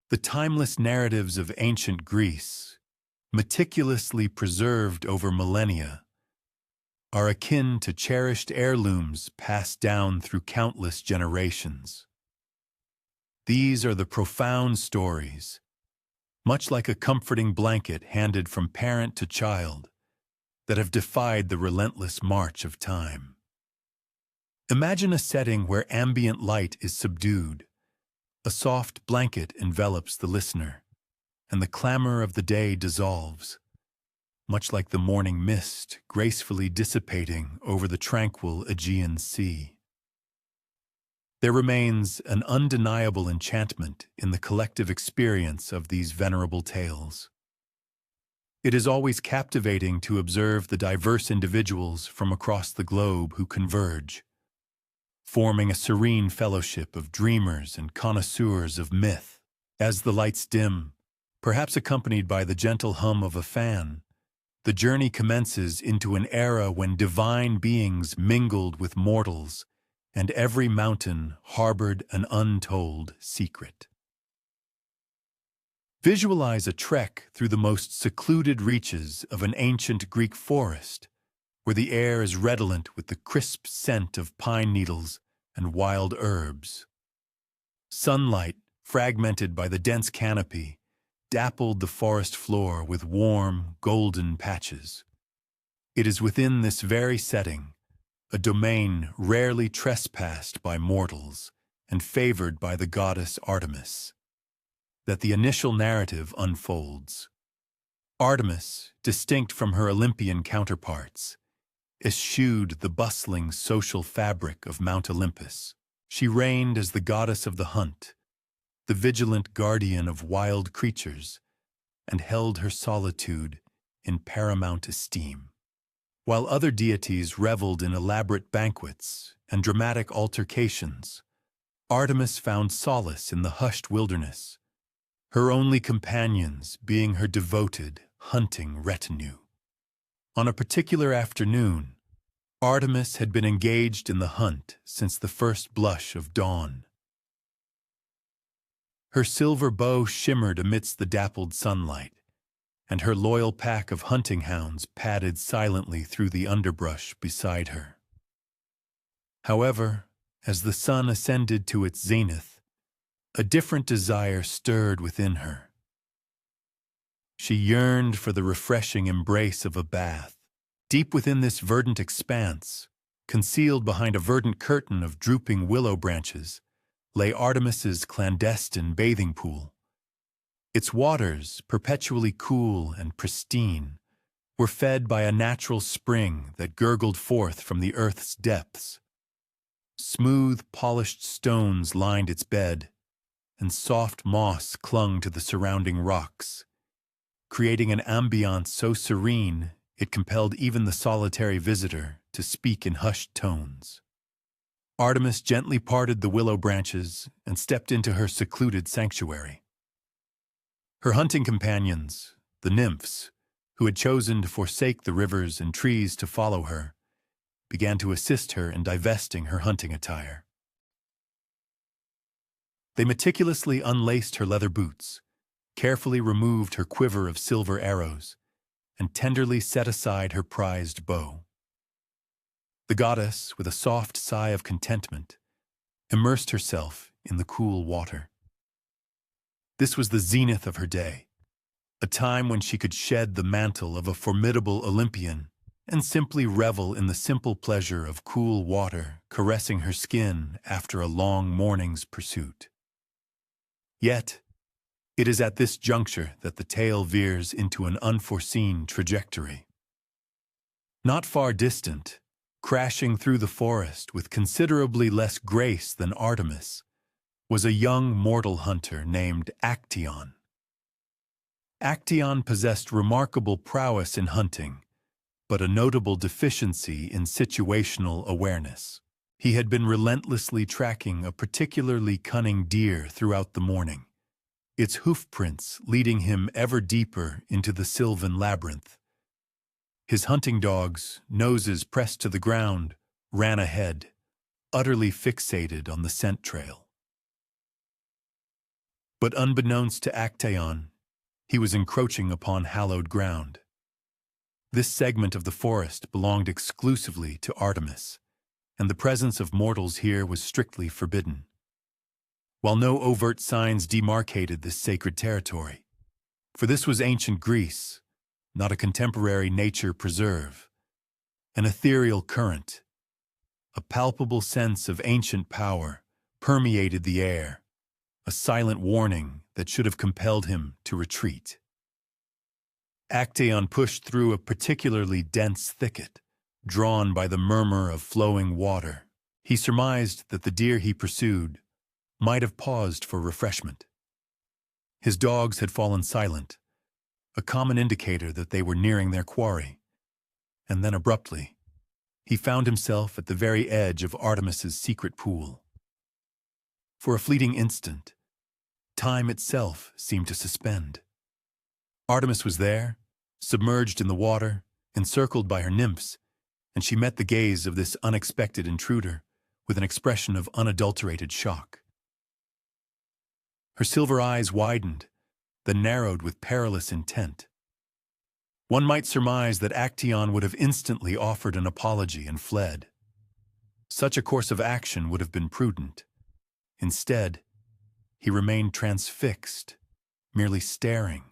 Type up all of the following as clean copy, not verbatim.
The timeless narratives of ancient Greece, meticulously preserved over millennia, are akin to cherished heirlooms passed down through countless generations. These are the profound stories, much like a comforting blanket handed from parent to child, that have defied the relentless march of time. Imagine a setting where ambient light is subdued, a soft blanket envelops the listener, and the clamor of the day dissolves, much like the morning mist gracefully dissipating over the tranquil Aegean Sea. There remains an undeniable enchantment in the collective experience of these venerable tales. It is always captivating to observe the diverse individuals from across the globe who converge, forming a serene fellowship of dreamers and connoisseurs of myth. As the lights dim, perhaps accompanied by the gentle hum of a fan, the journey commences into an era when divine beings mingled with mortals, and every mountain harbored an untold secret. Visualize a trek through the most secluded reaches of an ancient Greek forest, where the air is redolent with the crisp scent of pine needles and wild herbs. Sunlight, fragmented by the dense canopy, dappled the forest floor with warm, golden patches. It is within this very setting, a domain rarely trespassed by mortals and favored by the goddess Artemis, that the initial narrative unfolds. Artemis, distinct from her Olympian counterparts, eschewed the bustling social fabric of Mount Olympus. She reigned as the goddess of the hunt, the vigilant guardian of wild creatures, and held her solitude in paramount esteem. While other deities reveled in elaborate banquets and dramatic altercations, Artemis found solace in the hushed wilderness, her only companions being her devoted, hunting retinue. On a particular afternoon, Artemis had been engaged in the hunt since the first blush of dawn. Her silver bow shimmered amidst the dappled sunlight, and her loyal pack of hunting hounds padded silently through the underbrush beside her. However, as the sun ascended to its zenith, a different desire stirred within her. She yearned for the refreshing embrace of a bath. Deep within this verdant expanse, concealed behind a verdant curtain of drooping willow branches, lay Artemis's clandestine bathing pool. Its waters, perpetually cool and pristine, were fed by a natural spring that gurgled forth from the earth's depths. Smooth, polished stones lined its bed, and soft moss clung to the surrounding rocks, creating an ambiance so serene it compelled even the solitary visitor to speak in hushed tones. Artemis gently parted the willow branches and stepped into her secluded sanctuary. Her hunting companions, the nymphs, who had chosen to forsake the rivers and trees to follow her, began to assist her in divesting her hunting attire. They meticulously unlaced her leather boots, carefully removed her quiver of silver arrows, and tenderly set aside her prized bow. The goddess, with a soft sigh of contentment, immersed herself in the cool water. This was the zenith of her day, a time when she could shed the mantle of a formidable Olympian and simply revel in the simple pleasure of cool water caressing her skin after a long morning's pursuit. Yet, it is at this juncture that the tale veers into an unforeseen trajectory. Not far distant, crashing through the forest with considerably less grace than Artemis, was a young mortal hunter named Actaeon. Actaeon possessed remarkable prowess in hunting, but a notable deficiency in situational awareness. He had been relentlessly tracking a particularly cunning deer throughout the morning, its hoofprints leading him ever deeper into the sylvan labyrinth. His hunting dogs, noses pressed to the ground, ran ahead, utterly fixated on the scent trail. But unbeknownst to Actaeon, he was encroaching upon hallowed ground. This segment of the forest belonged exclusively to Artemis, and the presence of mortals here was strictly forbidden. While no overt signs demarcated this sacred territory, for this was ancient Greece, not a contemporary nature preserve, an ethereal current, a palpable sense of ancient power permeated the air, a silent warning that should have compelled him to retreat. Actaeon pushed through a particularly dense thicket, drawn by the murmur of flowing water. He surmised that the deer he pursued might have paused for refreshment. His dogs had fallen silent, a common indicator that they were nearing their quarry. And then abruptly, he found himself at the very edge of Artemis's secret pool. For a fleeting instant, time itself seemed to suspend. Artemis was there, submerged in the water, encircled by her nymphs, and she met the gaze of this unexpected intruder with an expression of unadulterated shock. Her silver eyes widened, then narrowed with perilous intent. One might surmise that Actaeon would have instantly offered an apology and fled. Such a course of action would have been prudent. Instead, he remained transfixed, merely staring.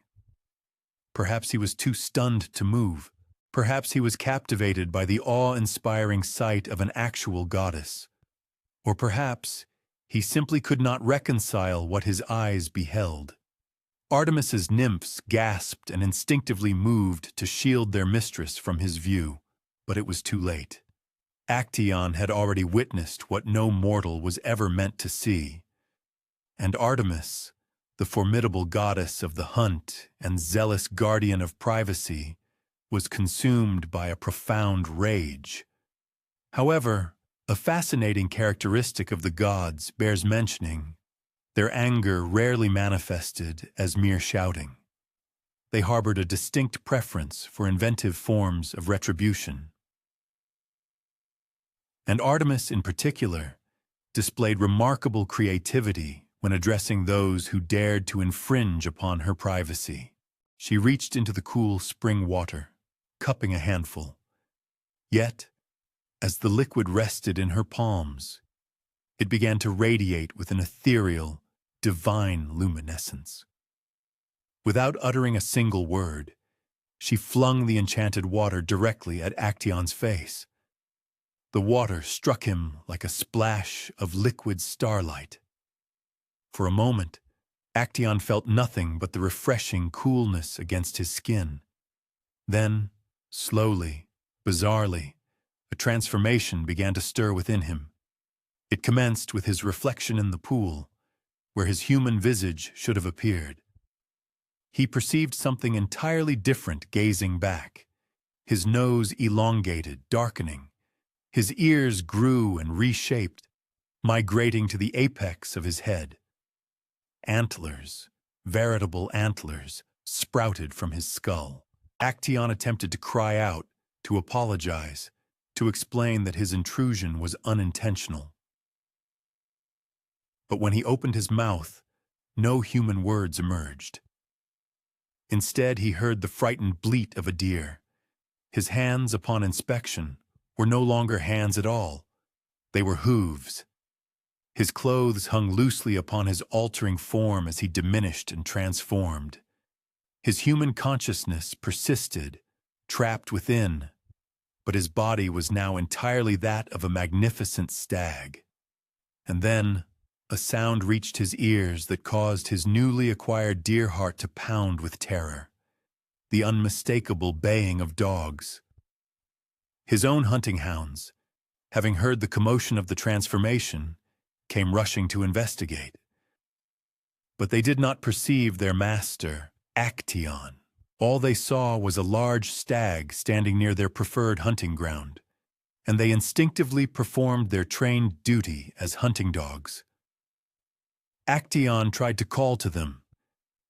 Perhaps he was too stunned to move. Perhaps he was captivated by the awe-inspiring sight of an actual goddess. Or perhaps he simply could not reconcile what his eyes beheld. Artemis's nymphs gasped and instinctively moved to shield their mistress from his view, but it was too late. Actaeon had already witnessed what no mortal was ever meant to see. And Artemis, the formidable goddess of the hunt and zealous guardian of privacy, was consumed by a profound rage. However, a fascinating characteristic of the gods bears mentioning. Their anger rarely manifested as mere shouting. They harbored a distinct preference for inventive forms of retribution. And Artemis, in particular, displayed remarkable creativity when addressing those who dared to infringe upon her privacy. She reached into the cool spring water, cupping a handful. Yet, as the liquid rested in her palms, it began to radiate with an ethereal, divine luminescence. Without uttering a single word, she flung the enchanted water directly at Actaeon's face. The water struck him like a splash of liquid starlight. For a moment, Actaeon felt nothing but the refreshing coolness against his skin. Then, slowly, bizarrely, a transformation began to stir within him. It commenced with his reflection in the pool, where his human visage should have appeared. He perceived something entirely different gazing back. His nose elongated, darkening. His ears grew and reshaped, migrating to the apex of his head. Antlers, veritable antlers, sprouted from his skull. Actaeon attempted to cry out, to apologize, to explain that his intrusion was unintentional. But when he opened his mouth, no human words emerged. Instead, he heard the frightened bleat of a deer. His hands, upon inspection, were no longer hands at all. They were hooves. His clothes hung loosely upon his altering form as he diminished and transformed. His human consciousness persisted, trapped within, but his body was now entirely that of a magnificent stag. And then, a sound reached his ears that caused his newly acquired deer heart to pound with terror. The unmistakable baying of dogs. His own hunting hounds, having heard the commotion of the transformation, came rushing to investigate. But they did not perceive their master, Actaeon. All they saw was a large stag standing near their preferred hunting ground, and they instinctively performed their trained duty as hunting dogs. Actaeon tried to call to them,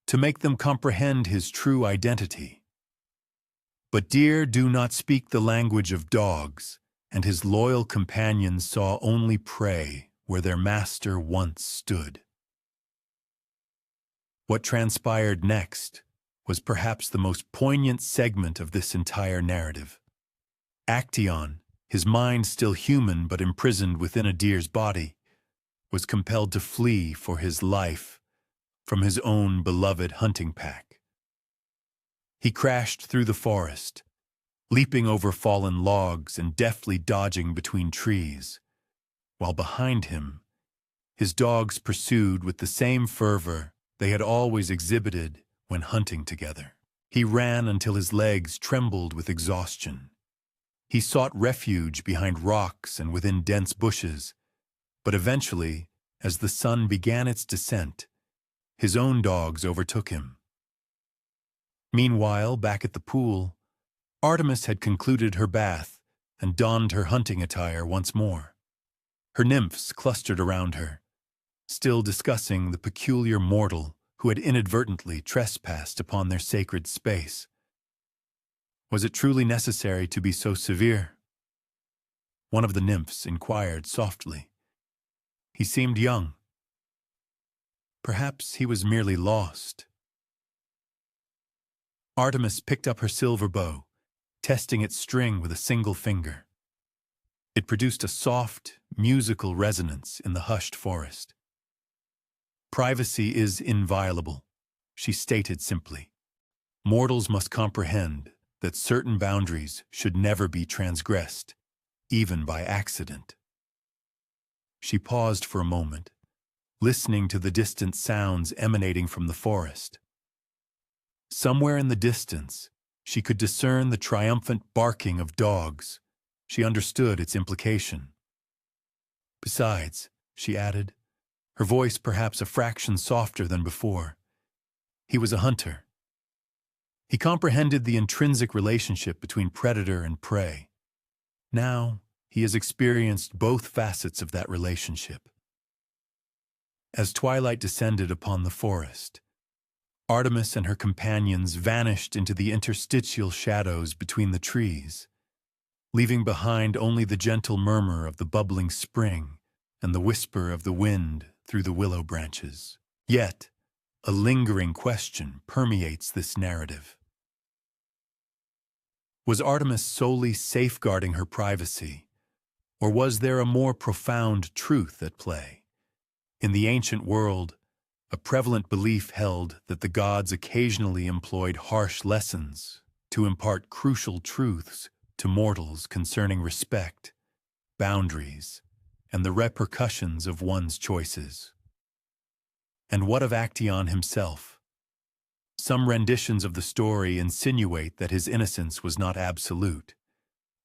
to make them comprehend his true identity. But deer do not speak the language of dogs, and his loyal companions saw only prey where their master once stood. What transpired next was perhaps the most poignant segment of this entire narrative. Actaeon, his mind still human but imprisoned within a deer's body, was compelled to flee for his life from his own beloved hunting pack. He crashed through the forest, leaping over fallen logs and deftly dodging between trees, while behind him, his dogs pursued with the same fervor they had always exhibited when hunting together. He ran until his legs trembled with exhaustion. He sought refuge behind rocks and within dense bushes, but eventually, as the sun began its descent, his own dogs overtook him. Meanwhile, back at the pool, Artemis had concluded her bath and donned her hunting attire once more. Her nymphs clustered around her, still discussing the peculiar mortal who had inadvertently trespassed upon their sacred space. Was it truly necessary to be so severe? One of the nymphs inquired softly. He seemed young. Perhaps he was merely lost. Artemis picked up her silver bow, testing its string with a single finger. It produced a soft, musical resonance in the hushed forest. Privacy is inviolable, she stated simply. Mortals must comprehend that certain boundaries should never be transgressed, even by accident. She paused for a moment, listening to the distant sounds emanating from the forest. Somewhere in the distance, she could discern the triumphant barking of dogs. She understood its implication. Besides, she added, her voice perhaps a fraction softer than before, he was a hunter. He comprehended the intrinsic relationship between predator and prey. Now, he has experienced both facets of that relationship. As twilight descended upon the forest, Artemis and her companions vanished into the interstitial shadows between the trees, leaving behind only the gentle murmur of the bubbling spring and the whisper of the wind through the willow branches. Yet, a lingering question permeates this narrative. Was Artemis solely safeguarding her privacy, or was there a more profound truth at play? In the ancient world, a prevalent belief held that the gods occasionally employed harsh lessons to impart crucial truths to mortals concerning respect, boundaries, and the repercussions of one's choices. And what of Actaeon himself? Some renditions of the story insinuate that his innocence was not absolute,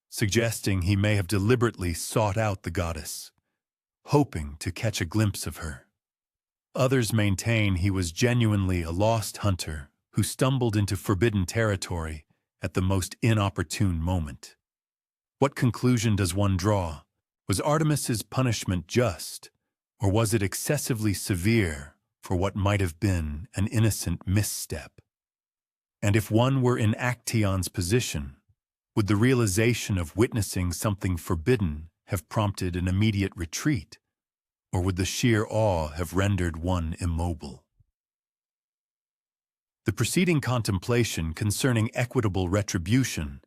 suggesting he may have deliberately sought out the goddess, hoping to catch a glimpse of her. Others maintain he was genuinely a lost hunter who stumbled into forbidden territory at the most inopportune moment. What conclusion does one draw? Was Artemis's punishment just, or was it excessively severe for what might have been an innocent misstep? And if one were in Actaeon's position, would the realization of witnessing something forbidden have prompted an immediate retreat, or would the sheer awe have rendered one immobile? The preceding contemplation concerning equitable retribution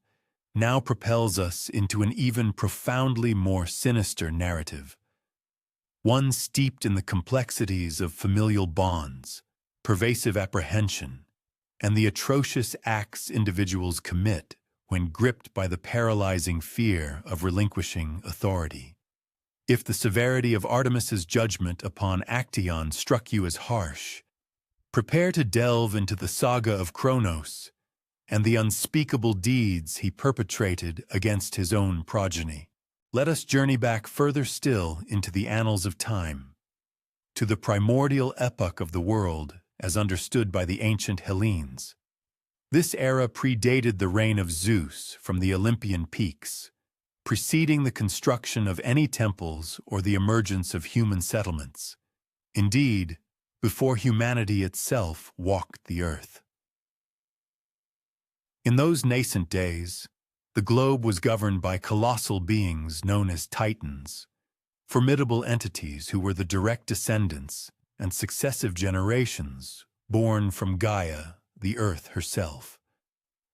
now propels us into an even profoundly more sinister narrative, one steeped in the complexities of familial bonds, pervasive apprehension, and the atrocious acts individuals commit when gripped by the paralyzing fear of relinquishing authority. If the severity of Artemis's judgment upon Actaeon struck you as harsh, prepare to delve into the saga of Kronos and the unspeakable deeds he perpetrated against his own progeny. Let us journey back further still into the annals of time, to the primordial epoch of the world as understood by the ancient Hellenes. This era predated the reign of Zeus from the Olympian peaks, preceding the construction of any temples or the emergence of human settlements. Indeed, before humanity itself walked the earth. In those nascent days, the globe was governed by colossal beings known as Titans, formidable entities who were the direct descendants and successive generations born from Gaia, the Earth herself.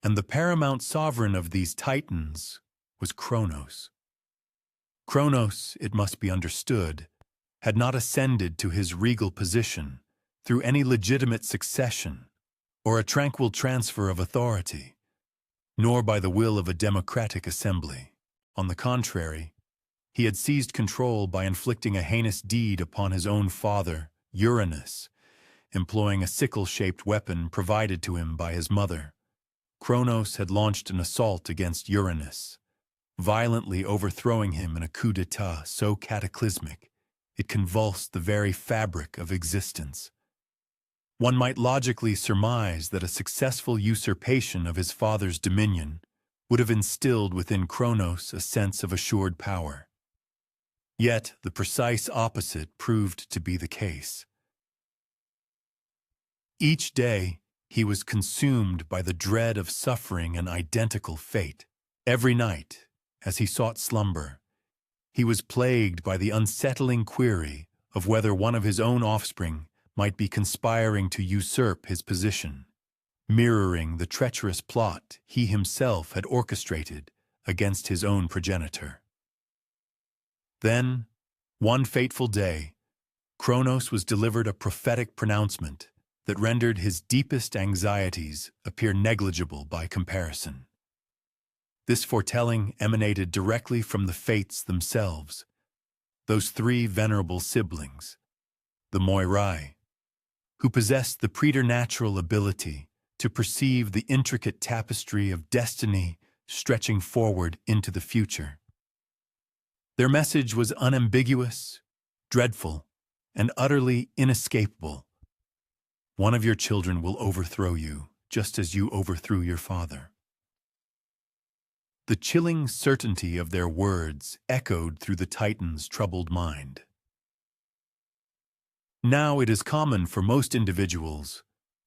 And the paramount sovereign of these Titans was Kronos. Kronos, it must be understood, had not ascended to his regal position through any legitimate succession or a tranquil transfer of authority, nor by the will of a democratic assembly. On the contrary, he had seized control by inflicting a heinous deed upon his own father, Uranus, employing a sickle-shaped weapon provided to him by his mother. Kronos had launched an assault against Uranus, violently overthrowing him in a coup d'etat so cataclysmic it convulsed the very fabric of existence. One might logically surmise that a successful usurpation of his father's dominion would have instilled within Kronos a sense of assured power. Yet the precise opposite proved to be the case. Each day, he was consumed by the dread of suffering an identical fate. Every night, as he sought slumber, he was plagued by the unsettling query of whether one of his own offspring might be conspiring to usurp his position, mirroring the treacherous plot he himself had orchestrated against his own progenitor. Then, one fateful day, Kronos was delivered a prophetic pronouncement that rendered his deepest anxieties appear negligible by comparison. This foretelling emanated directly from the Fates themselves, those three venerable siblings, the Moirai, who possessed the preternatural ability to perceive the intricate tapestry of destiny stretching forward into the future. Their message was unambiguous, dreadful, and utterly inescapable. One of your children will overthrow you, just as you overthrew your father. The chilling certainty of their words echoed through the Titan's troubled mind. Now it is common for most individuals,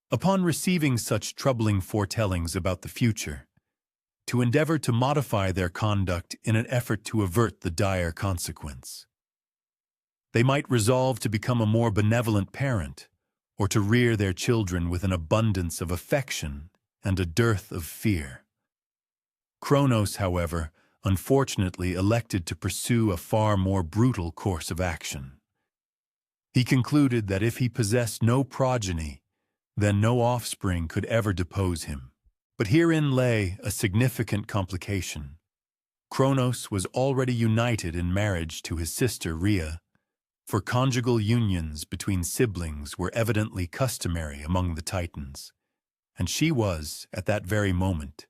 upon receiving such troubling foretellings about the future, to endeavor to modify their conduct in an effort to avert the dire consequence. They might resolve to become a more benevolent parent, or to rear their children with an abundance of affection and a dearth of fear. Kronos, however, unfortunately elected to pursue a far more brutal course of action. He concluded that if he possessed no progeny, then no offspring could ever depose him. But herein lay a significant complication. Kronos was already united in marriage to his sister Rhea, for conjugal unions between siblings were evidently customary among the Titans, and she was, at that very moment,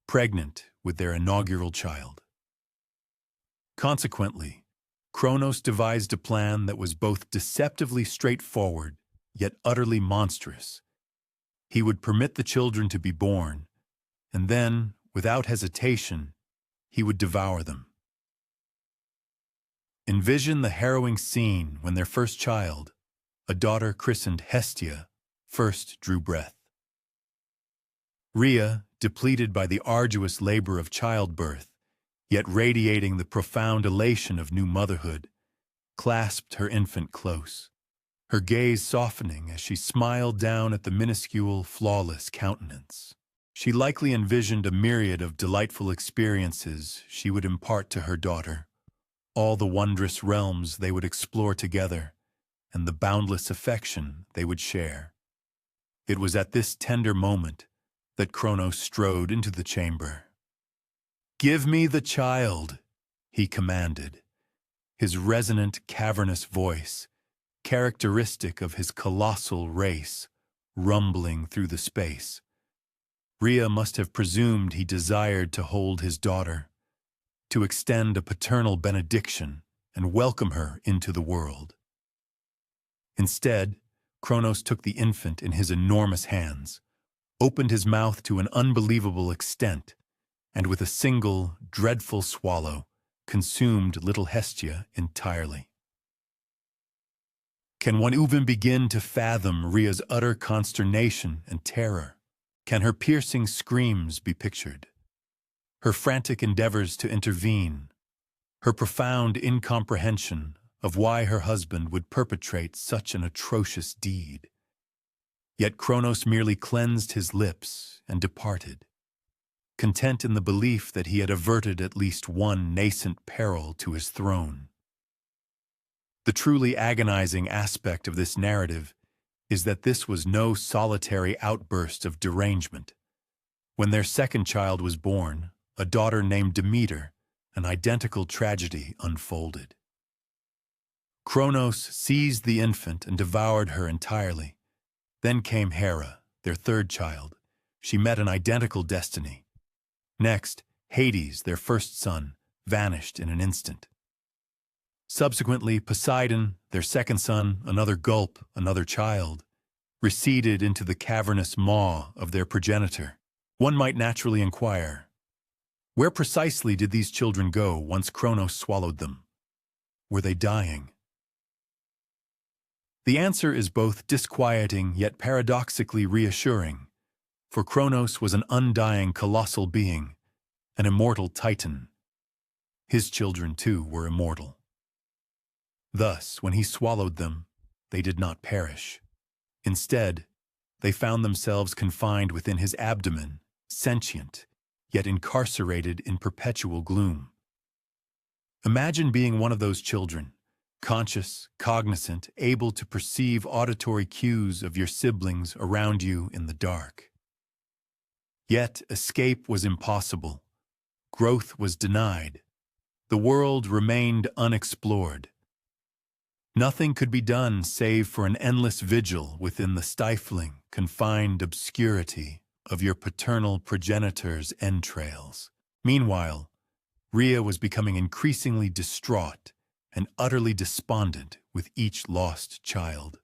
pregnant with their inaugural child. Consequently, Kronos devised a plan that was both deceptively straightforward, yet utterly monstrous. He would permit the children to be born, and then, without hesitation, he would devour them. Envision the harrowing scene when their first child, a daughter christened Hestia, first drew breath. Rhea, depleted by the arduous labor of childbirth, yet radiating the profound elation of new motherhood, clasped her infant close, her gaze softening as she smiled down at the minuscule, flawless countenance. She likely envisioned a myriad of delightful experiences she would impart to her daughter, all the wondrous realms they would explore together, and the boundless affection they would share. It was at this tender moment that Kronos strode into the chamber. "Give me the child," he commanded, his resonant, cavernous voice, characteristic of his colossal race, rumbling through the space. Rhea must have presumed he desired to hold his daughter, to extend a paternal benediction and welcome her into the world. Instead, Kronos took the infant in his enormous hands, opened his mouth to an unbelievable extent, and with a single, dreadful swallow, consumed little Hestia entirely. Can one even begin to fathom Rhea's utter consternation and terror? Can her piercing screams be pictured? Her frantic endeavors to intervene, her profound incomprehension of why her husband would perpetrate such an atrocious deed? Yet Kronos merely cleansed his lips and departed, content in the belief that he had averted at least one nascent peril to his throne. The truly agonizing aspect of this narrative is that this was no solitary outburst of derangement. When their second child was born, a daughter named Demeter, an identical tragedy unfolded. Kronos seized the infant and devoured her entirely. Then came Hera, their third child. She met an identical destiny. Next, Hades, their first son, vanished in an instant. Subsequently, Poseidon, their second son, another gulp, another child, receded into the cavernous maw of their progenitor. One might naturally inquire, where precisely did these children go once Kronos swallowed them? Were they dying? The answer is both disquieting yet paradoxically reassuring, for Kronos was an undying colossal being, an immortal titan. His children, too, were immortal. Thus, when he swallowed them, they did not perish. Instead, they found themselves confined within his abdomen, sentient, yet incarcerated in perpetual gloom. Imagine being one of those children, conscious, cognizant, able to perceive auditory cues of your siblings around you in the dark. Yet escape was impossible. Growth was denied. The world remained unexplored. Nothing could be done save for an endless vigil within the stifling, confined obscurity of your paternal progenitor's entrails. Meanwhile, Rhea was becoming increasingly distraught and utterly despondent with each lost child.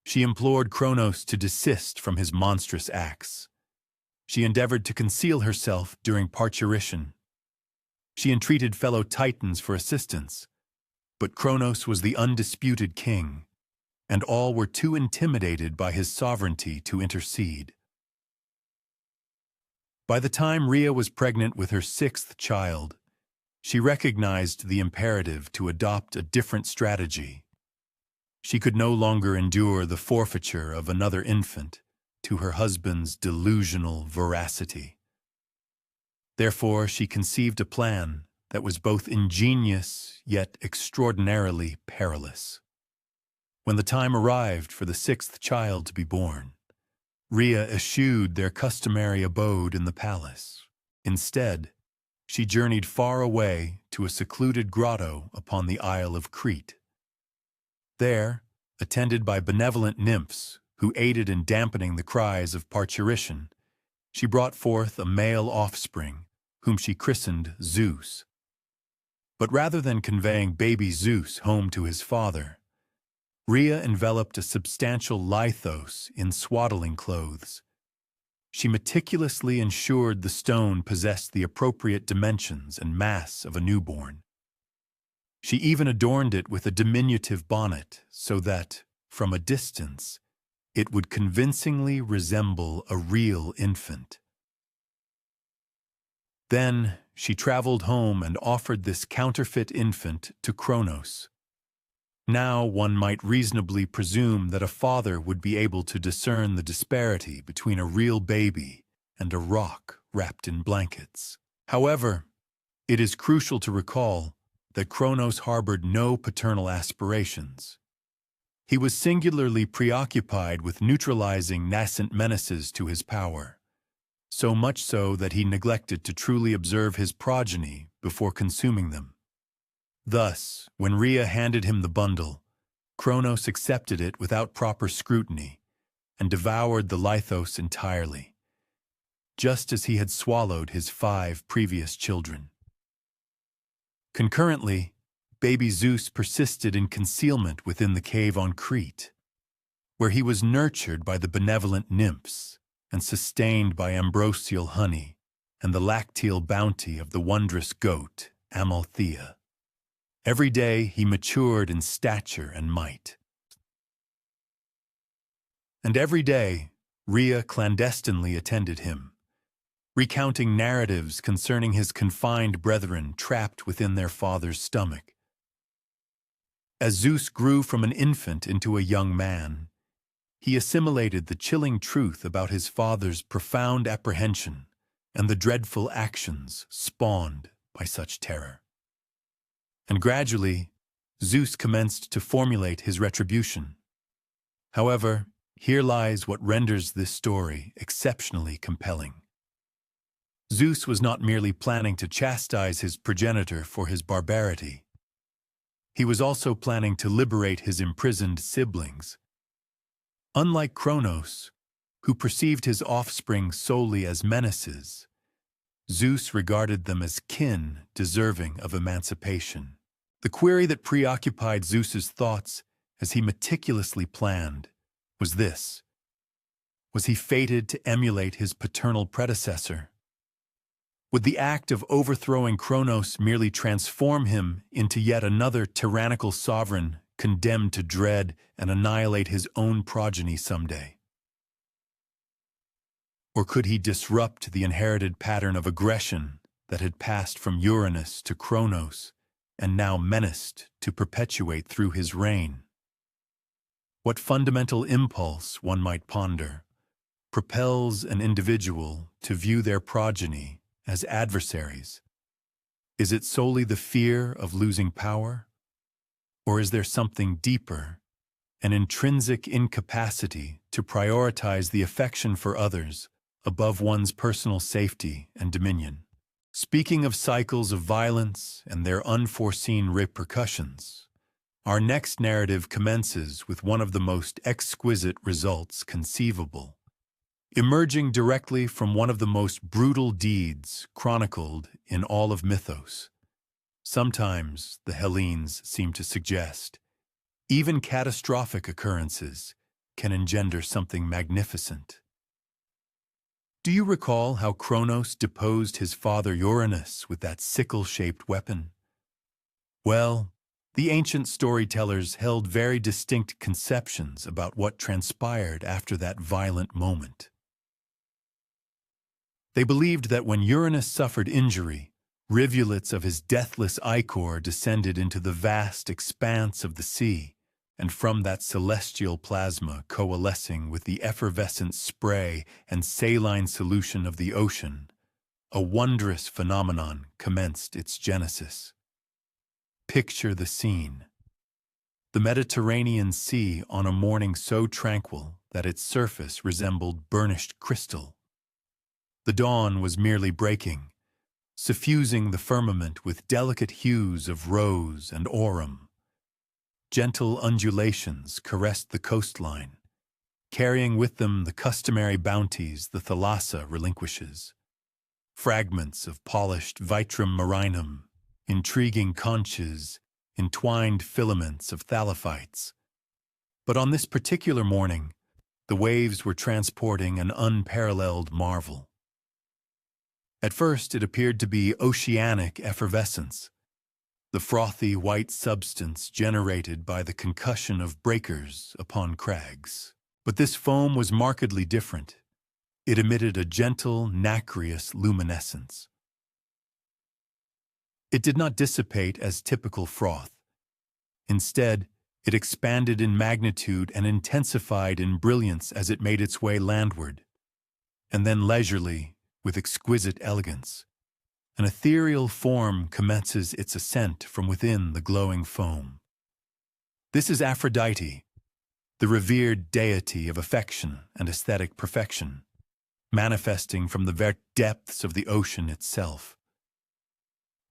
She implored Kronos to desist from his monstrous acts. She endeavored to conceal herself during parturition. She entreated fellow Titans for assistance, but Kronos was the undisputed king, and all were too intimidated by his sovereignty to intercede. By the time Rhea was pregnant with her sixth child, she recognized the imperative to adopt a different strategy. She could no longer endure the forfeiture of another infant to her husband's delusional veracity. Therefore, she conceived a plan that was both ingenious yet extraordinarily perilous. When the time arrived for the sixth child to be born, Rhea eschewed their customary abode in the palace. Instead, she journeyed far away to a secluded grotto upon the Isle of Crete. There, attended by benevolent nymphs who aided in dampening the cries of parturition, she brought forth a male offspring, whom she christened Zeus. But rather than conveying baby Zeus home to his father, Rhea enveloped a substantial lithos in swaddling clothes. She meticulously ensured the stone possessed the appropriate dimensions and mass of a newborn. She even adorned it with a diminutive bonnet so that, from a distance, it would convincingly resemble a real infant. Then she traveled home and offered this counterfeit infant to Kronos. Now one might reasonably presume that a father would be able to discern the disparity between a real baby and a rock wrapped in blankets. However, it is crucial to recall that Kronos harbored no paternal aspirations. He was singularly preoccupied with neutralizing nascent menaces to his power, so much so that he neglected to truly observe his progeny before consuming them. Thus, when Rhea handed him the bundle, Kronos accepted it without proper scrutiny and devoured the lithos entirely, just as he had swallowed his 5 previous children. Concurrently, baby Zeus persisted in concealment within the cave on Crete, where he was nurtured by the benevolent nymphs and sustained by ambrosial honey and the lacteal bounty of the wondrous goat, Amalthea. Every day he matured in stature and might. And every day Rhea clandestinely attended him, recounting narratives concerning his confined brethren trapped within their father's stomach. As Zeus grew from an infant into a young man, he assimilated the chilling truth about his father's profound apprehension and the dreadful actions spawned by such terror. And gradually, Zeus commenced to formulate his retribution. However, here lies what renders this story exceptionally compelling. Zeus was not merely planning to chastise his progenitor for his barbarity. He was also planning to liberate his imprisoned siblings. Unlike Kronos, who perceived his offspring solely as menaces, Zeus regarded them as kin deserving of emancipation. The query that preoccupied Zeus's thoughts as he meticulously planned was this: was he fated to emulate his paternal predecessor? Would the act of overthrowing Kronos merely transform him into yet another tyrannical sovereign condemned to dread and annihilate his own progeny someday? Or could he disrupt the inherited pattern of aggression that had passed from Uranus to Kronos and now menaced to perpetuate through his reign? What fundamental impulse, one might ponder, propels an individual to view their progeny as adversaries? Is it solely the fear of losing power? Or is there something deeper, an intrinsic incapacity to prioritize the affection for others above one's personal safety and dominion? Speaking of cycles of violence and their unforeseen repercussions, our next narrative commences with one of the most exquisite results conceivable. Emerging directly from one of the most brutal deeds chronicled in all of mythos. Sometimes, the Hellenes seem to suggest, even catastrophic occurrences can engender something magnificent. Do you recall how Kronos deposed his father Uranus with that sickle-shaped weapon? Well, the ancient storytellers held very distinct conceptions about what transpired after that violent moment. They believed that when Uranus suffered injury, rivulets of his deathless ichor descended into the vast expanse of the sea, and from that celestial plasma coalescing with the effervescent spray and saline solution of the ocean, a wondrous phenomenon commenced its genesis. Picture the scene. The Mediterranean Sea on a morning so tranquil that its surface resembled burnished crystal. The dawn was merely breaking, suffusing the firmament with delicate hues of rose and aurum. Gentle undulations caressed the coastline, carrying with them the customary bounties the thalassa relinquishes. Fragments of polished vitrum marinum, intriguing conches, entwined filaments of thallophytes. But on this particular morning, the waves were transporting an unparalleled marvel. At first, it appeared to be oceanic effervescence, the frothy white substance generated by the concussion of breakers upon crags. But this foam was markedly different. It emitted a gentle, nacreous luminescence. It did not dissipate as typical froth. Instead, it expanded in magnitude and intensified in brilliance as it made its way landward, and then leisurely, with exquisite elegance, an ethereal form commences its ascent from within the glowing foam. This is Aphrodite, the revered deity of affection and aesthetic perfection, manifesting from the very depths of the ocean itself.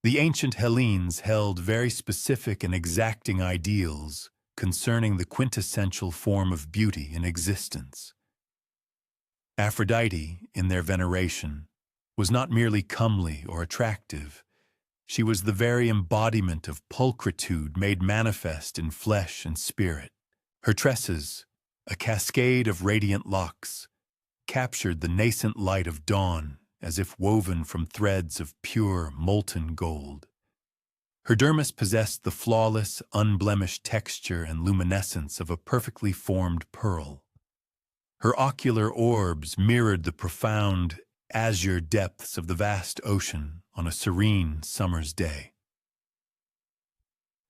The ancient Hellenes held very specific and exacting ideals concerning the quintessential form of beauty in existence. Aphrodite, in their veneration, was not merely comely or attractive. She was the very embodiment of pulchritude made manifest in flesh and spirit. Her tresses, a cascade of radiant locks, captured the nascent light of dawn as if woven from threads of pure, molten gold. Her dermis possessed the flawless, unblemished texture and luminescence of a perfectly formed pearl. Her ocular orbs mirrored the profound, azure depths of the vast ocean on a serene summer's day.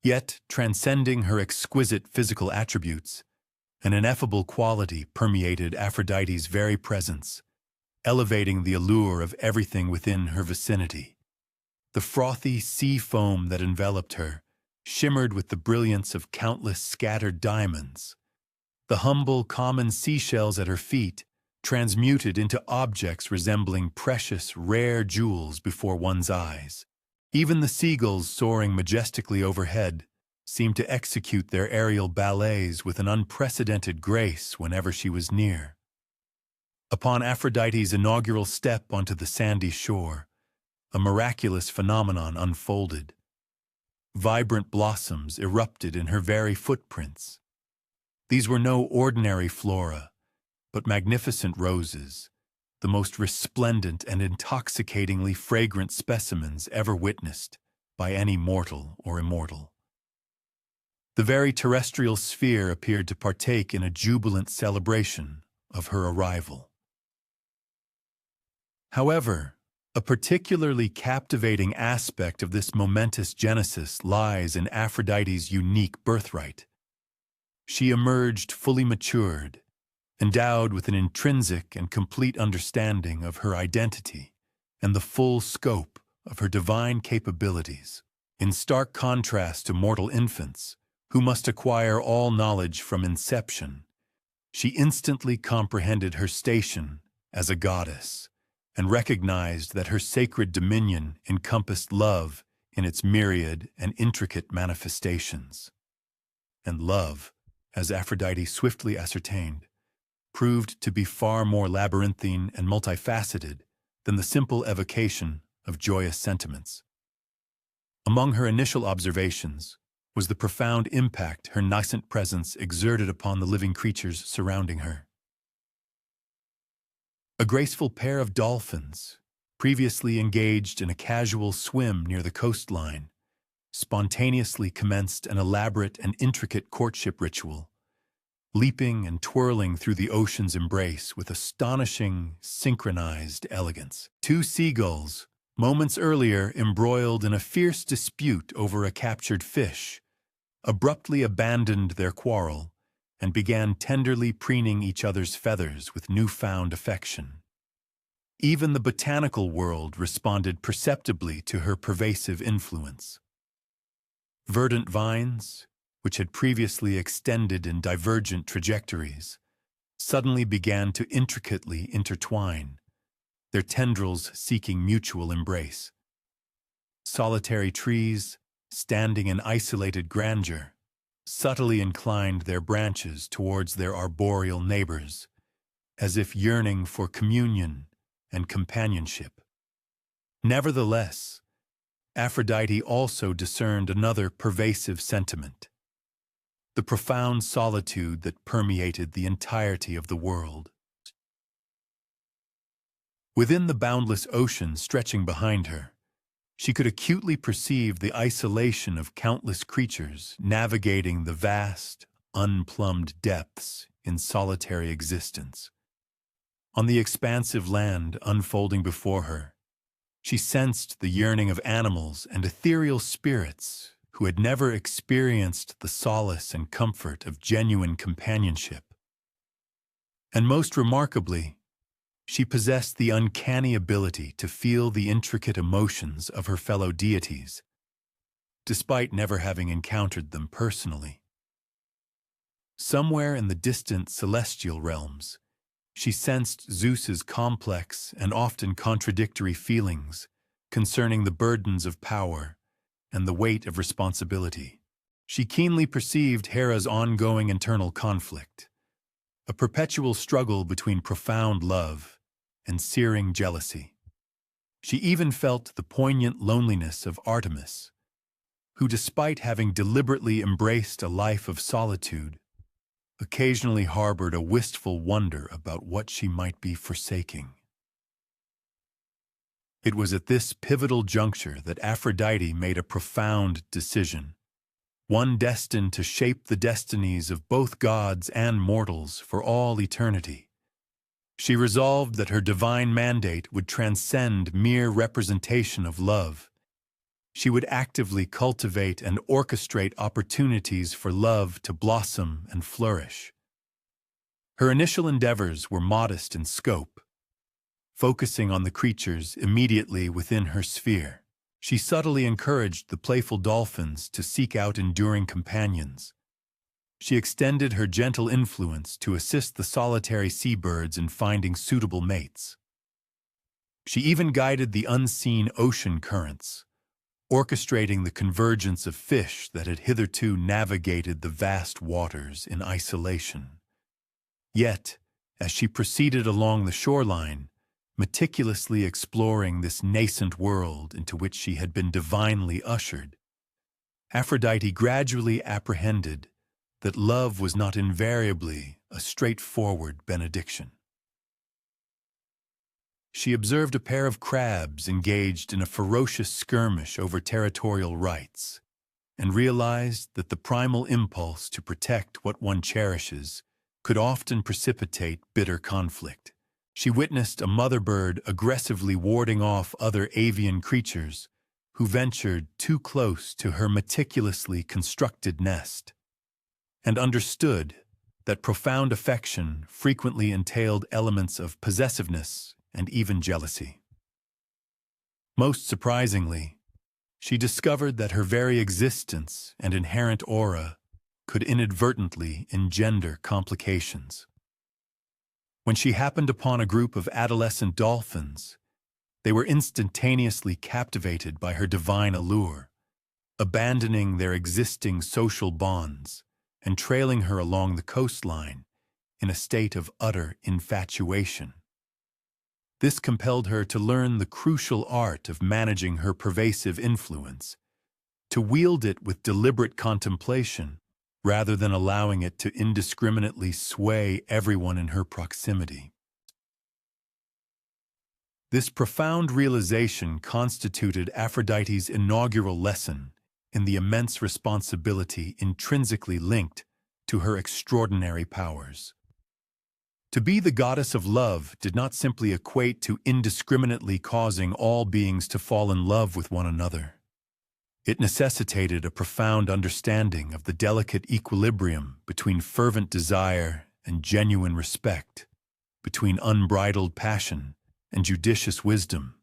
Yet, transcending her exquisite physical attributes, An ineffable quality permeated Aphrodite's very presence, elevating the allure of everything within her vicinity. The frothy sea foam that enveloped her shimmered with the brilliance of countless scattered diamonds. The humble, common seashells at her feet transmuted into objects resembling precious, rare jewels before one's eyes. Even the seagulls soaring majestically overhead seemed to execute their aerial ballets with an unprecedented grace whenever she was near. Upon Aphrodite's inaugural step onto the sandy shore, a miraculous phenomenon unfolded. Vibrant blossoms erupted in her very footprints. These were no ordinary flora, but magnificent roses, the most resplendent and intoxicatingly fragrant specimens ever witnessed by any mortal or immortal. The very terrestrial sphere appeared to partake in a jubilant celebration of her arrival. However, a particularly captivating aspect of this momentous genesis lies in Aphrodite's unique birthright. She emerged fully matured, endowed with an intrinsic and complete understanding of her identity and the full scope of her divine capabilities, in stark contrast to mortal infants, who must acquire all knowledge from inception. She instantly comprehended her station as a goddess, and recognized that her sacred dominion encompassed love in its myriad and intricate manifestations. And love, as Aphrodite swiftly ascertained, proved to be far more labyrinthine and multifaceted than the simple evocation of joyous sentiments. Among her initial observations was the profound impact her nascent presence exerted upon the living creatures surrounding her. A graceful pair of dolphins, previously engaged in a casual swim near the coastline, spontaneously commenced an elaborate and intricate courtship ritual, leaping and twirling through the ocean's embrace with astonishing, synchronized elegance. Two seagulls, moments earlier embroiled in a fierce dispute over a captured fish, abruptly abandoned their quarrel and began tenderly preening each other's feathers with newfound affection. Even the botanical world responded perceptibly to her pervasive influence. Verdant vines, which had previously extended in divergent trajectories, suddenly began to intricately intertwine, their tendrils seeking mutual embrace. Solitary trees, standing in isolated grandeur, subtly inclined their branches towards their arboreal neighbors, as if yearning for communion and companionship. Nevertheless, Aphrodite also discerned another pervasive sentiment: the profound solitude that permeated the entirety of the world. Within the boundless ocean stretching behind her, she could acutely perceive the isolation of countless creatures navigating the vast, unplumbed depths in solitary existence. On the expansive land unfolding before her, she sensed the yearning of animals and ethereal spirits who had never experienced the solace and comfort of genuine companionship. And most remarkably, she possessed the uncanny ability to feel the intricate emotions of her fellow deities, despite never having encountered them personally. Somewhere in the distant celestial realms, she sensed Zeus's complex and often contradictory feelings concerning the burdens of power and the weight of responsibility. She keenly perceived Hera's ongoing internal conflict, a perpetual struggle between profound love and searing jealousy. She even felt the poignant loneliness of Artemis, who, despite having deliberately embraced a life of solitude, occasionally harbored a wistful wonder about what she might be forsaking. It was at this pivotal juncture that Aphrodite made a profound decision, one destined to shape the destinies of both gods and mortals for all eternity. She resolved that her divine mandate would transcend mere representation of love. She would actively cultivate and orchestrate opportunities for love to blossom and flourish. Her initial endeavors were modest in scope, focusing on the creatures immediately within her sphere. She subtly encouraged the playful dolphins to seek out enduring companions. She extended her gentle influence to assist the solitary seabirds in finding suitable mates. She even guided the unseen ocean currents, orchestrating the convergence of fish that had hitherto navigated the vast waters in isolation. Yet, as she proceeded along the shoreline, meticulously exploring this nascent world into which she had been divinely ushered, Aphrodite gradually apprehended that love was not invariably a straightforward benediction. She observed a pair of crabs engaged in a ferocious skirmish over territorial rights, and realized that the primal impulse to protect what one cherishes could often precipitate bitter conflict. She witnessed a mother bird aggressively warding off other avian creatures who ventured too close to her meticulously constructed nest, and understood that profound affection frequently entailed elements of possessiveness and even jealousy. Most surprisingly, she discovered that her very existence and inherent aura could inadvertently engender complications. When she happened upon a group of adolescent dolphins, they were instantaneously captivated by her divine allure, abandoning their existing social bonds and trailing her along the coastline in a state of utter infatuation. This compelled her to learn the crucial art of managing her pervasive influence, to wield it with deliberate contemplation rather than allowing it to indiscriminately sway everyone in her proximity. This profound realization constituted Aphrodite's inaugural lesson in the immense responsibility intrinsically linked to her extraordinary powers. To be the goddess of love did not simply equate to indiscriminately causing all beings to fall in love with one another. It necessitated a profound understanding of the delicate equilibrium between fervent desire and genuine respect, between unbridled passion and judicious wisdom,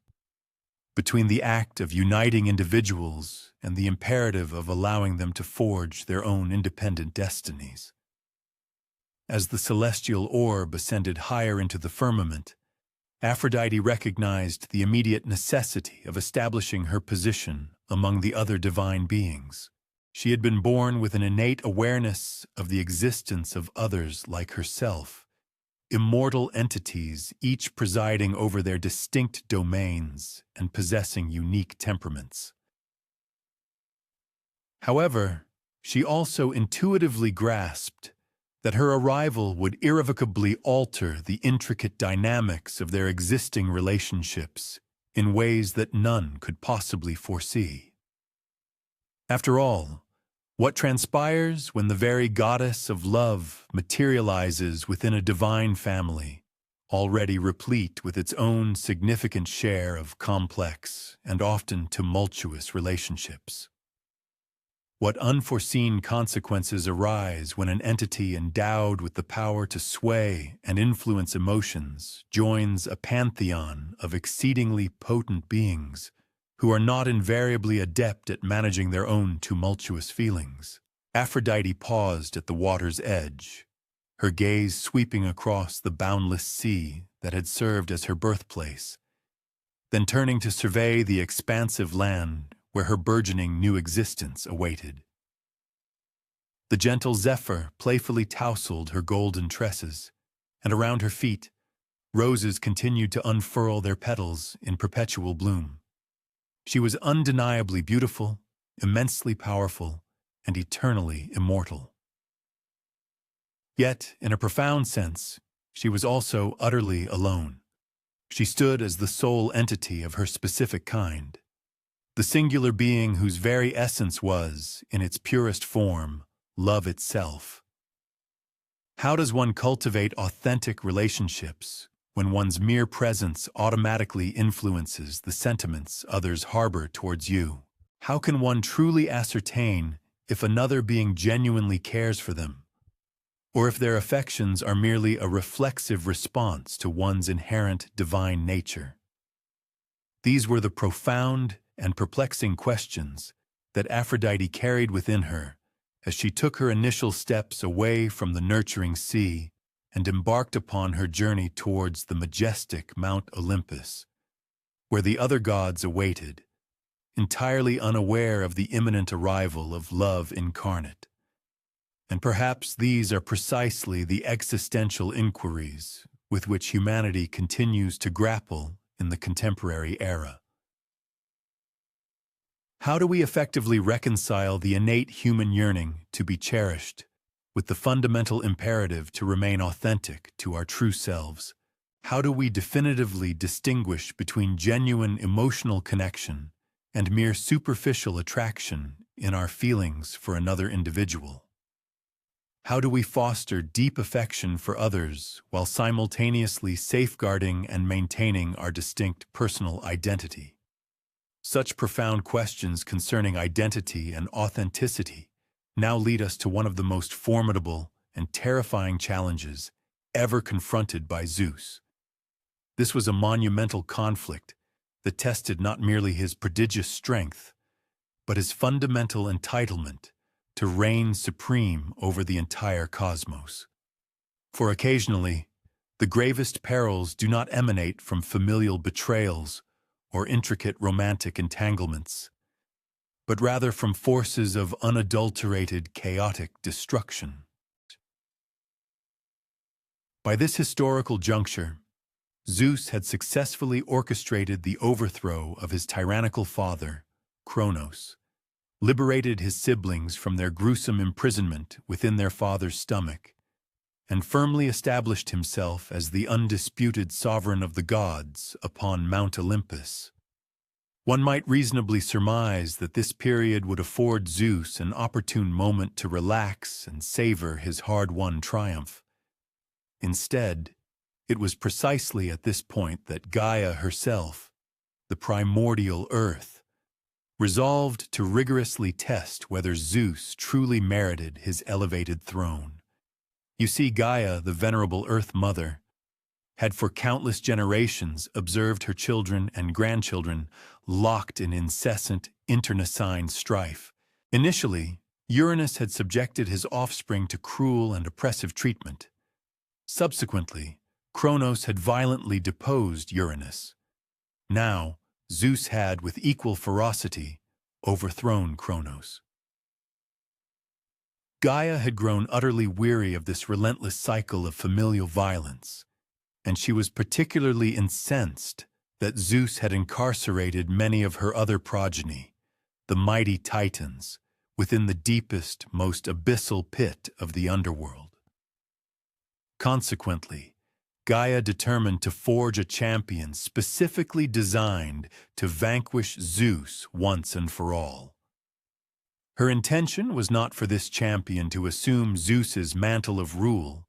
between the act of uniting individuals and the imperative of allowing them to forge their own independent destinies. As the celestial orb ascended higher into the firmament, Aphrodite recognized the immediate necessity of establishing her position among the other divine beings. She had been born with an innate awareness of the existence of others like herself, immortal entities each presiding over their distinct domains and possessing unique temperaments. However, she also intuitively grasped that her arrival would irrevocably alter the intricate dynamics of their existing relationships in ways that none could possibly foresee. After all, what transpires when the very goddess of love materializes within a divine family, already replete with its own significant share of complex and often tumultuous relationships? What unforeseen consequences arise when an entity endowed with the power to sway and influence emotions joins a pantheon of exceedingly potent beings who are not invariably adept at managing their own tumultuous feelings? Aphrodite paused at the water's edge, her gaze sweeping across the boundless sea that had served as her birthplace, then turning to survey the expansive land where her burgeoning new existence awaited. The gentle zephyr playfully tousled her golden tresses, and around her feet, roses continued to unfurl their petals in perpetual bloom. She was undeniably beautiful, immensely powerful, and eternally immortal. Yet, in a profound sense, she was also utterly alone. She stood as the sole entity of her specific kind, the singular being whose very essence was, in its purest form, love itself. How does one cultivate authentic relationships when one's mere presence automatically influences the sentiments others harbor towards you? How can one truly ascertain if another being genuinely cares for them, or if their affections are merely a reflexive response to one's inherent divine nature. These were the profound and perplexing questions that Aphrodite carried within her as she took her initial steps away from the nurturing sea and embarked upon her journey towards the majestic Mount Olympus, where the other gods awaited, entirely unaware of the imminent arrival of love incarnate. And perhaps these are precisely the existential inquiries with which humanity continues to grapple in the contemporary era. How do we effectively reconcile the innate human yearning to be cherished with the fundamental imperative to remain authentic to our true selves? How do we definitively distinguish between genuine emotional connection and mere superficial attraction in our feelings for another individual? How do we foster deep affection for others while simultaneously safeguarding and maintaining our distinct personal identity? Such profound questions concerning identity and authenticity now lead us to one of the most formidable and terrifying challenges ever confronted by Zeus. This was a monumental conflict that tested not merely his prodigious strength, but his fundamental entitlement to reign supreme over the entire cosmos. For occasionally, the gravest perils do not emanate from familial betrayals or intricate romantic entanglements, but rather from forces of unadulterated chaotic destruction. By this historical juncture, Zeus had successfully orchestrated the overthrow of his tyrannical father, Kronos, liberated his siblings from their gruesome imprisonment within their father's stomach, and firmly established himself as the undisputed sovereign of the gods upon Mount Olympus. One might reasonably surmise that this period would afford Zeus an opportune moment to relax and savor his hard-won triumph. Instead, it was precisely at this point that Gaia herself, the primordial earth, resolved to rigorously test whether Zeus truly merited his elevated throne. You see, Gaia, the venerable Earth Mother, had for countless generations observed her children and grandchildren locked in incessant internecine strife. Initially, Uranus had subjected his offspring to cruel and oppressive treatment. Subsequently, Kronos had violently deposed Uranus. Now, Zeus had, with equal ferocity, overthrown Kronos. Gaia had grown utterly weary of this relentless cycle of familial violence, and she was particularly incensed that Zeus had incarcerated many of her other progeny, the mighty Titans, within the deepest, most abyssal pit of the underworld. Consequently, Gaia determined to forge a champion specifically designed to vanquish Zeus once and for all. Her intention was not for this champion to assume Zeus's mantle of rule,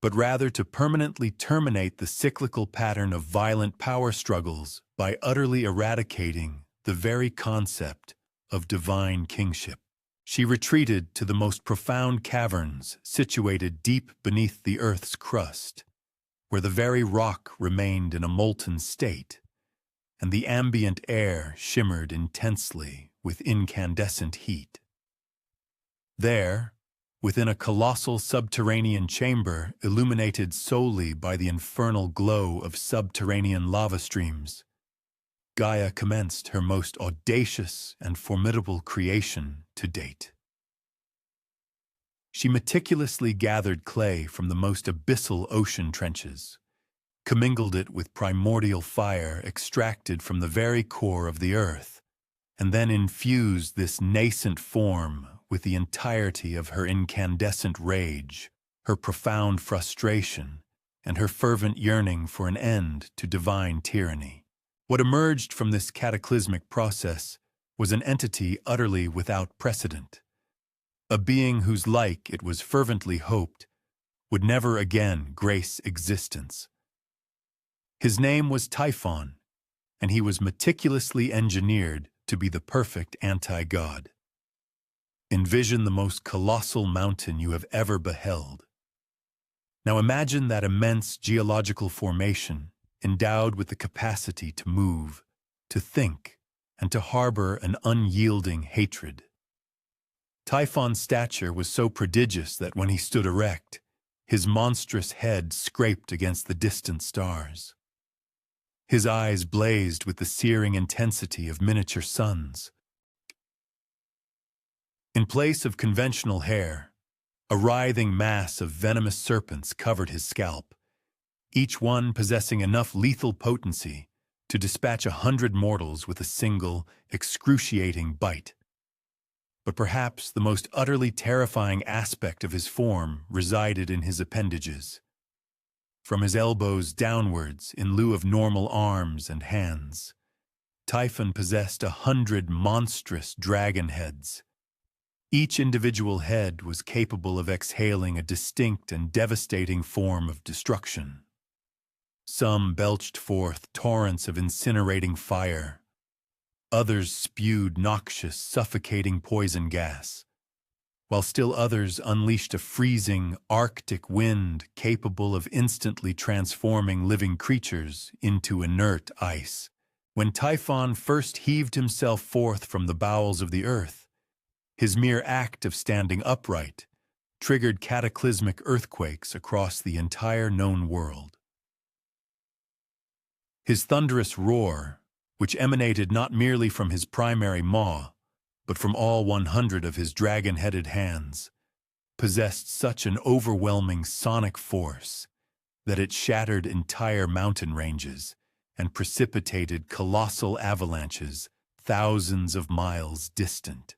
but rather to permanently terminate the cyclical pattern of violent power struggles by utterly eradicating the very concept of divine kingship. She retreated to the most profound caverns situated deep beneath the earth's crust, where the very rock remained in a molten state, and the ambient air shimmered intensely with incandescent heat. There, within a colossal subterranean chamber illuminated solely by the infernal glow of subterranean lava streams, Gaia commenced her most audacious and formidable creation to date. She meticulously gathered clay from the most abyssal ocean trenches, commingled it with primordial fire extracted from the very core of the earth, and then infused this nascent form with the entirety of her incandescent rage, her profound frustration, and her fervent yearning for an end to divine tyranny. What emerged from this cataclysmic process was an entity utterly without precedent, a being whose like it was fervently hoped would never again grace existence. His name was Typhon, and he was meticulously engineered to be the perfect anti-god. Envision the most colossal mountain you have ever beheld, Now imagine that immense geological formation, endowed with the capacity to move, to think, and to harbor an unyielding hatred. Typhon's stature was so prodigious that when he stood erect, his monstrous head scraped against the distant stars. His eyes blazed with the searing intensity of miniature suns. In place of conventional hair, a writhing mass of venomous serpents covered his scalp, each one possessing enough lethal potency to dispatch 100 mortals with a single, excruciating bite. But perhaps the most utterly terrifying aspect of his form resided in his appendages. From his elbows downwards, in lieu of normal arms and hands, Typhon possessed 100 monstrous dragon heads. Each individual head was capable of exhaling a distinct and devastating form of destruction. Some belched forth torrents of incinerating fire. Others spewed noxious, suffocating poison gas, while still others unleashed a freezing, arctic wind capable of instantly transforming living creatures into inert ice. When Typhon first heaved himself forth from the bowels of the earth, his mere act of standing upright triggered cataclysmic earthquakes across the entire known world. His thunderous roar, which emanated not merely from his primary maw, but from all 100 of his dragon-headed hands, possessed such an overwhelming sonic force that it shattered entire mountain ranges and precipitated colossal avalanches thousands of miles distant.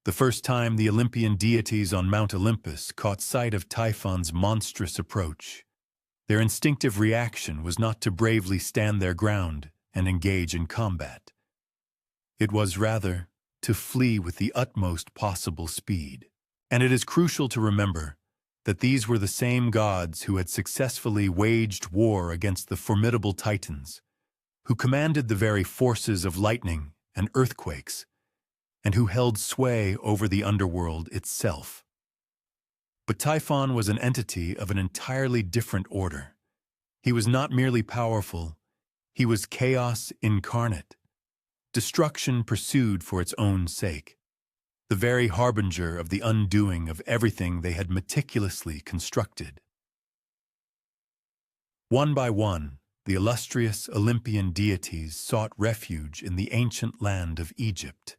The first time the Olympian deities on Mount Olympus caught sight of Typhon's monstrous approach, their instinctive reaction was not to bravely stand their ground and engage in combat. It was rather to flee with the utmost possible speed. And it is crucial to remember that these were the same gods who had successfully waged war against the formidable Titans, who commanded the very forces of lightning and earthquakes, and who held sway over the underworld itself. But Typhon was an entity of an entirely different order. He was not merely powerful, he was chaos incarnate, destruction pursued for its own sake, the very harbinger of the undoing of everything they had meticulously constructed. One by one, the illustrious Olympian deities sought refuge in the ancient land of Egypt,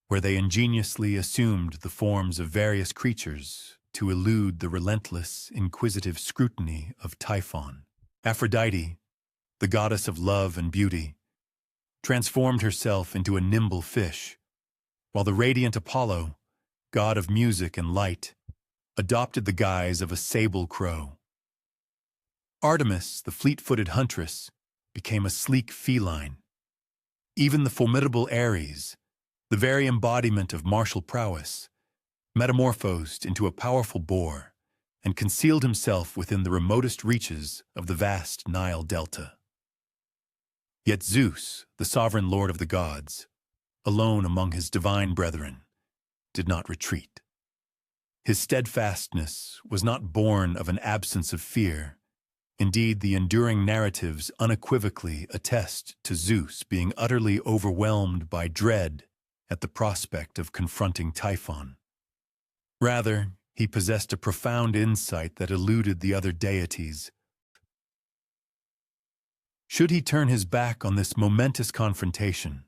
where they ingeniously assumed the forms of various creatures to elude the relentless, inquisitive scrutiny of Typhon. Aphrodite, the goddess of love and beauty, transformed herself into a nimble fish, while the radiant Apollo, god of music and light, adopted the guise of a sable crow. Artemis, the fleet-footed huntress, became a sleek feline. Even the formidable Ares, the very embodiment of martial prowess, metamorphosed into a powerful boar and concealed himself within the remotest reaches of the vast Nile Delta. Yet Zeus, the sovereign lord of the gods, alone among his divine brethren, did not retreat. His steadfastness was not born of an absence of fear. Indeed, the enduring narratives unequivocally attest to Zeus being utterly overwhelmed by dread at the prospect of confronting Typhon. Rather, he possessed a profound insight that eluded the other deities. Should he turn his back on this momentous confrontation,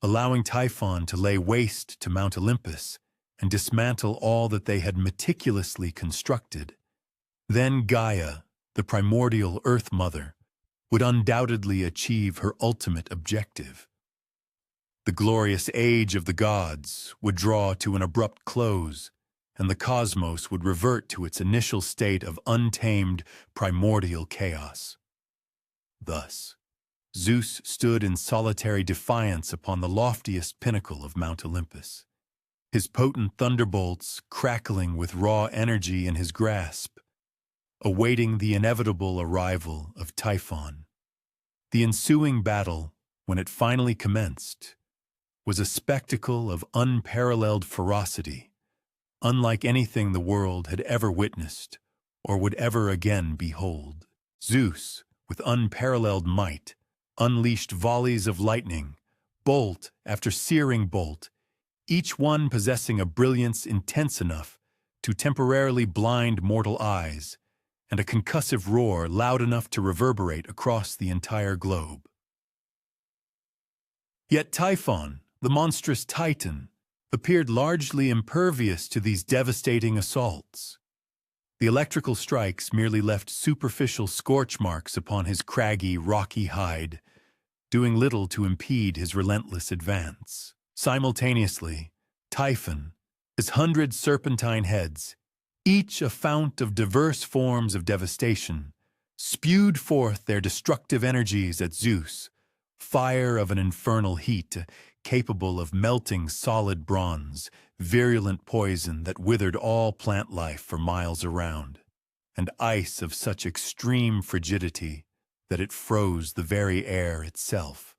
allowing Typhon to lay waste to Mount Olympus and dismantle all that they had meticulously constructed, then Gaia, the primordial Earth Mother, would undoubtedly achieve her ultimate objective. The glorious age of the gods would draw to an abrupt close, and the cosmos would revert to its initial state of untamed primordial chaos. Thus, Zeus stood in solitary defiance upon the loftiest pinnacle of Mount Olympus, his potent thunderbolts crackling with raw energy in his grasp, awaiting the inevitable arrival of Typhon. The ensuing battle, when it finally commenced, was a spectacle of unparalleled ferocity, unlike anything the world had ever witnessed or would ever again behold. Zeus, with unparalleled might, unleashed volleys of lightning, bolt after searing bolt, each one possessing a brilliance intense enough to temporarily blind mortal eyes, and a concussive roar loud enough to reverberate across the entire globe. Yet Typhon, the monstrous Titan, appeared largely impervious to these devastating assaults. The electrical strikes merely left superficial scorch marks upon his craggy, rocky hide, doing little to impede his relentless advance. Simultaneously, Typhon, his 100 serpentine heads, each a fount of diverse forms of devastation, spewed forth their destructive energies at Zeus, fire of an infernal heat, capable of melting solid bronze, virulent poison that withered all plant life for miles around, and ice of such extreme frigidity that it froze the very air itself.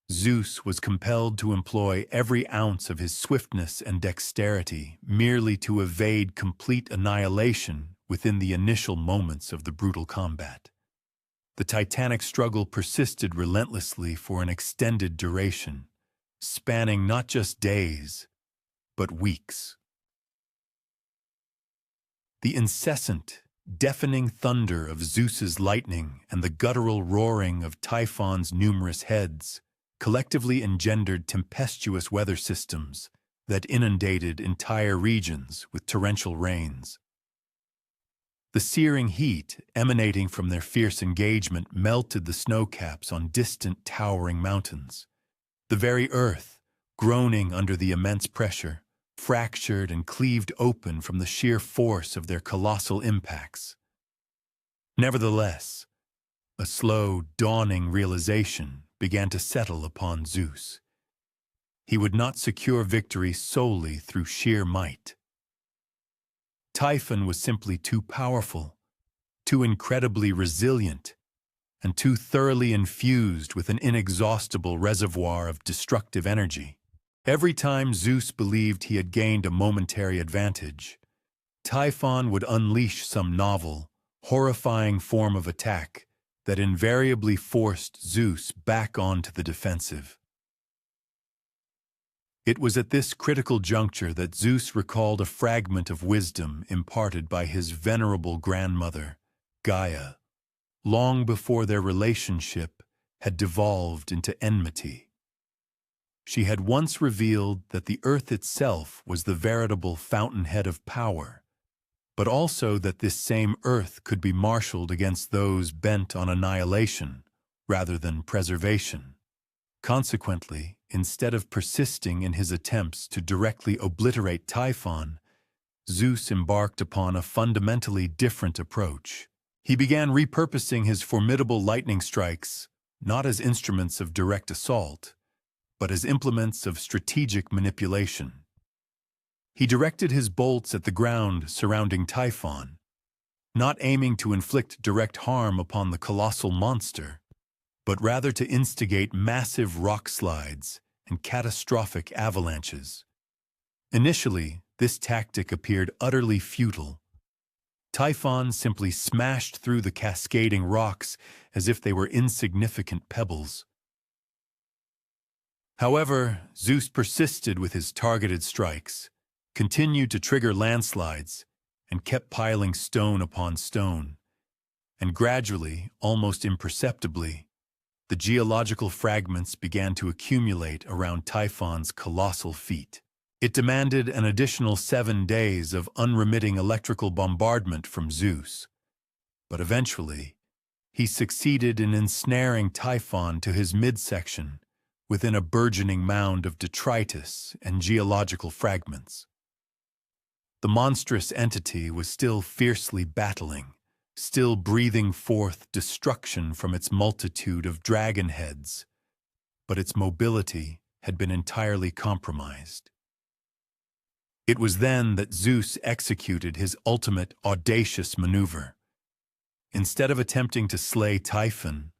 Zeus was compelled to employ every ounce of his swiftness and dexterity merely to evade complete annihilation within the initial moments of the brutal combat. The titanic struggle persisted relentlessly for an extended duration, spanning not just days, but weeks. The incessant, deafening thunder of Zeus's lightning and the guttural roaring of Typhon's numerous heads collectively engendered tempestuous weather systems that inundated entire regions with torrential rains. The searing heat emanating from their fierce engagement melted the snowcaps on distant towering mountains. The very earth, groaning under the immense pressure, fractured and cleaved open from the sheer force of their colossal impacts. Nevertheless, a slow, dawning realization began to settle upon Zeus. He would not secure victory solely through sheer might. Typhon was simply too powerful, too incredibly resilient, and too thoroughly infused with an inexhaustible reservoir of destructive energy. Every time Zeus believed he had gained a momentary advantage, Typhon would unleash some novel, horrifying form of attack that invariably forced Zeus back onto the defensive. It was at this critical juncture that Zeus recalled a fragment of wisdom imparted by his venerable grandmother, Gaia, long before their relationship had devolved into enmity. She had once revealed that the earth itself was the veritable fountainhead of power, but also that this same earth could be marshaled against those bent on annihilation rather than preservation. Consequently, instead of persisting in his attempts to directly obliterate Typhon, Zeus embarked upon a fundamentally different approach. He began repurposing his formidable lightning strikes not as instruments of direct assault, but as implements of strategic manipulation. He directed his bolts at the ground surrounding Typhon, not aiming to inflict direct harm upon the colossal monster, but rather to instigate massive rock slides and catastrophic avalanches. Initially, this tactic appeared utterly futile. Typhon simply smashed through the cascading rocks as if they were insignificant pebbles. However, Zeus persisted with his targeted strikes, continued to trigger landslides, and kept piling stone upon stone. And gradually, almost imperceptibly, the geological fragments began to accumulate around Typhon's colossal feet. It demanded an additional 7 days of unremitting electrical bombardment from Zeus, but eventually, he succeeded in ensnaring Typhon to his midsection within a burgeoning mound of detritus and geological fragments. The monstrous entity was still fiercely battling, still breathing forth destruction from its multitude of dragon heads, but its mobility had been entirely compromised. It was then that Zeus executed his ultimate audacious maneuver. Instead of attempting to slay Typhon,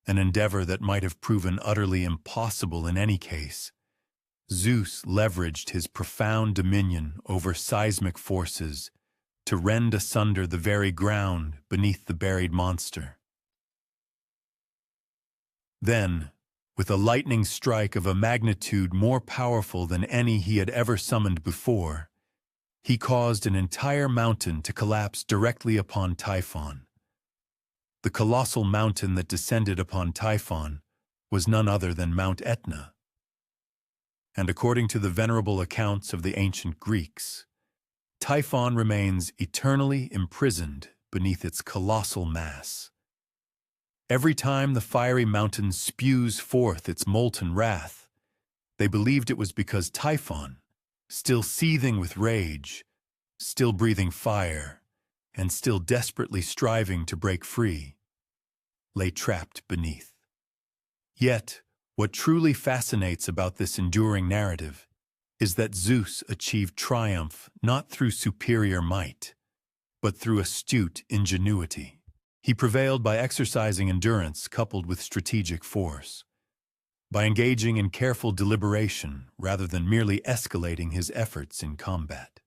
an endeavor that might have proven utterly impossible in any case, Zeus leveraged his profound dominion over seismic forces to rend asunder the very ground beneath the buried monster. Then, with a lightning strike of a magnitude more powerful than any he had ever summoned before, he caused an entire mountain to collapse directly upon Typhon. The colossal mountain that descended upon Typhon was none other than Mount Etna. And according to the venerable accounts of the ancient Greeks, Typhon remains eternally imprisoned beneath its colossal mass. Every time the fiery mountain spews forth its molten wrath, they believed it was because Typhon, still seething with rage, still breathing fire, and still desperately striving to break free, lay trapped beneath. Yet, what truly fascinates about this enduring narrative is that Zeus achieved triumph not through superior might, but through astute ingenuity. He prevailed by exercising endurance coupled with strategic force, by engaging in careful deliberation rather than merely escalating his efforts in combat.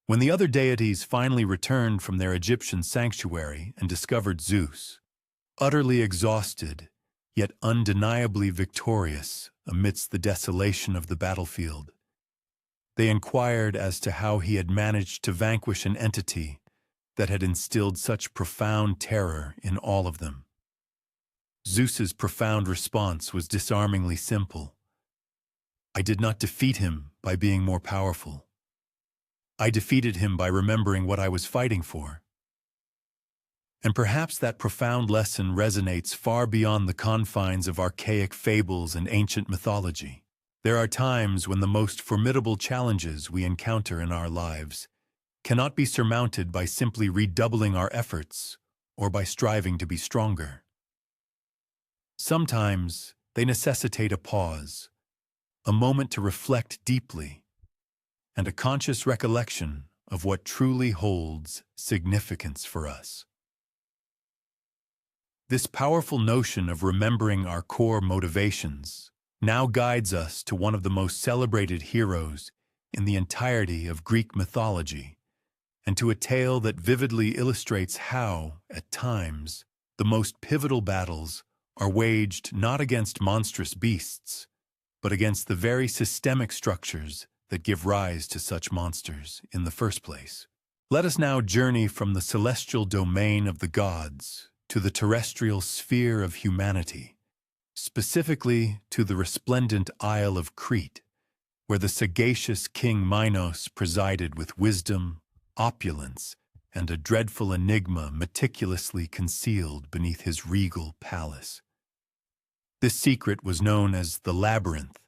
When the other deities finally returned from their Egyptian sanctuary and discovered Zeus, utterly exhausted, yet undeniably victorious amidst the desolation of the battlefield, they inquired as to how he had managed to vanquish an entity that had instilled such profound terror in all of them. Zeus's profound response was disarmingly simple. I did not defeat him by being more powerful. I defeated him by remembering what I was fighting for. And perhaps that profound lesson resonates far beyond the confines of archaic fables and ancient mythology. There are times when the most formidable challenges we encounter in our lives cannot be surmounted by simply redoubling our efforts or by striving to be stronger. Sometimes they necessitate a pause, a moment to reflect deeply, and a conscious recollection of what truly holds significance for us. This powerful notion of remembering our core motivations now guides us to one of the most celebrated heroes in the entirety of Greek mythology, and to a tale that vividly illustrates how, at times, the most pivotal battles are waged not against monstrous beasts, but against the very systemic structures that give rise to such monsters in the first place. Let us now journey from the celestial domain of the gods to the terrestrial sphere of humanity, specifically to the resplendent Isle of Crete, where the sagacious King Minos presided with wisdom, opulence, and a dreadful enigma meticulously concealed beneath his regal palace. This secret was known as the Labyrinth,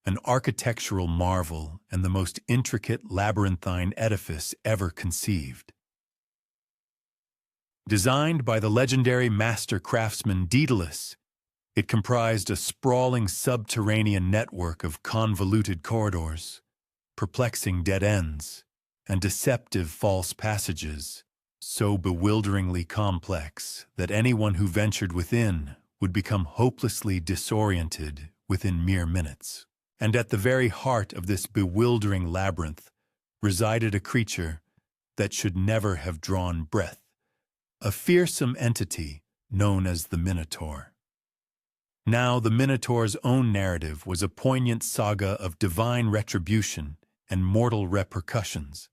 an architectural marvel and the most intricate labyrinthine edifice ever conceived. Designed by the legendary master craftsman Daedalus, it comprised a sprawling subterranean network of convoluted corridors, perplexing dead ends, and deceptive false passages, so bewilderingly complex that anyone who ventured within would become hopelessly disoriented within mere minutes. And at the very heart of this bewildering labyrinth resided a creature that should never have drawn breath, a fearsome entity known as the Minotaur. Now, the Minotaur's own narrative was a poignant saga of divine retribution and mortal repercussions.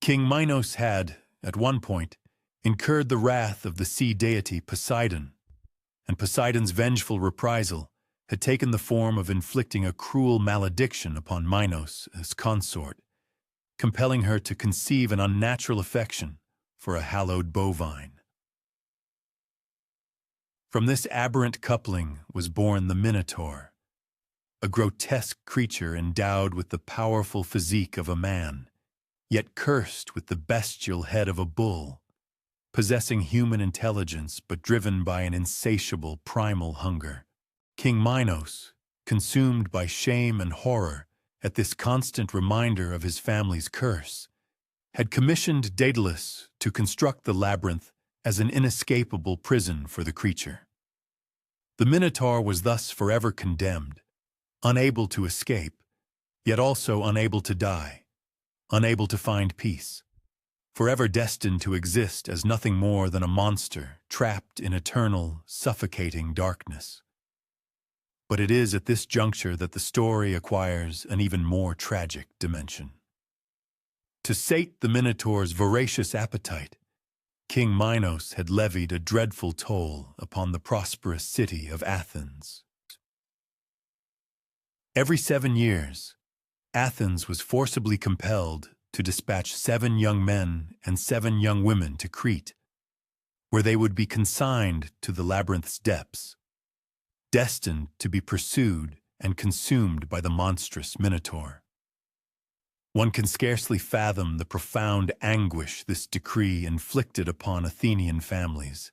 King Minos had, at one point, incurred the wrath of the sea deity Poseidon, and Poseidon's vengeful reprisal had taken the form of inflicting a cruel malediction upon Minos, his consort, compelling her to conceive an unnatural affection for a hallowed bovine. From this aberrant coupling was born the Minotaur, a grotesque creature endowed with the powerful physique of a man, yet cursed with the bestial head of a bull, possessing human intelligence but driven by an insatiable primal hunger. King Minos, consumed by shame and horror at this constant reminder of his family's curse, had commissioned Daedalus to construct the labyrinth as an inescapable prison for the creature. The Minotaur was thus forever condemned, unable to escape, yet also unable to die, unable to find peace, forever destined to exist as nothing more than a monster trapped in eternal, suffocating darkness. But it is at this juncture that the story acquires an even more tragic dimension. To sate the Minotaur's voracious appetite, King Minos had levied a dreadful toll upon the prosperous city of Athens. Every 7 years, Athens was forcibly compelled to dispatch 7 young men and 7 young women to Crete, where they would be consigned to the labyrinth's depths, destined to be pursued and consumed by the monstrous Minotaur. One can scarcely fathom the profound anguish this decree inflicted upon Athenian families.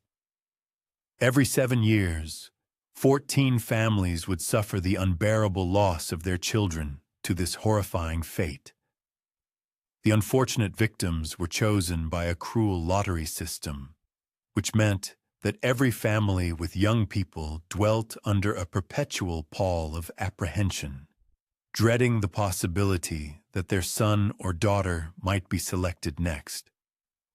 Every 7 years, 14 families would suffer the unbearable loss of their children to this horrifying fate. The unfortunate victims were chosen by a cruel lottery system, which meant that every family with young people dwelt under a perpetual pall of apprehension, dreading the possibility that their son or daughter might be selected next.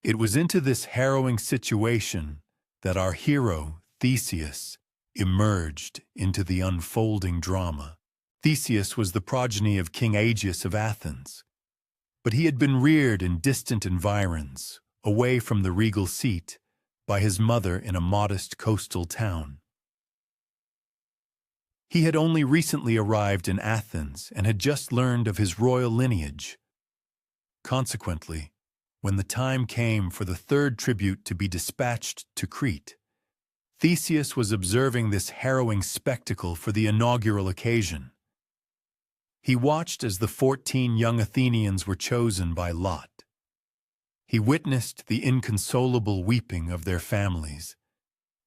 It was into this harrowing situation that our hero, Theseus, emerged into the unfolding drama. Theseus was the progeny of King Aegeus of Athens, but he had been reared in distant environs, away from the regal seat, by his mother in a modest coastal town. He had only recently arrived in Athens and had just learned of his royal lineage. Consequently, when the time came for the 3rd tribute to be dispatched to Crete, Theseus was observing this harrowing spectacle for the inaugural occasion. He watched as the 14 young Athenians were chosen by lot. He witnessed the inconsolable weeping of their families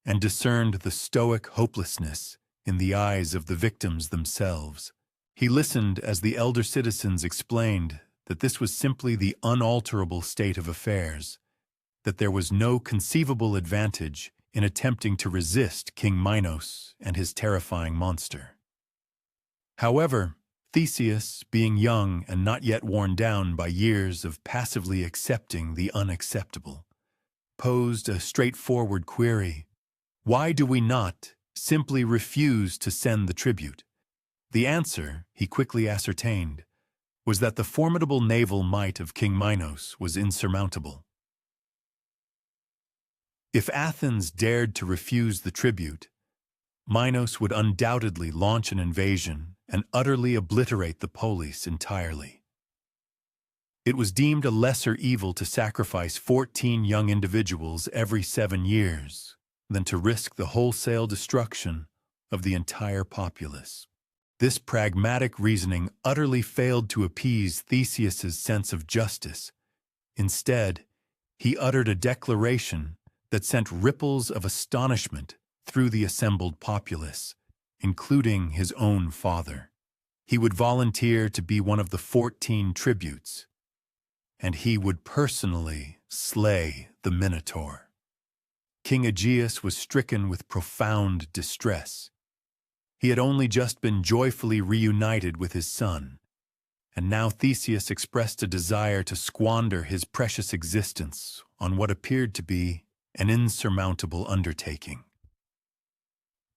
and discerned the stoic hopelessness in the eyes of the victims themselves. He listened as the elder citizens explained that this was simply the unalterable state of affairs, that there was no conceivable advantage in attempting to resist King Minos and his terrifying monster. However, Theseus, being young and not yet worn down by years of passively accepting the unacceptable, posed a straightforward query: why do we not simply refuse to send the tribute? The answer, he quickly ascertained, was that the formidable naval might of King Minos was insurmountable. If Athens dared to refuse the tribute, Minos would undoubtedly launch an invasion and utterly obliterate the polis entirely. It was deemed a lesser evil to sacrifice 14 young individuals every 7 years than to risk the wholesale destruction of the entire populace. This pragmatic reasoning utterly failed to appease Theseus's sense of justice. Instead, he uttered a declaration that sent ripples of astonishment through the assembled populace, including his own father. He would volunteer to be one of the 14 tributes, and he would personally slay the Minotaur. King Aegeus was stricken with profound distress. He had only just been joyfully reunited with his son, and now Theseus expressed a desire to squander his precious existence on what appeared to be an insurmountable undertaking.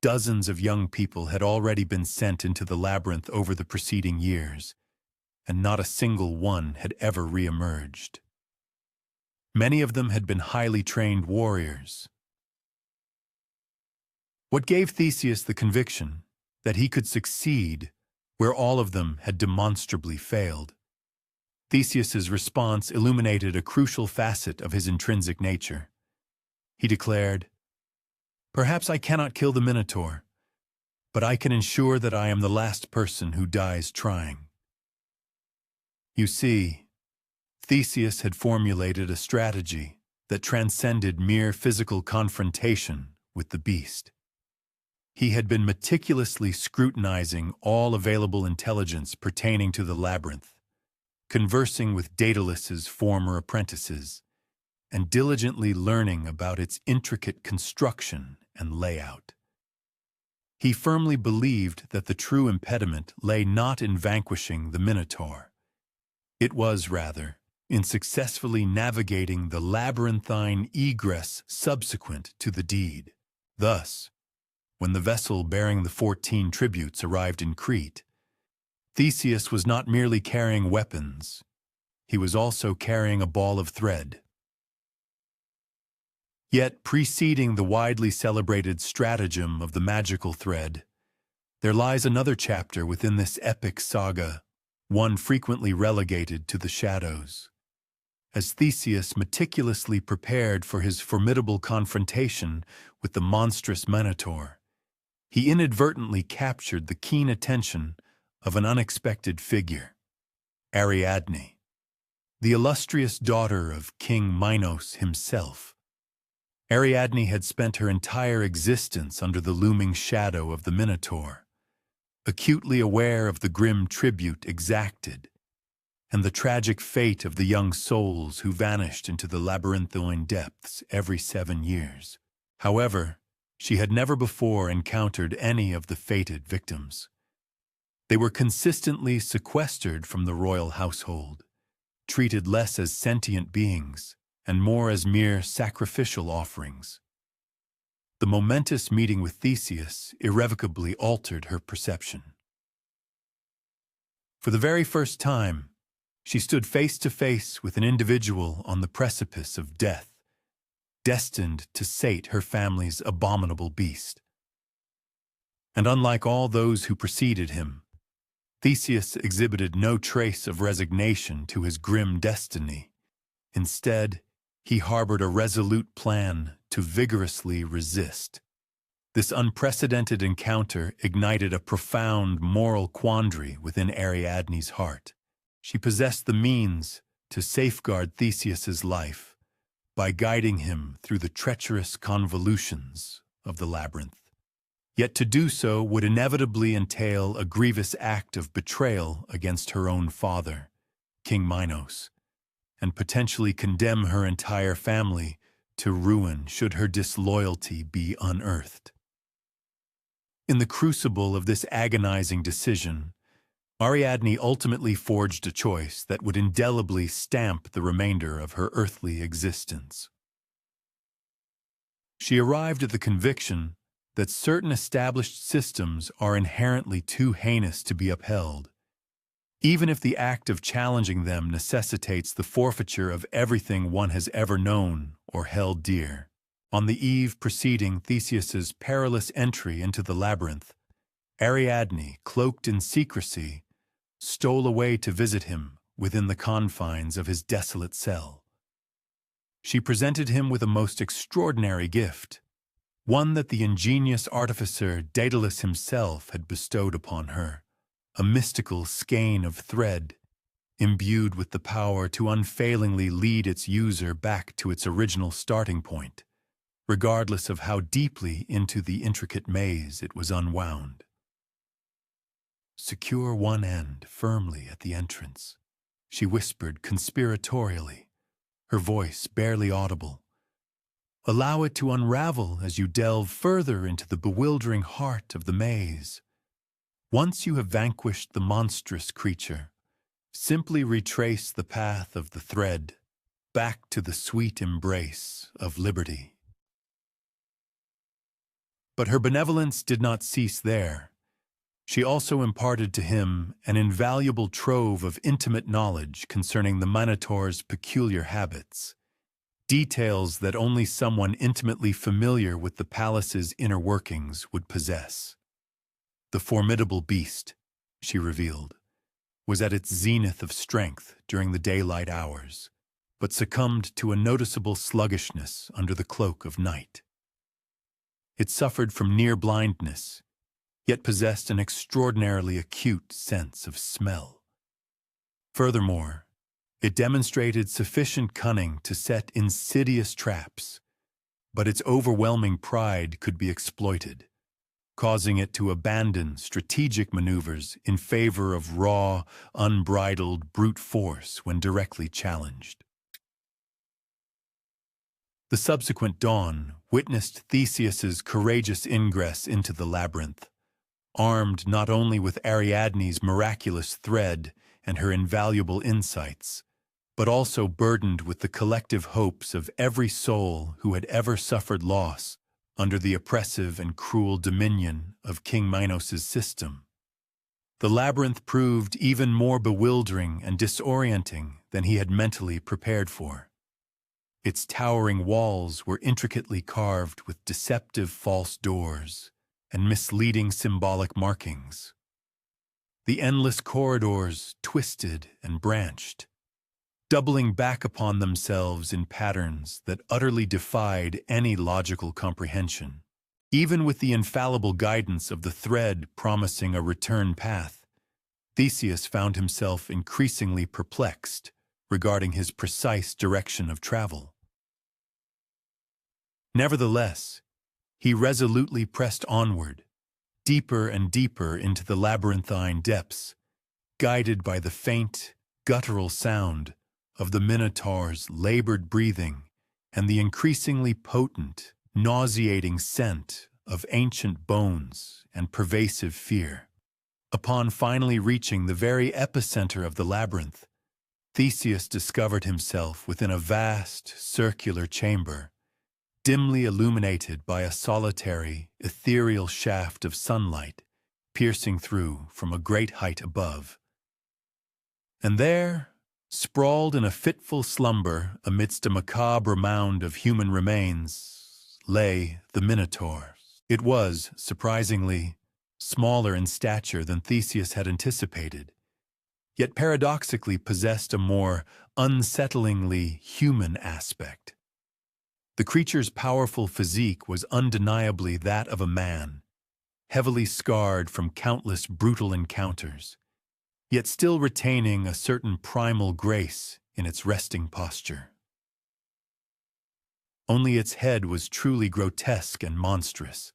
Dozens of young people had already been sent into the labyrinth over the preceding years, and not a single one had ever re-emerged. Many of them had been highly trained warriors. What gave Theseus the conviction that he could succeed where all of them had demonstrably failed? Theseus's response illuminated a crucial facet of his intrinsic nature. He declared, "Perhaps I cannot kill the Minotaur, but I can ensure that I am the last person who dies trying." You see, Theseus had formulated a strategy that transcended mere physical confrontation with the beast. He had been meticulously scrutinizing all available intelligence pertaining to the labyrinth, conversing with Daedalus's former apprentices, and diligently learning about its intricate construction and layout. He firmly believed that the true impediment lay not in vanquishing the Minotaur. It was, rather, in successfully navigating the labyrinthine egress subsequent to the deed. Thus, when the vessel bearing the 14 tributes arrived in Crete, Theseus was not merely carrying weapons, he was also carrying a ball of thread. Yet, preceding the widely celebrated stratagem of the magical thread, there lies another chapter within this epic saga, one frequently relegated to the shadows. As Theseus meticulously prepared for his formidable confrontation with the monstrous Minotaur, he inadvertently captured the keen attention of an unexpected figure, Ariadne, the illustrious daughter of King Minos himself. Ariadne had spent her entire existence under the looming shadow of the Minotaur, acutely aware of the grim tribute exacted, and the tragic fate of the young souls who vanished into the labyrinthine depths every 7 years. However, she had never before encountered any of the fated victims. They were consistently sequestered from the royal household, treated less as sentient beings and more as mere sacrificial offerings. The momentous meeting with Theseus irrevocably altered her perception. For the very first time, she stood face to face with an individual on the precipice of death, destined to sate her family's abominable beast. And unlike all those who preceded him, Theseus exhibited no trace of resignation to his grim destiny. Instead, he harbored a resolute plan to vigorously resist. This unprecedented encounter ignited a profound moral quandary within Ariadne's heart. She possessed the means to safeguard Theseus's life by guiding him through the treacherous convolutions of the labyrinth. Yet to do so would inevitably entail a grievous act of betrayal against her own father, King Minos, and potentially condemn her entire family to ruin should her disloyalty be unearthed. In the crucible of this agonizing decision, Ariadne ultimately forged a choice that would indelibly stamp the remainder of her earthly existence. She arrived at the conviction that certain established systems are inherently too heinous to be upheld, even if the act of challenging them necessitates the forfeiture of everything one has ever known or held dear. On the eve preceding Theseus's perilous entry into the labyrinth, Ariadne, cloaked in secrecy, stole away to visit him within the confines of his desolate cell. She presented him with a most extraordinary gift, one that the ingenious artificer Daedalus himself had bestowed upon her, a mystical skein of thread, imbued with the power to unfailingly lead its user back to its original starting point, regardless of how deeply into the intricate maze it was unwound. "Secure one end firmly at the entrance," she whispered conspiratorially, her voice barely audible. "Allow it to unravel as you delve further into the bewildering heart of the maze. Once you have vanquished the monstrous creature, simply retrace the path of the thread back to the sweet embrace of liberty." But her benevolence did not cease there. She also imparted to him an invaluable trove of intimate knowledge concerning the Minotaur's peculiar habits, details that only someone intimately familiar with the palace's inner workings would possess. The formidable beast, she revealed, was at its zenith of strength during the daylight hours, but succumbed to a noticeable sluggishness under the cloak of night. It suffered from near blindness, yet possessed an extraordinarily acute sense of smell. Furthermore, it demonstrated sufficient cunning to set insidious traps, but its overwhelming pride could be exploited, causing it to abandon strategic maneuvers in favor of raw, unbridled brute force when directly challenged. The subsequent dawn witnessed Theseus's courageous ingress into the labyrinth, armed not only with Ariadne's miraculous thread and her invaluable insights, but also burdened with the collective hopes of every soul who had ever suffered loss under the oppressive and cruel dominion of King Minos's system. The labyrinth proved even more bewildering and disorienting than he had mentally prepared for. Its towering walls were intricately carved with deceptive false doors and misleading symbolic markings. The endless corridors twisted and branched, doubling back upon themselves in patterns that utterly defied any logical comprehension. Even with the infallible guidance of the thread promising a return path, Theseus found himself increasingly perplexed regarding his precise direction of travel. Nevertheless, he resolutely pressed onward, deeper and deeper into the labyrinthine depths, guided by the faint, guttural sound of the Minotaur's labored breathing and the increasingly potent, nauseating scent of ancient bones and pervasive fear. Upon finally reaching the very epicenter of the labyrinth, Theseus discovered himself within a vast, circular chamber, dimly illuminated by a solitary, ethereal shaft of sunlight piercing through from a great height above. And there, sprawled in a fitful slumber amidst a macabre mound of human remains, lay the Minotaur. It was, surprisingly, smaller in stature than Theseus had anticipated, yet paradoxically possessed a more unsettlingly human aspect. The creature's powerful physique was undeniably that of a man, heavily scarred from countless brutal encounters, yet still retaining a certain primal grace in its resting posture. Only its head was truly grotesque and monstrous,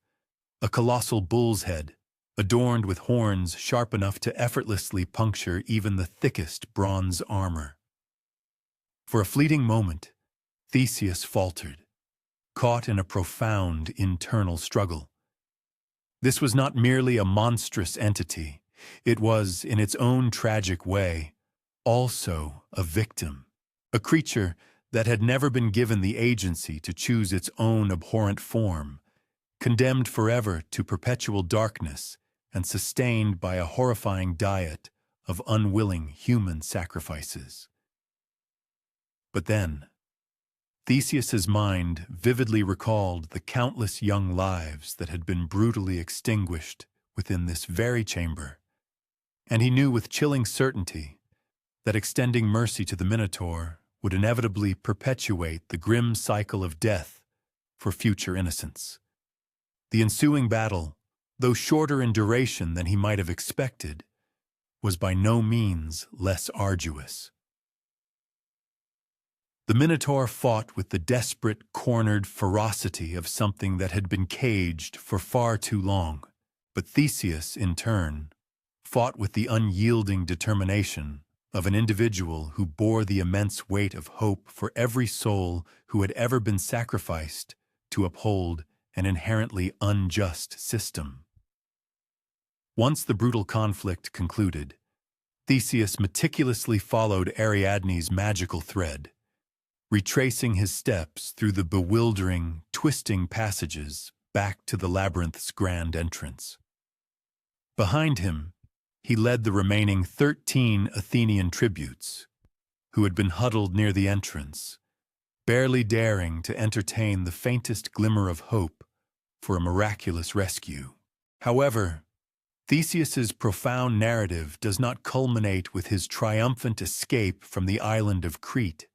a colossal bull's head, adorned with horns sharp enough to effortlessly puncture even the thickest bronze armor. For a fleeting moment, Theseus faltered, caught in a profound internal struggle. This was not merely a monstrous entity. It was, in its own tragic way, also a victim, a creature that had never been given the agency to choose its own abhorrent form, condemned forever to perpetual darkness and sustained by a horrifying diet of unwilling human sacrifices. But then, Theseus's mind vividly recalled the countless young lives that had been brutally extinguished within this very chamber, and he knew with chilling certainty that extending mercy to the Minotaur would inevitably perpetuate the grim cycle of death for future innocents. The ensuing battle, though shorter in duration than he might have expected, was by no means less arduous. The Minotaur fought with the desperate, cornered ferocity of something that had been caged for far too long, but Theseus, in turn, fought with the unyielding determination of an individual who bore the immense weight of hope for every soul who had ever been sacrificed to uphold an inherently unjust system. Once the brutal conflict concluded, Theseus meticulously followed Ariadne's magical thread, retracing his steps through the bewildering, twisting passages back to the labyrinth's grand entrance. Behind him, he led the remaining 13 Athenian tributes, who had been huddled near the entrance, barely daring to entertain the faintest glimmer of hope for a miraculous rescue. However, Theseus's profound narrative does not culminate with his triumphant escape from the island of Crete,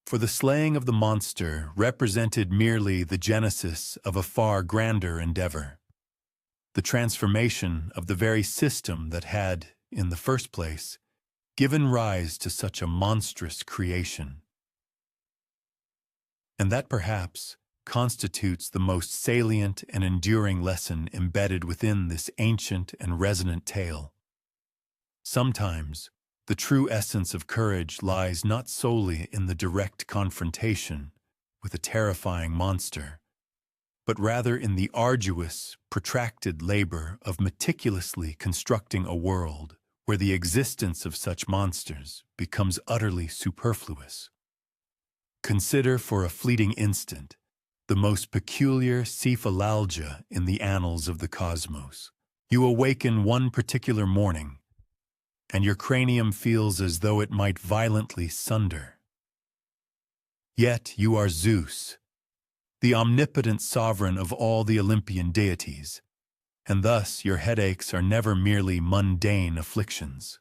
for the slaying of the monster represented merely the genesis of a far grander endeavor, the transformation of the very system that had, in the first place, given rise to such a monstrous creation. And that perhaps constitutes the most salient and enduring lesson embedded within this ancient and resonant tale. Sometimes, the true essence of courage lies not solely in the direct confrontation with a terrifying monster, but rather in the arduous, protracted labor of meticulously constructing a world where the existence of such monsters becomes utterly superfluous. Consider for a fleeting instant the most peculiar cephalalgia in the annals of the cosmos. You awaken one particular morning, and your cranium feels as though it might violently sunder. Yet you are Zeus, the omnipotent sovereign of all the Olympian deities, and thus your headaches are never merely mundane afflictions.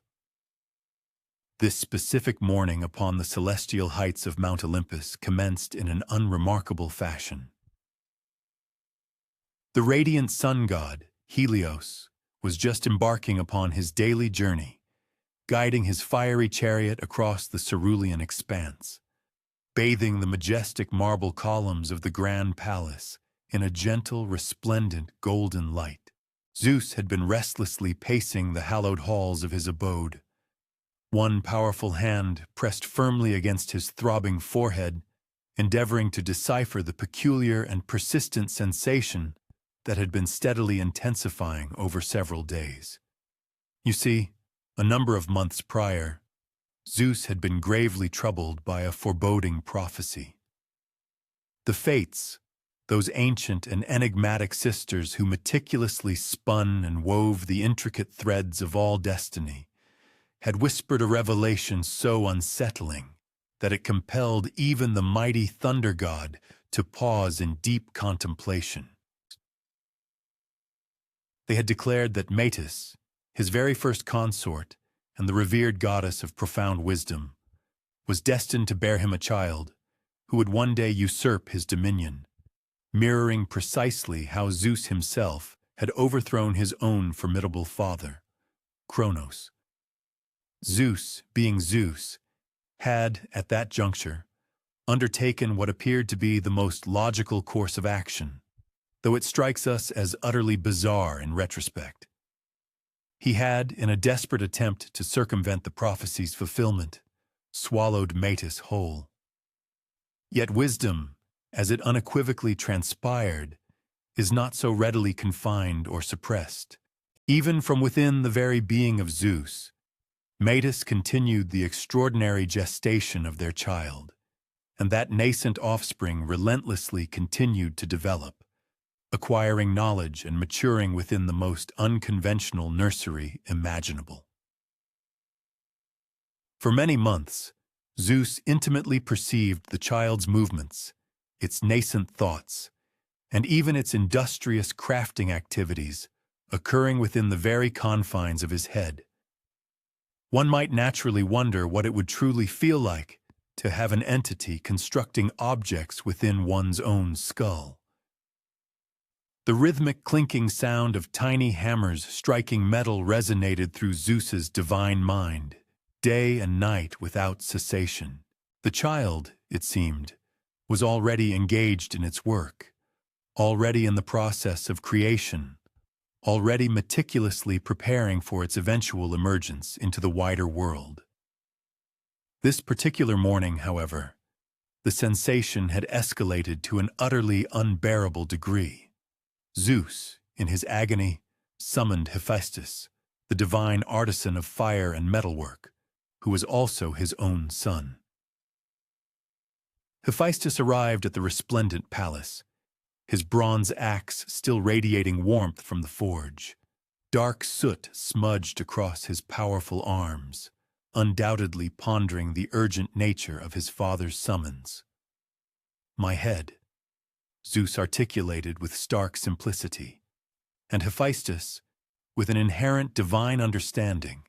This specific morning upon the celestial heights of Mount Olympus commenced in an unremarkable fashion. The radiant sun god, Helios, was just embarking upon his daily journey, guiding his fiery chariot across the cerulean expanse, bathing the majestic marble columns of the grand palace in a gentle, resplendent golden light. Zeus had been restlessly pacing the hallowed halls of his abode, one powerful hand pressed firmly against his throbbing forehead, endeavoring to decipher the peculiar and persistent sensation that had been steadily intensifying over several days. You see, a number of months prior, Zeus had been gravely troubled by a foreboding prophecy. The Fates, those ancient and enigmatic sisters who meticulously spun and wove the intricate threads of all destiny, had whispered a revelation so unsettling that it compelled even the mighty thunder god to pause in deep contemplation. They had declared that Metis, his very first consort and the revered goddess of profound wisdom, was destined to bear him a child who would one day usurp his dominion, mirroring precisely how Zeus himself had overthrown his own formidable father, Kronos. Zeus, being Zeus, had, at that juncture, undertaken what appeared to be the most logical course of action, though it strikes us as utterly bizarre in retrospect. He had, in a desperate attempt to circumvent the prophecy's fulfillment, swallowed Metis whole. Yet wisdom, as it unequivocally transpired, is not so readily confined or suppressed. Even from within the very being of Zeus, Metis continued the extraordinary gestation of their child, and that nascent offspring relentlessly continued to develop, acquiring knowledge and maturing within the most unconventional nursery imaginable. For many months, Zeus intimately perceived the child's movements, its nascent thoughts, and even its industrious crafting activities occurring within the very confines of his head. One might naturally wonder what it would truly feel like to have an entity constructing objects within one's own skull. The rhythmic clinking sound of tiny hammers striking metal resonated through Zeus's divine mind, day and night without cessation. The child, it seemed, was already engaged in its work, already in the process of creation, already meticulously preparing for its eventual emergence into the wider world. This particular morning, however, the sensation had escalated to an utterly unbearable degree. Zeus, in his agony, summoned Hephaestus, the divine artisan of fire and metalwork, who was also his own son. Hephaestus arrived at the resplendent palace, his bronze axe still radiating warmth from the forge. Dark soot smudged across his powerful arms, undoubtedly pondering the urgent nature of his father's summons. "My head," Zeus articulated with stark simplicity, and Hephaestus, with an inherent divine understanding,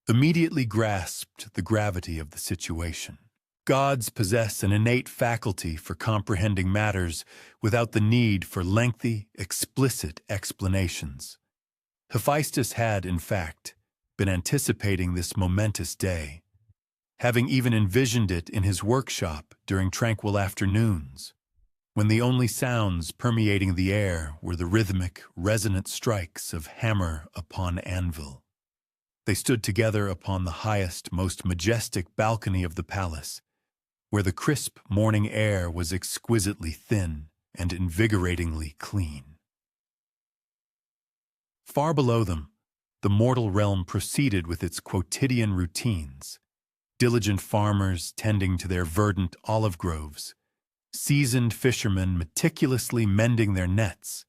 immediately grasped the gravity of the situation. Gods possess an innate faculty for comprehending matters without the need for lengthy, explicit explanations. Hephaestus had, in fact, been anticipating this momentous day, having even envisioned it in his workshop during tranquil afternoons, when the only sounds permeating the air were the rhythmic, resonant strikes of hammer upon anvil. They stood together upon the highest, most majestic balcony of the palace, where the crisp morning air was exquisitely thin and invigoratingly clean. Far below them, the mortal realm proceeded with its quotidian routines. Diligent farmers tending to their verdant olive groves, seasoned fishermen meticulously mending their nets,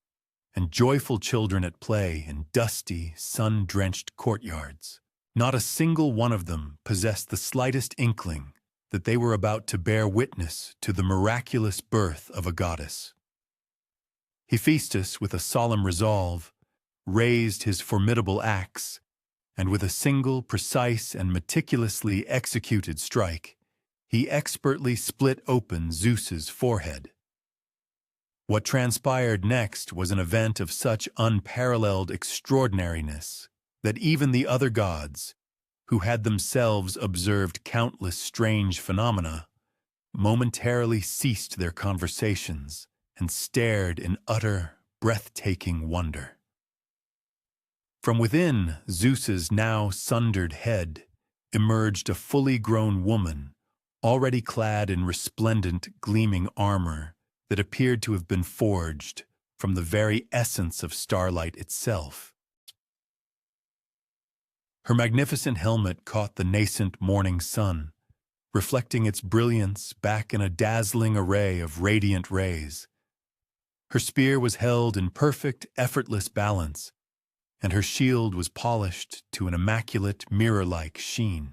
and joyful children at play in dusty, sun-drenched courtyards. Not a single one of them possessed the slightest inkling that they were about to bear witness to the miraculous birth of a goddess. Hephaestus, with a solemn resolve, raised his formidable axe, and with a single, precise, and meticulously executed strike, he expertly split open Zeus's forehead. What transpired next was an event of such unparalleled extraordinariness that even the other gods, who had themselves observed countless strange phenomena, momentarily ceased their conversations and stared in utter, breathtaking wonder. From within Zeus's now sundered head emerged a fully grown woman, already clad in resplendent, gleaming armor that appeared to have been forged from the very essence of starlight itself. Her magnificent helmet caught the nascent morning sun, reflecting its brilliance back in a dazzling array of radiant rays. Her spear was held in perfect, effortless balance, and her shield was polished to an immaculate, mirror-like sheen.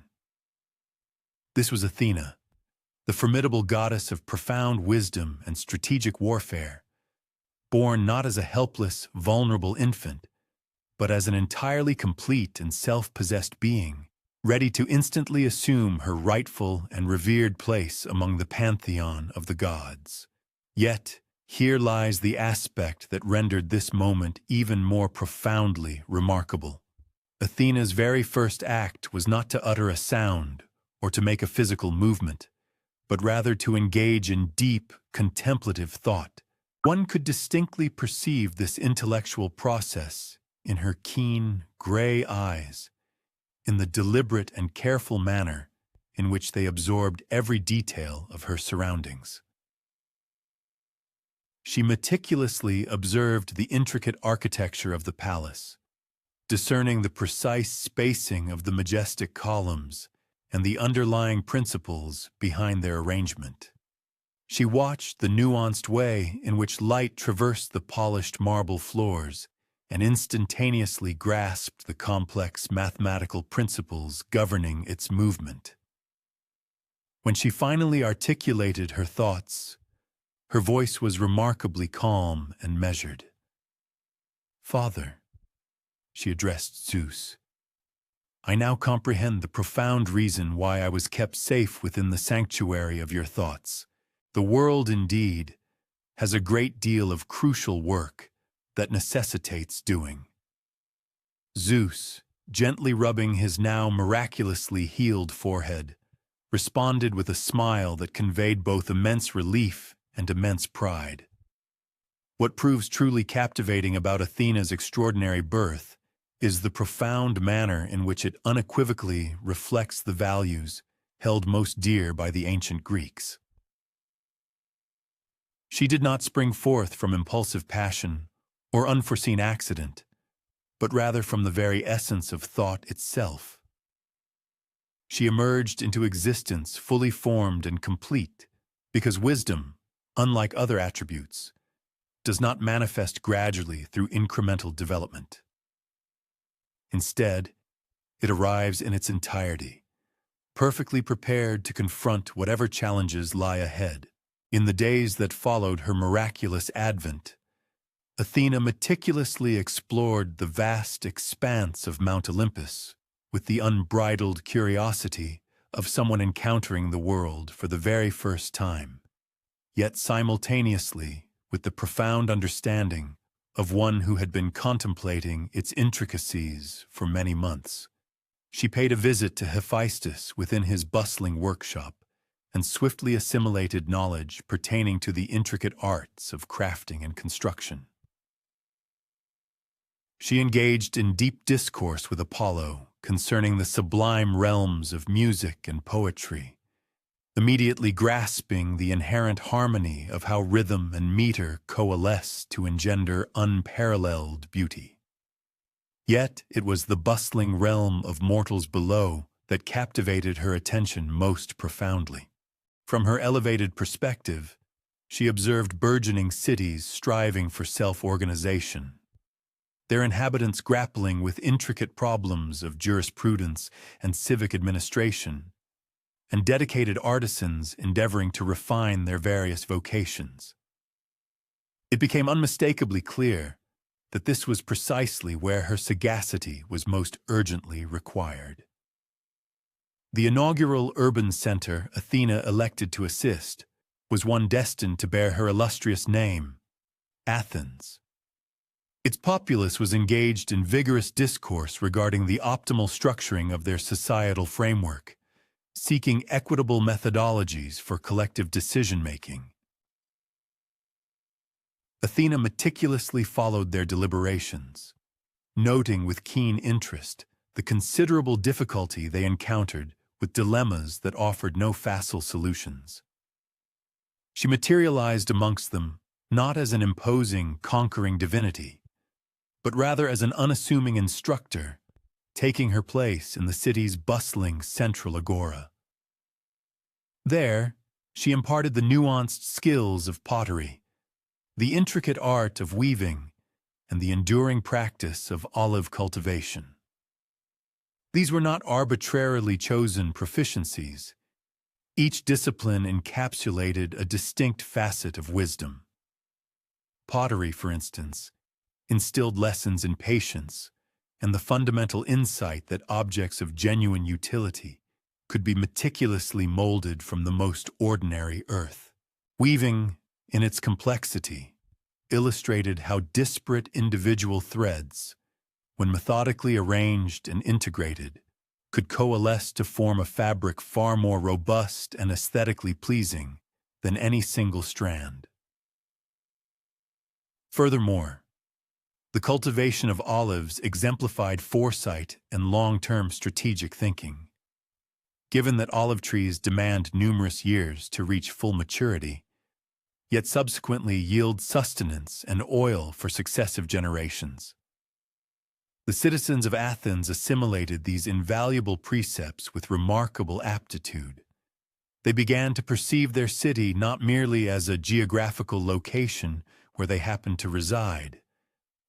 This was Athena, the formidable goddess of profound wisdom and strategic warfare, born not as a helpless, vulnerable infant, but as an entirely complete and self-possessed being, ready to instantly assume her rightful and revered place among the pantheon of the gods. Yet, here lies the aspect that rendered this moment even more profoundly remarkable. Athena's very first act was not to utter a sound or to make a physical movement, but rather to engage in deep, contemplative thought. One could distinctly perceive this intellectual process in her keen, gray eyes, in the deliberate and careful manner in which they absorbed every detail of her surroundings. She meticulously observed the intricate architecture of the palace, discerning the precise spacing of the majestic columns and the underlying principles behind their arrangement. She watched the nuanced way in which light traversed the polished marble floors and instantaneously grasped the complex mathematical principles governing its movement. When she finally articulated her thoughts, her voice was remarkably calm and measured. "Father," she addressed Zeus, "I now comprehend the profound reason why I was kept safe within the sanctuary of your thoughts. The world, indeed, has a great deal of crucial work that necessitates doing." Zeus, gently rubbing his now miraculously healed forehead, responded with a smile that conveyed both immense relief and immense pride. What proves truly captivating about Athena's extraordinary birth is the profound manner in which it unequivocally reflects the values held most dear by the ancient Greeks. She did not spring forth from impulsive passion or unforeseen accident, but rather from the very essence of thought itself. She emerged into existence fully formed and complete, because wisdom, unlike other attributes, does not manifest gradually through incremental development. Instead, it arrives in its entirety, perfectly prepared to confront whatever challenges lie ahead. In the days that followed her miraculous advent, Athena meticulously explored the vast expanse of Mount Olympus with the unbridled curiosity of someone encountering the world for the very first time, yet simultaneously with the profound understanding of one who had been contemplating its intricacies for many months. She paid a visit to Hephaestus within his bustling workshop and swiftly assimilated knowledge pertaining to the intricate arts of crafting and construction. She engaged in deep discourse with Apollo concerning the sublime realms of music and poetry, immediately grasping the inherent harmony of how rhythm and meter coalesce to engender unparalleled beauty. Yet it was the bustling realm of mortals below that captivated her attention most profoundly. From her elevated perspective, she observed burgeoning cities striving for self-organization, their inhabitants grappling with intricate problems of jurisprudence and civic administration, and dedicated artisans endeavoring to refine their various vocations. It became unmistakably clear that this was precisely where her sagacity was most urgently required. The inaugural urban center Athena elected to assist was one destined to bear her illustrious name, Athens. Its populace was engaged in vigorous discourse regarding the optimal structuring of their societal framework, seeking equitable methodologies for collective decision-making. Athena meticulously followed their deliberations, noting with keen interest the considerable difficulty they encountered with dilemmas that offered no facile solutions. She materialized amongst them not as an imposing, conquering divinity, but rather as an unassuming instructor, taking her place in the city's bustling central agora. There, she imparted the nuanced skills of pottery, the intricate art of weaving, and the enduring practice of olive cultivation. These were not arbitrarily chosen proficiencies. Each discipline encapsulated a distinct facet of wisdom. Pottery, for instance, instilled lessons in patience and the fundamental insight that objects of genuine utility could be meticulously molded from the most ordinary earth. Weaving, in its complexity, illustrated how disparate individual threads, when methodically arranged and integrated, could coalesce to form a fabric far more robust and aesthetically pleasing than any single strand. Furthermore, the cultivation of olives exemplified foresight and long-term strategic thinking. Given that olive trees demand numerous years to reach full maturity, yet subsequently yield sustenance and oil for successive generations, the citizens of Athens assimilated these invaluable precepts with remarkable aptitude. They began to perceive their city not merely as a geographical location where they happened to reside,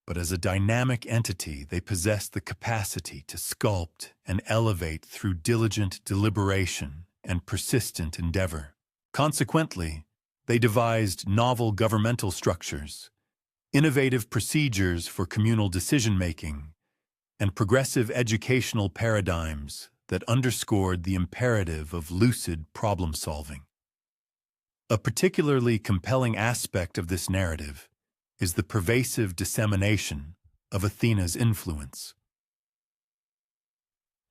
but as a dynamic entity they possessed the capacity to sculpt and elevate through diligent deliberation and persistent endeavor. Consequently, they devised novel governmental structures, innovative procedures for communal decision-making, and progressive educational paradigms that underscored the imperative of lucid problem-solving. A particularly compelling aspect of this narrative is the pervasive dissemination of Athena's influence.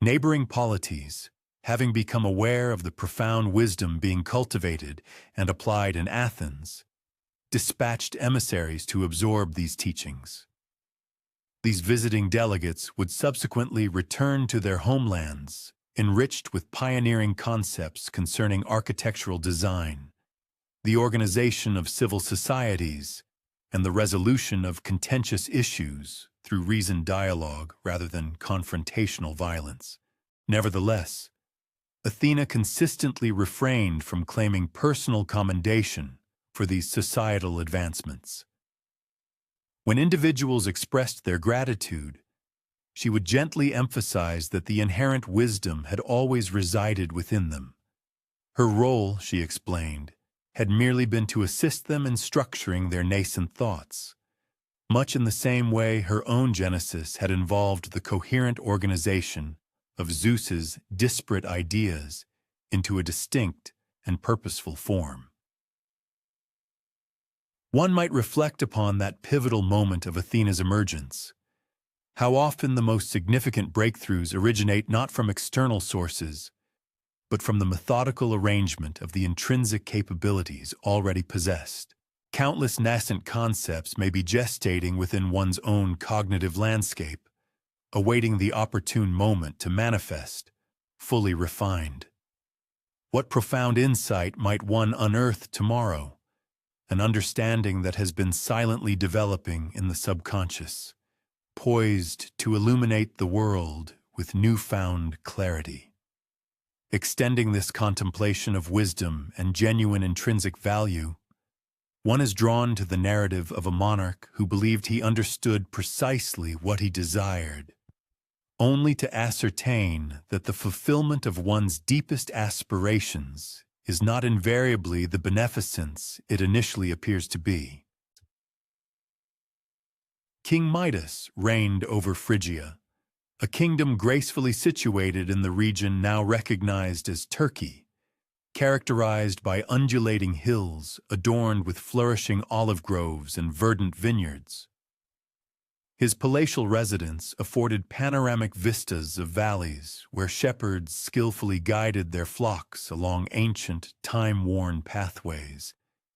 Neighboring polities, having become aware of the profound wisdom being cultivated and applied in Athens, dispatched emissaries to absorb these teachings. These visiting delegates would subsequently return to their homelands, enriched with pioneering concepts concerning architectural design, the organization of civil societies, and the resolution of contentious issues through reasoned dialogue rather than confrontational violence. Nevertheless, Athena consistently refrained from claiming personal commendation for these societal advancements. When individuals expressed their gratitude, she would gently emphasize that the inherent wisdom had always resided within them. Her role, she explained, had merely been to assist them in structuring their nascent thoughts, much in the same way her own genesis had involved the coherent organization of Zeus's disparate ideas into a distinct and purposeful form. One might reflect upon that pivotal moment of Athena's emergence. How often the most significant breakthroughs originate not from external sources, but from the methodical arrangement of the intrinsic capabilities already possessed. Countless nascent concepts may be gestating within one's own cognitive landscape, awaiting the opportune moment to manifest, fully refined. What profound insight might one unearth tomorrow? An understanding that has been silently developing in the subconscious, poised to illuminate the world with newfound clarity. Extending this contemplation of wisdom and genuine intrinsic value, one is drawn to the narrative of a monarch who believed he understood precisely what he desired, only to ascertain that the fulfillment of one's deepest aspirations is not invariably the beneficence it initially appears to be. King Midas reigned over Phrygia, a kingdom gracefully situated in the region now recognized as Turkey, characterized by undulating hills adorned with flourishing olive groves and verdant vineyards. His palatial residence afforded panoramic vistas of valleys where shepherds skillfully guided their flocks along ancient, time-worn pathways,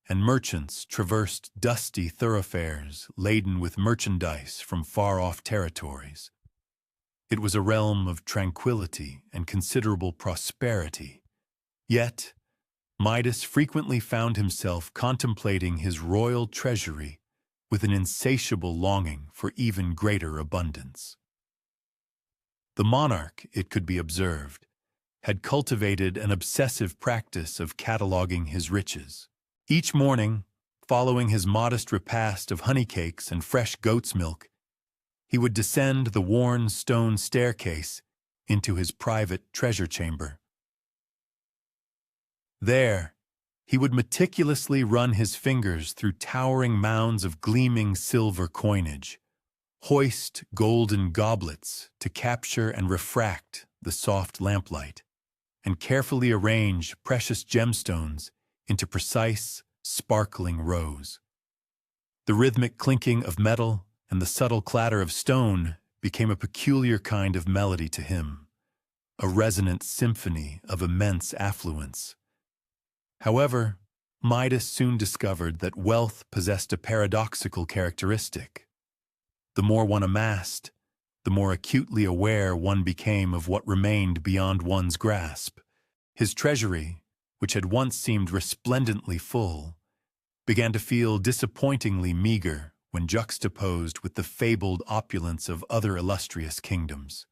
and merchants traversed dusty thoroughfares laden with merchandise from far-off territories. It was a realm of tranquility and considerable prosperity. Yet, Midas frequently found himself contemplating his royal treasury with an insatiable longing for even greater abundance. The monarch, it could be observed, had cultivated an obsessive practice of cataloging his riches. Each morning, following his modest repast of honey cakes and fresh goat's milk, he would descend the worn stone staircase into his private treasure chamber. There, he would meticulously run his fingers through towering mounds of gleaming silver coinage, hoist golden goblets to capture and refract the soft lamplight, and carefully arrange precious gemstones into precise, sparkling rows. The rhythmic clinking of metal and the subtle clatter of stone became a peculiar kind of melody to him, a resonant symphony of immense affluence. However, Midas soon discovered that wealth possessed a paradoxical characteristic. The more one amassed, the more acutely aware one became of what remained beyond one's grasp. His treasury, which had once seemed resplendently full, began to feel disappointingly meager when juxtaposed with the fabled opulence of other illustrious kingdoms.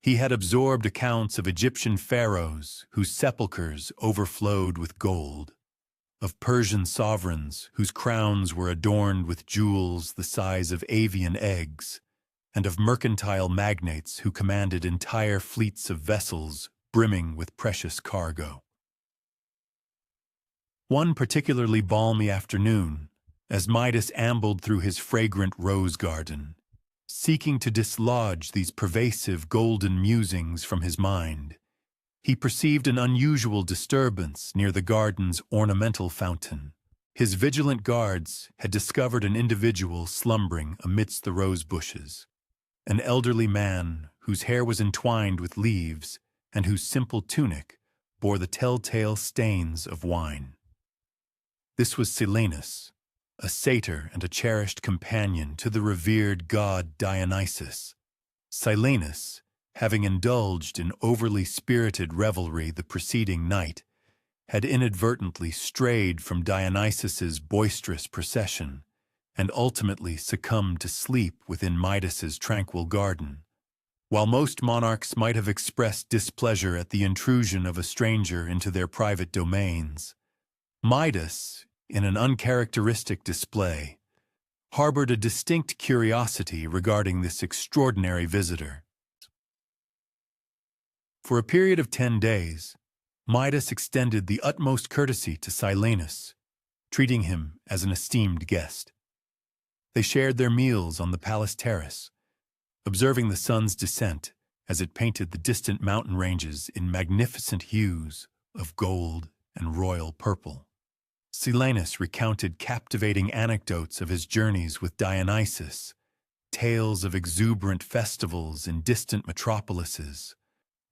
He had absorbed accounts of Egyptian pharaohs whose sepulchres overflowed with gold, of Persian sovereigns whose crowns were adorned with jewels the size of avian eggs, and of mercantile magnates who commanded entire fleets of vessels brimming with precious cargo. One particularly balmy afternoon, as Midas ambled through his fragrant rose garden, seeking to dislodge these pervasive golden musings from his mind, he perceived an unusual disturbance near the garden's ornamental fountain. His vigilant guards had discovered an individual slumbering amidst the rose bushes, an elderly man whose hair was entwined with leaves and whose simple tunic bore the telltale stains of wine. This was Silenus, a satyr and a cherished companion to the revered god Dionysus. Silenus, having indulged in overly spirited revelry the preceding night, had inadvertently strayed from Dionysus's boisterous procession and ultimately succumbed to sleep within Midas's tranquil garden. While most monarchs might have expressed displeasure at the intrusion of a stranger into their private domains, Midas, in an uncharacteristic display, harbored a distinct curiosity regarding this extraordinary visitor. For a period of 10 days, Midas extended the utmost courtesy to Silenus, treating him as an esteemed guest. They shared their meals on the palace terrace, observing the sun's descent as it painted the distant mountain ranges in magnificent hues of gold and royal purple. Silenus recounted captivating anecdotes of his journeys with Dionysus, tales of exuberant festivals in distant metropolises,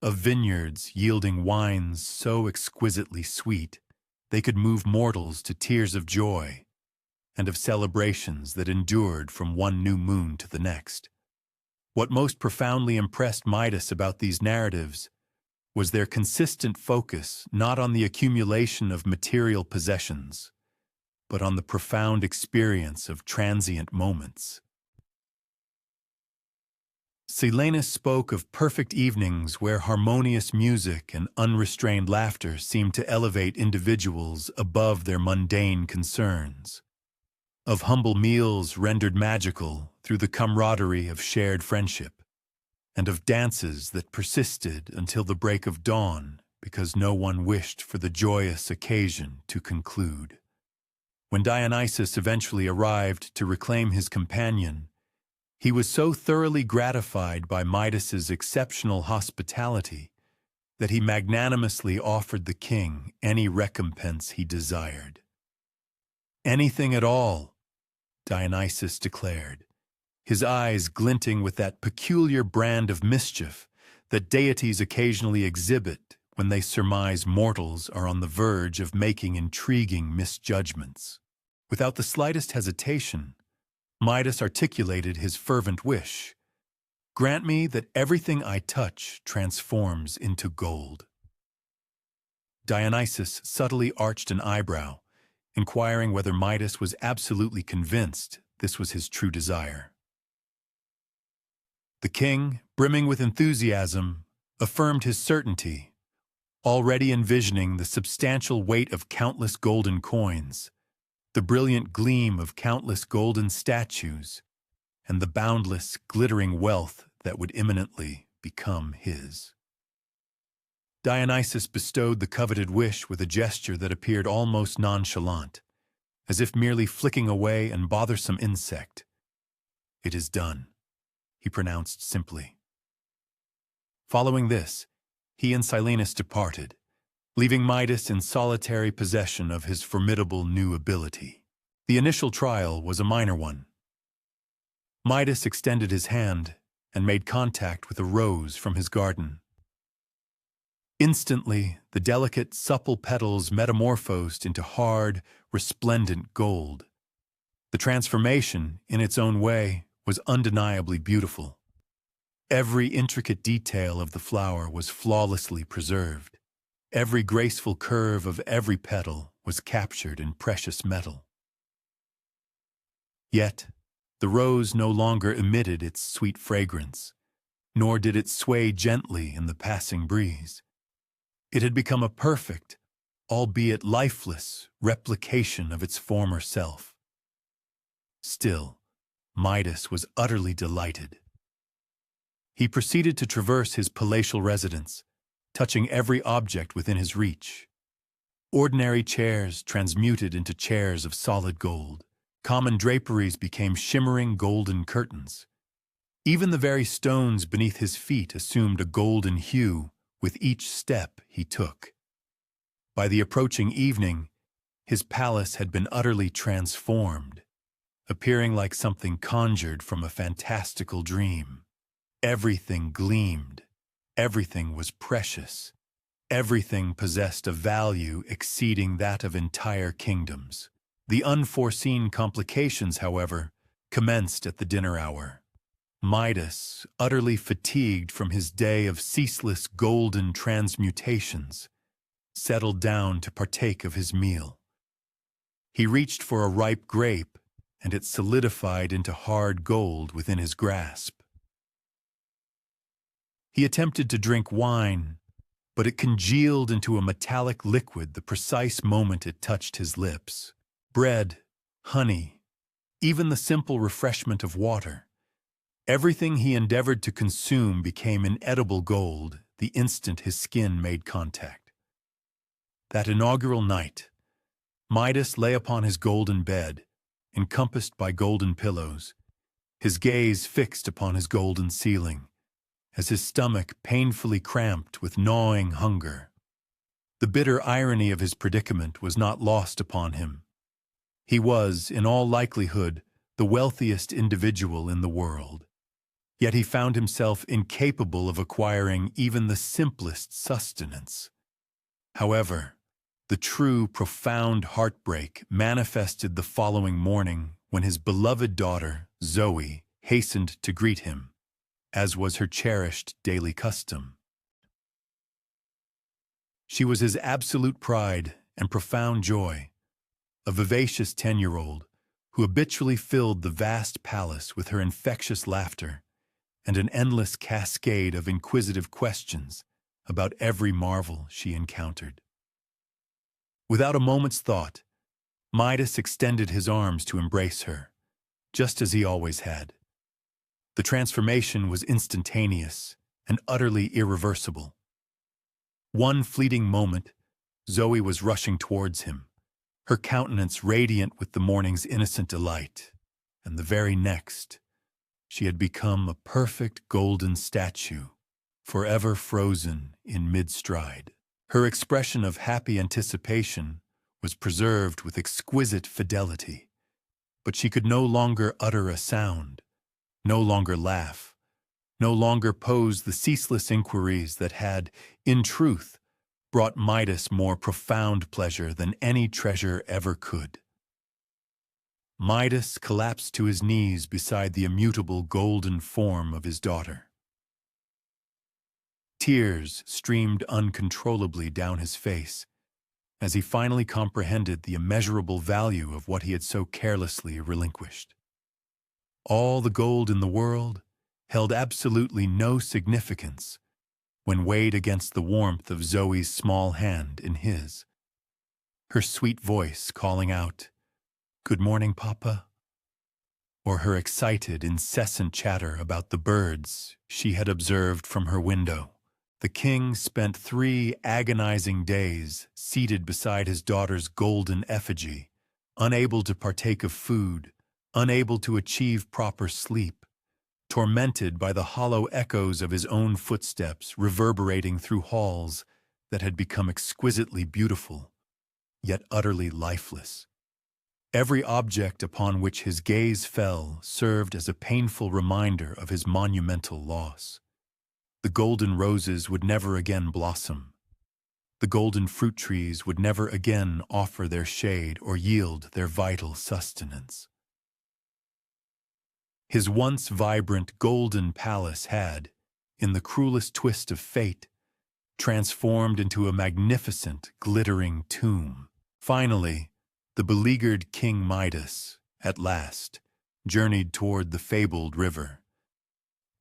of vineyards yielding wines so exquisitely sweet they could move mortals to tears of joy, and of celebrations that endured from one new moon to the next. What most profoundly impressed Midas about these narratives was their consistent focus not on the accumulation of material possessions, but on the profound experience of transient moments. Silenus spoke of perfect evenings where harmonious music and unrestrained laughter seemed to elevate individuals above their mundane concerns, of humble meals rendered magical through the camaraderie of shared friendship, and of dances that persisted until the break of dawn because no one wished for the joyous occasion to conclude. When Dionysus eventually arrived to reclaim his companion, he was so thoroughly gratified by Midas's exceptional hospitality that he magnanimously offered the king any recompense he desired. "Anything at all," Dionysus declared, his eyes glinting with that peculiar brand of mischief that deities occasionally exhibit when they surmise mortals are on the verge of making intriguing misjudgments. Without the slightest hesitation, Midas articulated his fervent wish: "Grant me that everything I touch transforms into gold." Dionysus subtly arched an eyebrow, inquiring whether Midas was absolutely convinced this was his true desire. The king, brimming with enthusiasm, affirmed his certainty, already envisioning the substantial weight of countless golden coins, the brilliant gleam of countless golden statues, and the boundless, glittering wealth that would imminently become his. Dionysus bestowed the coveted wish with a gesture that appeared almost nonchalant, as if merely flicking away an bothersome insect. "It is done," he pronounced simply. Following this, he and Silenus departed, leaving Midas in solitary possession of his formidable new ability. The initial trial was a minor one. Midas extended his hand and made contact with a rose from his garden. Instantly, the delicate, supple petals metamorphosed into hard, resplendent gold. The transformation, in its own way, was undeniably beautiful. Every intricate detail of the flower was flawlessly preserved. Every graceful curve of every petal was captured in precious metal. Yet, the rose no longer emitted its sweet fragrance, nor did it sway gently in the passing breeze. It had become a perfect, albeit lifeless, replication of its former self. Still, Midas was utterly delighted. He proceeded to traverse his palatial residence, touching every object within his reach. Ordinary chairs transmuted into chairs of solid gold. Common draperies became shimmering golden curtains. Even the very stones beneath his feet assumed a golden hue with each step he took. By the approaching evening, his palace had been utterly transformed, appearing like something conjured from a fantastical dream. Everything gleamed, everything was precious, everything possessed a value exceeding that of entire kingdoms. The unforeseen complications, however, commenced at the dinner hour. Midas, utterly fatigued from his day of ceaseless golden transmutations, settled down to partake of his meal. He reached for a ripe grape, and it solidified into hard gold within his grasp. He attempted to drink wine, but it congealed into a metallic liquid the precise moment it touched his lips. Bread, honey, even the simple refreshment of water. Everything he endeavored to consume became inedible gold the instant his skin made contact. That inaugural night, Midas lay upon his golden bed, encompassed by golden pillows, his gaze fixed upon his golden ceiling, as his stomach painfully cramped with gnawing hunger. The bitter irony of his predicament was not lost upon him. He was, in all likelihood, the wealthiest individual in the world. Yet he found himself incapable of acquiring even the simplest sustenance. However, the true, profound heartbreak manifested the following morning when his beloved daughter, Zoe, hastened to greet him, as was her cherished daily custom. She was his absolute pride and profound joy, a vivacious 10-year-old who habitually filled the vast palace with her infectious laughter and an endless cascade of inquisitive questions about every marvel she encountered. Without a moment's thought, Midas extended his arms to embrace her, just as he always had. The transformation was instantaneous and utterly irreversible. One fleeting moment, Zoe was rushing towards him, her countenance radiant with the morning's innocent delight, and the very next, she had become a perfect golden statue, forever frozen in mid-stride. Her expression of happy anticipation was preserved with exquisite fidelity, but she could no longer utter a sound, no longer laugh, no longer pose the ceaseless inquiries that had, in truth, brought Midas more profound pleasure than any treasure ever could. Midas collapsed to his knees beside the immutable golden form of his daughter. Tears streamed uncontrollably down his face as he finally comprehended the immeasurable value of what he had so carelessly relinquished. All the gold in the world held absolutely no significance when weighed against the warmth of Zoe's small hand in his. Her sweet voice calling out, "Good morning, Papa," or her excited, incessant chatter about the birds she had observed from her window. The king spent 3 agonizing days seated beside his daughter's golden effigy, unable to partake of food, unable to achieve proper sleep, tormented by the hollow echoes of his own footsteps reverberating through halls that had become exquisitely beautiful, yet utterly lifeless. Every object upon which his gaze fell served as a painful reminder of his monumental loss. The golden roses would never again blossom. The golden fruit trees would never again offer their shade or yield their vital sustenance. His once vibrant golden palace had, in the cruelest twist of fate, transformed into a magnificent, glittering tomb. Finally, the beleaguered King Midas, at last, journeyed toward the fabled river.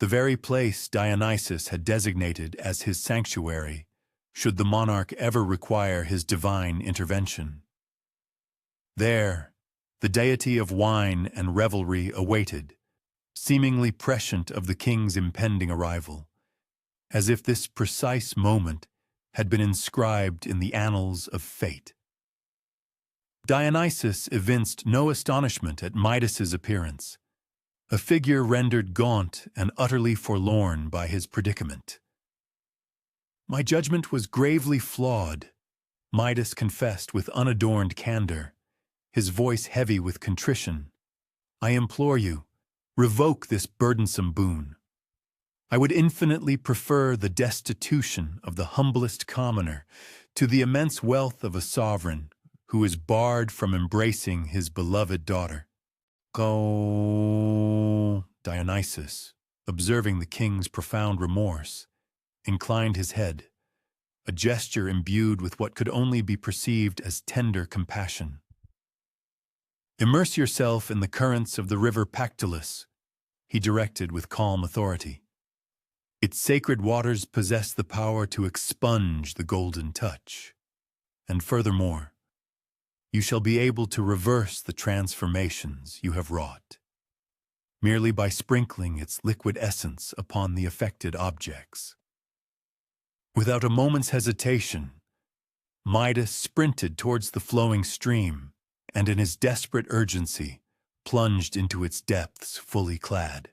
The very place Dionysus had designated as his sanctuary, should the monarch ever require his divine intervention. There, the deity of wine and revelry awaited, seemingly prescient of the king's impending arrival, as if this precise moment had been inscribed in the annals of fate. Dionysus evinced no astonishment at Midas's appearance, a figure rendered gaunt and utterly forlorn by his predicament. "My judgment was gravely flawed," Midas confessed with unadorned candor, his voice heavy with contrition. "I implore you, revoke this burdensome boon. I would infinitely prefer the destitution of the humblest commoner to the immense wealth of a sovereign who is barred from embracing his beloved daughter." "Go," Dionysus, observing the king's profound remorse, inclined his head, a gesture imbued with what could only be perceived as tender compassion. "Immerse yourself in the currents of the river Pactolus," he directed with calm authority. "Its sacred waters possess the power to expunge the golden touch. And furthermore, you shall be able to reverse the transformations you have wrought, merely by sprinkling its liquid essence upon the affected objects." Without a moment's hesitation, Midas sprinted towards the flowing stream, and in his desperate urgency, plunged into its depths fully clad.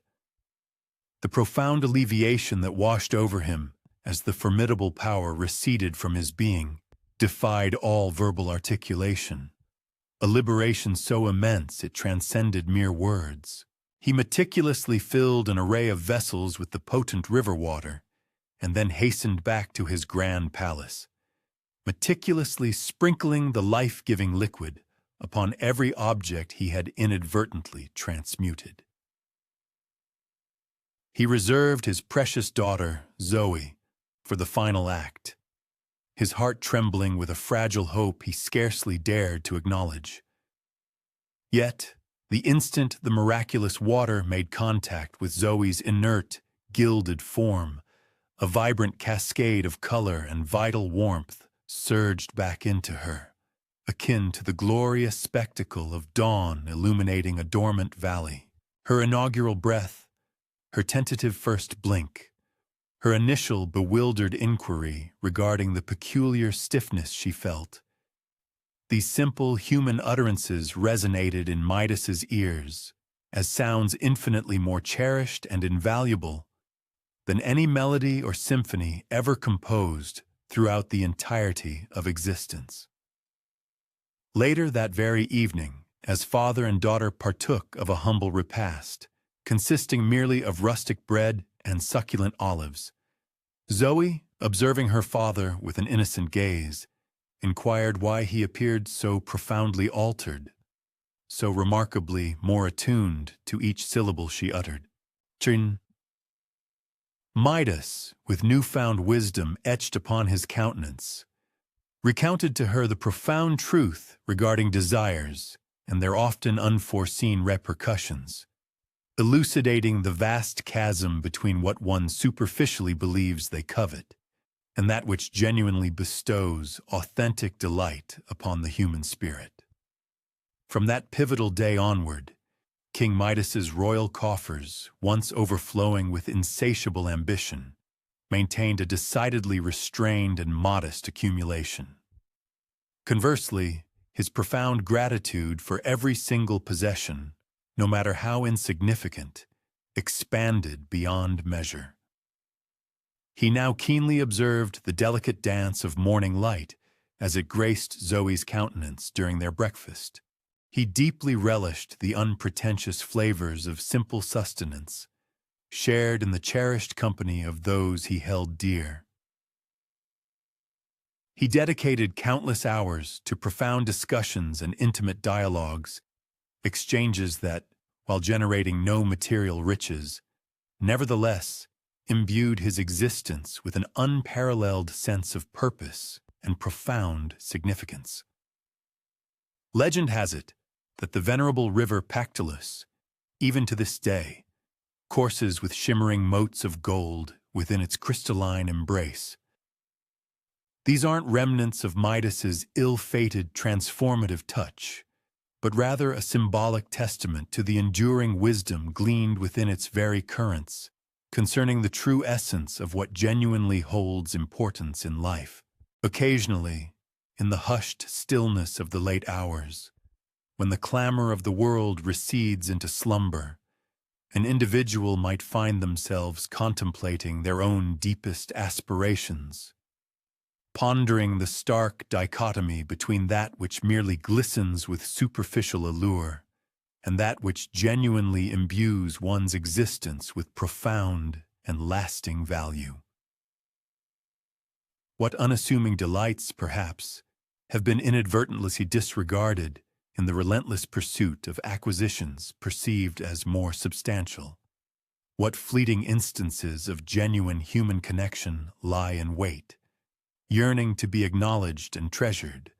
The profound alleviation that washed over him as the formidable power receded from his being defied all verbal articulation, a liberation so immense it transcended mere words. He meticulously filled an array of vessels with the potent river water, and then hastened back to his grand palace, meticulously sprinkling the life-giving liquid upon every object he had inadvertently transmuted. He reserved his precious daughter, Zoe, for the final act, his heart trembling with a fragile hope he scarcely dared to acknowledge. Yet, the instant the miraculous water made contact with Zoe's inert, gilded form, a vibrant cascade of color and vital warmth surged back into her, akin to the glorious spectacle of dawn illuminating a dormant valley. Her inaugural breath, her tentative first blink, her initial bewildered inquiry regarding the peculiar stiffness she felt. These simple human utterances resonated in Midas's ears as sounds infinitely more cherished and invaluable than any melody or symphony ever composed throughout the entirety of existence. Later that very evening, as father and daughter partook of a humble repast, consisting merely of rustic bread and succulent olives, Zoe, observing her father with an innocent gaze, inquired why he appeared so profoundly altered, so remarkably more attuned to each syllable she uttered. Chin. Midas, with newfound wisdom etched upon his countenance, recounted to her the profound truth regarding desires and their often unforeseen repercussions, elucidating the vast chasm between what one superficially believes they covet and that which genuinely bestows authentic delight upon the human spirit. From that pivotal day onward, King Midas's royal coffers, once overflowing with insatiable ambition, maintained a decidedly restrained and modest accumulation. Conversely, his profound gratitude for every single possession, no matter how insignificant, expanded beyond measure. He now keenly observed the delicate dance of morning light as it graced Zoe's countenance during their breakfast. He deeply relished the unpretentious flavors of simple sustenance, shared in the cherished company of those he held dear. He dedicated countless hours to profound discussions and intimate dialogues, exchanges that, while generating no material riches, nevertheless imbued his existence with an unparalleled sense of purpose and profound significance. Legend has it that the venerable river Pactolus, even to this day, courses with shimmering motes of gold within its crystalline embrace. These aren't remnants of Midas's ill-fated transformative touch, but rather a symbolic testament to the enduring wisdom gleaned within its very currents, concerning the true essence of what genuinely holds importance in life. Occasionally, in the hushed stillness of the late hours, when the clamor of the world recedes into slumber, an individual might find themselves contemplating their own deepest aspirations, pondering the stark dichotomy between that which merely glistens with superficial allure and that which genuinely imbues one's existence with profound and lasting value. What unassuming delights, perhaps, have been inadvertently disregarded in the relentless pursuit of acquisitions perceived as more substantial? What fleeting instances of genuine human connection lie in wait, yearning to be acknowledged and treasured,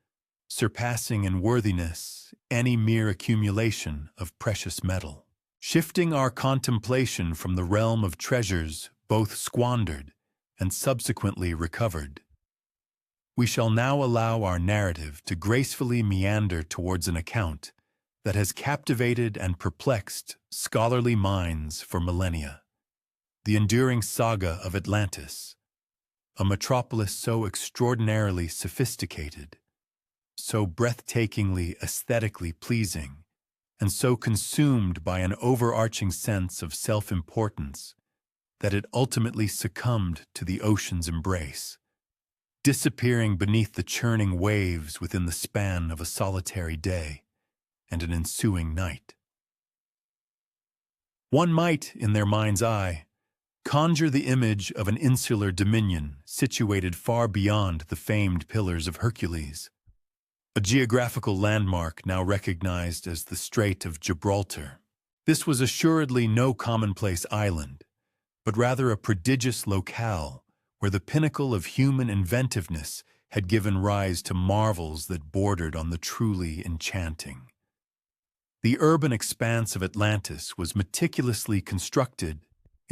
surpassing in worthiness any mere accumulation of precious metal? Shifting our contemplation from the realm of treasures both squandered and subsequently recovered, we shall now allow our narrative to gracefully meander towards an account that has captivated and perplexed scholarly minds for millennia: the enduring saga of Atlantis, a metropolis so extraordinarily sophisticated, so breathtakingly aesthetically pleasing, and so consumed by an overarching sense of self-importance that it ultimately succumbed to the ocean's embrace, disappearing beneath the churning waves within the span of a solitary day and an ensuing night. One might, in their mind's eye, conjure the image of an insular dominion situated far beyond the famed Pillars of Hercules, a geographical landmark now recognized as the Strait of Gibraltar. This was assuredly no commonplace island, but rather a prodigious locale where the pinnacle of human inventiveness had given rise to marvels that bordered on the truly enchanting. The urban expanse of Atlantis was meticulously constructed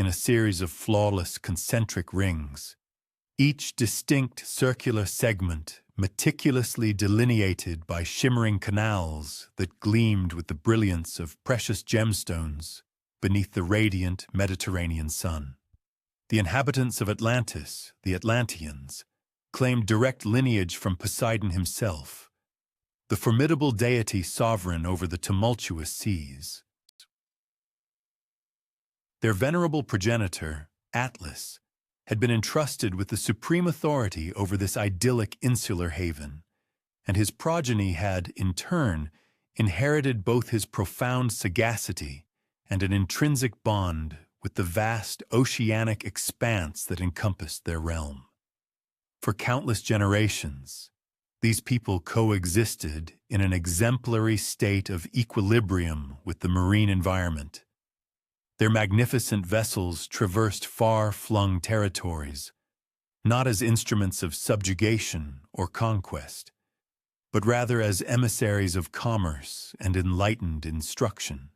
in a series of flawless concentric rings, each distinct circular segment meticulously delineated by shimmering canals that gleamed with the brilliance of precious gemstones beneath the radiant Mediterranean sun. The inhabitants of Atlantis, the Atlanteans, claimed direct lineage from Poseidon himself, the formidable deity sovereign over the tumultuous seas. Their venerable progenitor, Atlas, had been entrusted with the supreme authority over this idyllic insular haven, and his progeny had, in turn, inherited both his profound sagacity and an intrinsic bond with the vast oceanic expanse that encompassed their realm. For countless generations, these people coexisted in an exemplary state of equilibrium with the marine environment. Their magnificent vessels traversed far-flung territories, not as instruments of subjugation or conquest, but rather as emissaries of commerce and enlightened instruction.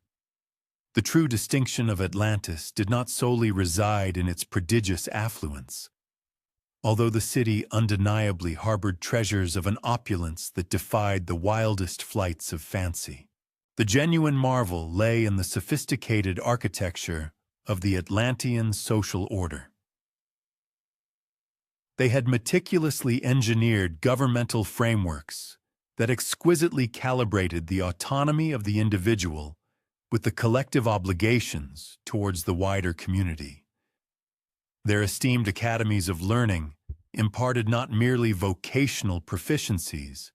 The true distinction of Atlantis did not solely reside in its prodigious affluence, although the city undeniably harbored treasures of an opulence that defied the wildest flights of fancy. The genuine marvel lay in the sophisticated architecture of the Atlantean social order. They had meticulously engineered governmental frameworks that exquisitely calibrated the autonomy of the individual with the collective obligations towards the wider community. Their esteemed academies of learning imparted not merely vocational proficiencies,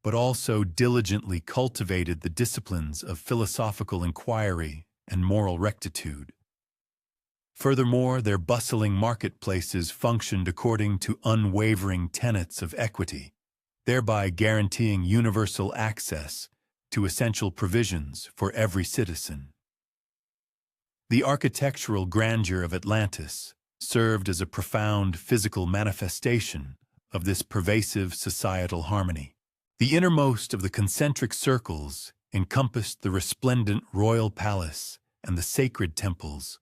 but also diligently cultivated the disciplines of philosophical inquiry and moral rectitude. Furthermore, their bustling marketplaces functioned according to unwavering tenets of equity, thereby guaranteeing universal access to essential provisions for every citizen. The architectural grandeur of Atlantis served as a profound physical manifestation of this pervasive societal harmony. The innermost of the concentric circles encompassed the resplendent royal palace and the sacred temples,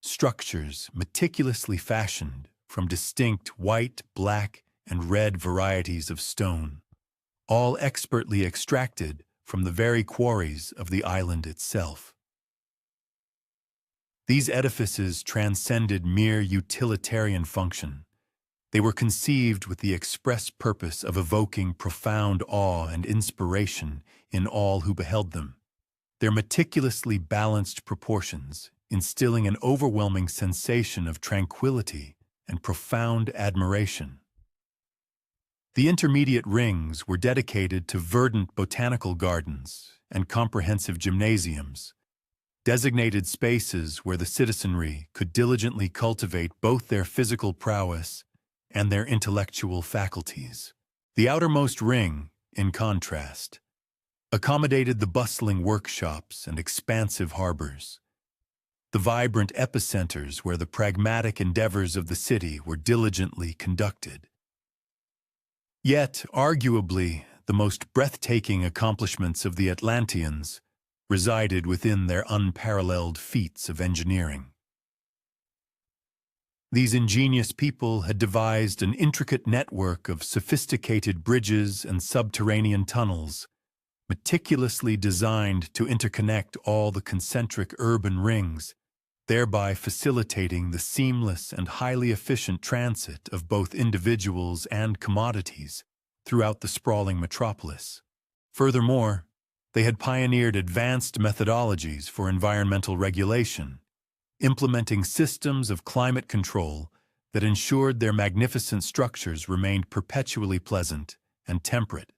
structures meticulously fashioned from distinct white, black, and red varieties of stone, all expertly extracted from the very quarries of the island itself. These edifices transcended mere utilitarian function. They were conceived with the express purpose of evoking profound awe and inspiration in all who beheld them, their meticulously balanced proportions instilling an overwhelming sensation of tranquility and profound admiration. The intermediate rings were dedicated to verdant botanical gardens and comprehensive gymnasiums, designated spaces where the citizenry could diligently cultivate both their physical prowess and their intellectual faculties. The outermost ring, in contrast, accommodated the bustling workshops and expansive harbors, the vibrant epicenters where the pragmatic endeavors of the city were diligently conducted. Yet, arguably, the most breathtaking accomplishments of the Atlanteans resided within their unparalleled feats of engineering. These ingenious people had devised an intricate network of sophisticated bridges and subterranean tunnels, meticulously designed to interconnect all the concentric urban rings, thereby facilitating the seamless and highly efficient transit of both individuals and commodities throughout the sprawling metropolis. Furthermore, they had pioneered advanced methodologies for environmental regulation, implementing systems of climate control that ensured their magnificent structures remained perpetually pleasant and temperate,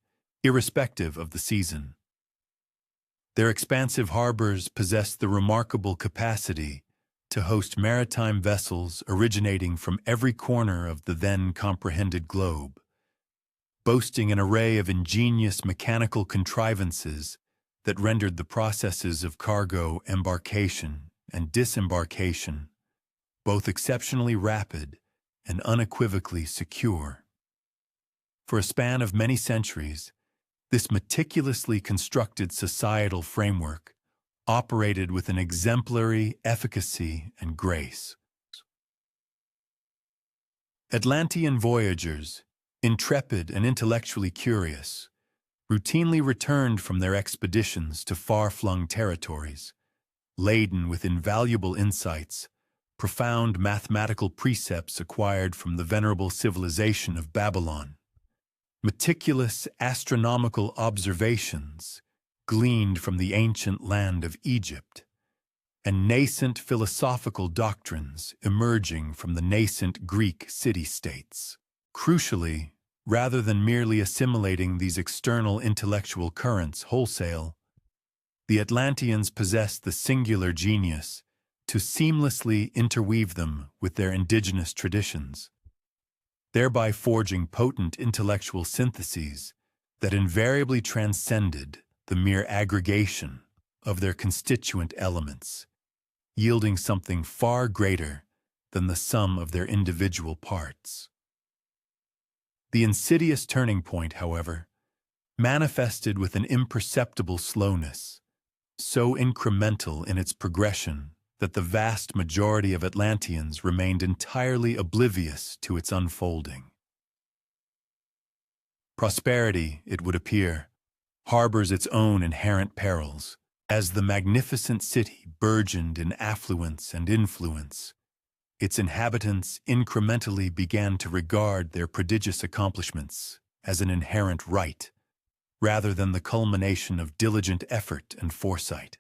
irrespective of the season. Their expansive harbors possessed the remarkable capacity to host maritime vessels originating from every corner of the then comprehended globe, boasting an array of ingenious mechanical contrivances that rendered the processes of cargo embarkation and disembarkation both exceptionally rapid and unequivocally secure. For a span of many centuries, this meticulously constructed societal framework operated with an exemplary efficacy and grace. Atlantean voyagers, intrepid and intellectually curious, routinely returned from their expeditions to far-flung territories, laden with invaluable insights, profound mathematical precepts acquired from the venerable civilization of Babylon, meticulous astronomical observations gleaned from the ancient land of Egypt, and nascent philosophical doctrines emerging from the nascent Greek city-states. Crucially, rather than merely assimilating these external intellectual currents wholesale, the Atlanteans possessed the singular genius to seamlessly interweave them with their indigenous traditions, thereby forging potent intellectual syntheses that invariably transcended the mere aggregation of their constituent elements, yielding something far greater than the sum of their individual parts. The insidious turning point, however, manifested with an imperceptible slowness, so incremental in its progression that the vast majority of Atlanteans remained entirely oblivious to its unfolding. Prosperity, it would appear, harbors its own inherent perils. As the magnificent city burgeoned in affluence and influence, its inhabitants incrementally began to regard their prodigious accomplishments as an inherent right, rather than the culmination of diligent effort and foresight.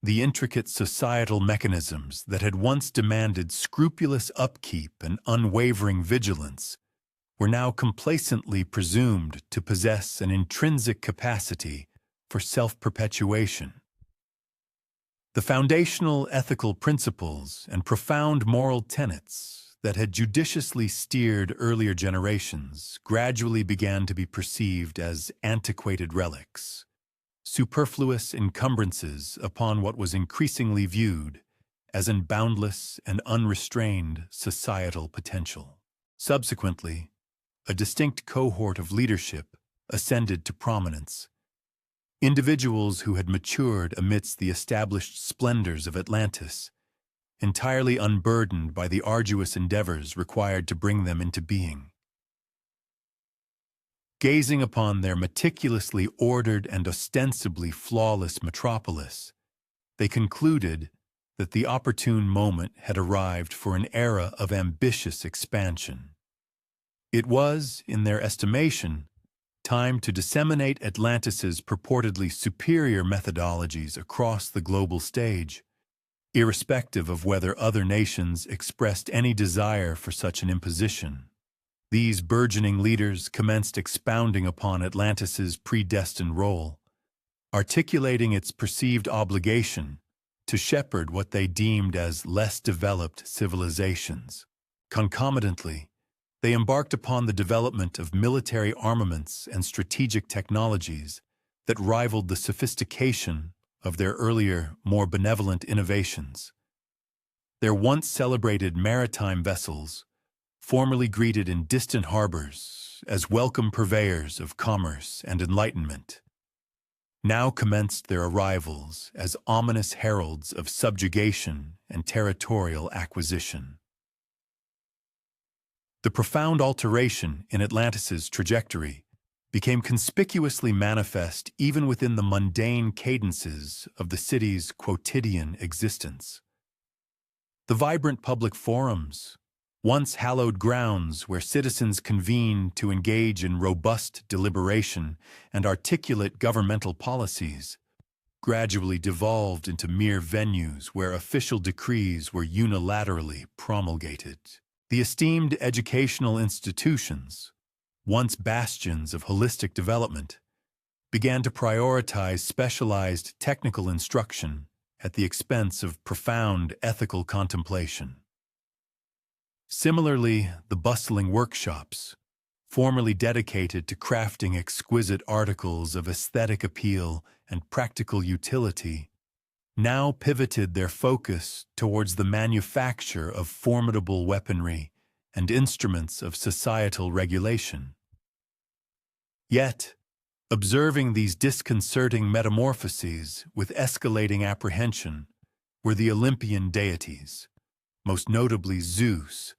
The intricate societal mechanisms that had once demanded scrupulous upkeep and unwavering vigilance were now complacently presumed to possess an intrinsic capacity for self-perpetuation. The foundational ethical principles and profound moral tenets that had judiciously steered earlier generations gradually began to be perceived as antiquated relics, superfluous encumbrances upon what was increasingly viewed as an boundless and unrestrained societal potential. Subsequently, a distinct cohort of leadership ascended to prominence. Individuals who had matured amidst the established splendors of Atlantis, entirely unburdened by the arduous endeavors required to bring them into being. Gazing upon their meticulously ordered and ostensibly flawless metropolis, they concluded that the opportune moment had arrived for an era of ambitious expansion. It was, in their estimation, time to disseminate Atlantis's purportedly superior methodologies across the global stage, irrespective of whether other nations expressed any desire for such an imposition. These burgeoning leaders commenced expounding upon Atlantis's predestined role, articulating its perceived obligation to shepherd what they deemed as less developed civilizations. Concomitantly, they embarked upon the development of military armaments and strategic technologies that rivaled the sophistication of their earlier, more benevolent innovations. Their once celebrated maritime vessels, formerly greeted in distant harbors as welcome purveyors of commerce and enlightenment, now commenced their arrivals as ominous heralds of subjugation and territorial acquisition. The profound alteration in Atlantis's trajectory became conspicuously manifest even within the mundane cadences of the city's quotidian existence. The vibrant public forums, once hallowed grounds where citizens convened to engage in robust deliberation and articulate governmental policies, gradually devolved into mere venues where official decrees were unilaterally promulgated. The esteemed educational institutions, once bastions of holistic development, began to prioritize specialized technical instruction at the expense of profound ethical contemplation. Similarly, the bustling workshops, formerly dedicated to crafting exquisite articles of aesthetic appeal and practical utility, now pivoted their focus towards the manufacture of formidable weaponry and instruments of societal regulation. Yet, Observing these disconcerting metamorphoses with escalating apprehension were the Olympian deities, most notably Zeus,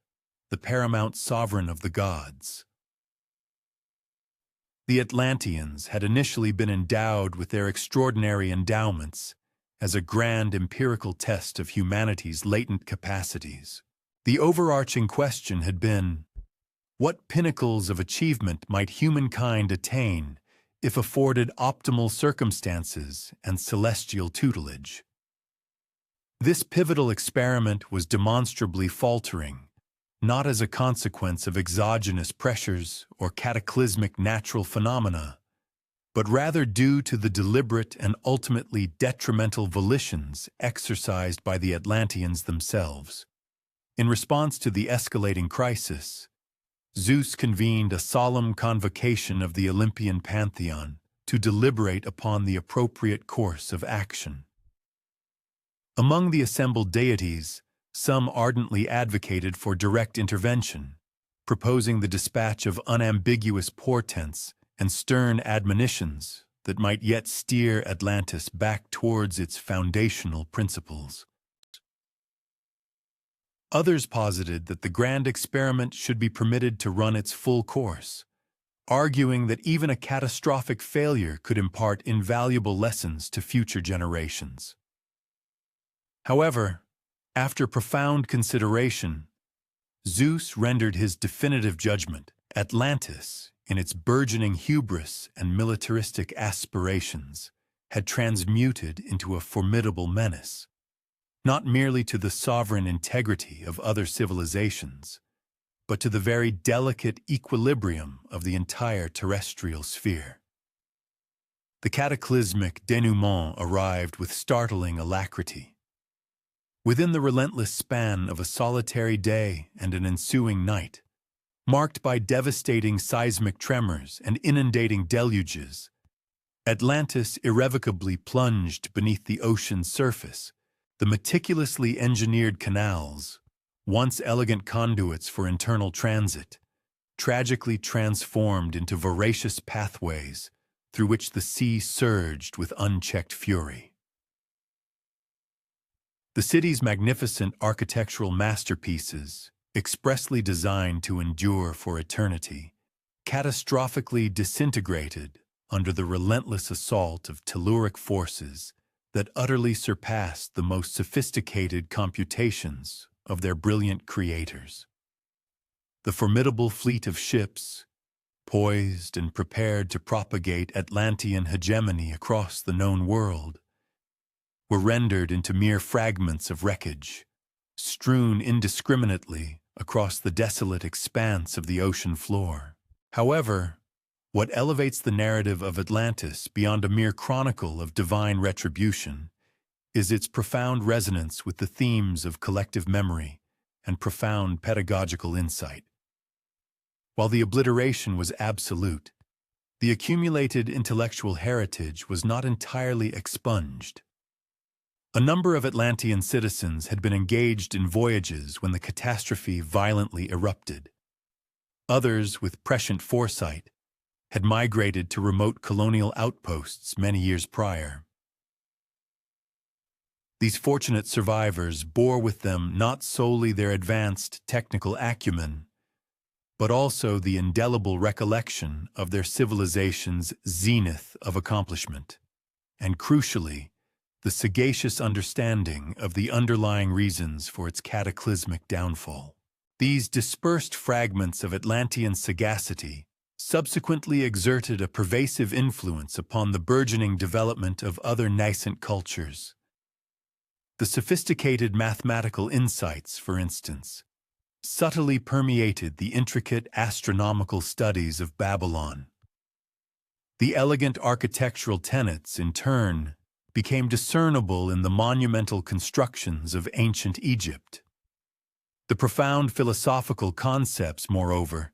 the paramount sovereign of the gods. The Atlanteans had initially been endowed with their extraordinary endowments as a grand empirical test of humanity's latent capacities. The overarching question had been, what pinnacles of achievement might humankind attain if afforded optimal circumstances and celestial tutelage? This pivotal experiment was demonstrably faltering, not as a consequence of exogenous pressures or cataclysmic natural phenomena, but rather due to the deliberate and ultimately detrimental volitions exercised by the Atlanteans themselves. In response to the escalating crisis, Zeus convened a solemn convocation of the Olympian pantheon to deliberate upon the appropriate course of action. Among the assembled deities, some ardently advocated for direct intervention, proposing the dispatch of unambiguous portents and stern admonitions that might yet steer Atlantis back towards its foundational principles. Others posited that the grand experiment should be permitted to run its full course, arguing that even a catastrophic failure could impart invaluable lessons to future generations. However, after profound consideration, Zeus rendered his definitive judgment. Atlantis, in its burgeoning hubris and militaristic aspirations, had transmuted into a formidable menace, not merely to the sovereign integrity of other civilizations, but to the very delicate equilibrium of the entire terrestrial sphere. The cataclysmic denouement arrived with startling alacrity. Within the relentless span of a solitary day and an ensuing night, marked by devastating seismic tremors and inundating deluges, Atlantis irrevocably plunged beneath the ocean's surface. The meticulously engineered canals, once elegant conduits for internal transit, tragically transformed into voracious pathways through which the sea surged with unchecked fury. The city's magnificent architectural masterpieces, expressly designed to endure for eternity, catastrophically disintegrated under the relentless assault of telluric forces that utterly surpassed the most sophisticated computations of their brilliant creators. The formidable fleet of ships, poised and prepared to propagate Atlantean hegemony across the known world, were rendered into mere fragments of wreckage, strewn indiscriminately across the desolate expanse of the ocean floor. However, what elevates the narrative of Atlantis beyond a mere chronicle of divine retribution is its profound resonance with the themes of collective memory and profound pedagogical insight. While the obliteration was absolute, the accumulated intellectual heritage was not entirely expunged. A number of Atlantean citizens had been engaged in voyages when the catastrophe violently erupted. Others, with prescient foresight, had migrated to remote colonial outposts many years prior. These fortunate survivors bore with them not solely their advanced technical acumen, but also the indelible recollection of their civilization's zenith of accomplishment, and crucially, the sagacious understanding of the underlying reasons for its cataclysmic downfall. These dispersed fragments of Atlantean sagacity subsequently exerted a pervasive influence upon the burgeoning development of other nascent cultures. The sophisticated mathematical insights, for instance, subtly permeated the intricate astronomical studies of Babylon. The elegant architectural tenets, in turn, became discernible in the monumental constructions of ancient Egypt. The profound philosophical concepts, moreover,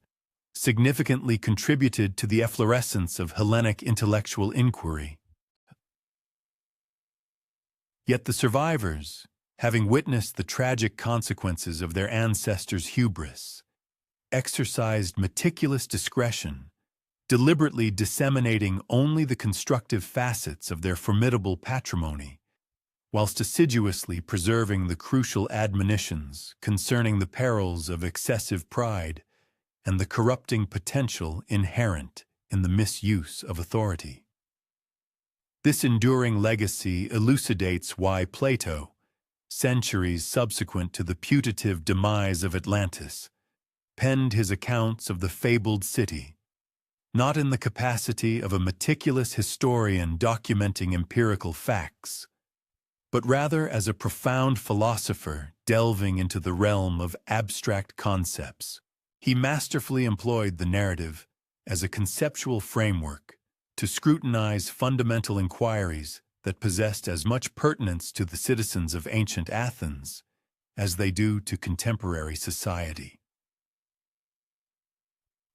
significantly contributed to the efflorescence of Hellenic intellectual inquiry. Yet the survivors, having witnessed the tragic consequences of their ancestors' hubris, exercised meticulous discretion deliberately disseminating only the constructive facets of their formidable patrimony, whilst assiduously preserving the crucial admonitions concerning the perils of excessive pride and the corrupting potential inherent in the misuse of authority. This enduring legacy elucidates why Plato, centuries subsequent to the putative demise of Atlantis, penned his accounts of the fabled city, not in the capacity of a meticulous historian documenting empirical facts, but rather as a profound philosopher delving into the realm of abstract concepts. He masterfully employed the narrative as a conceptual framework to scrutinize fundamental inquiries that possessed as much pertinence to the citizens of ancient Athens as they do to contemporary society.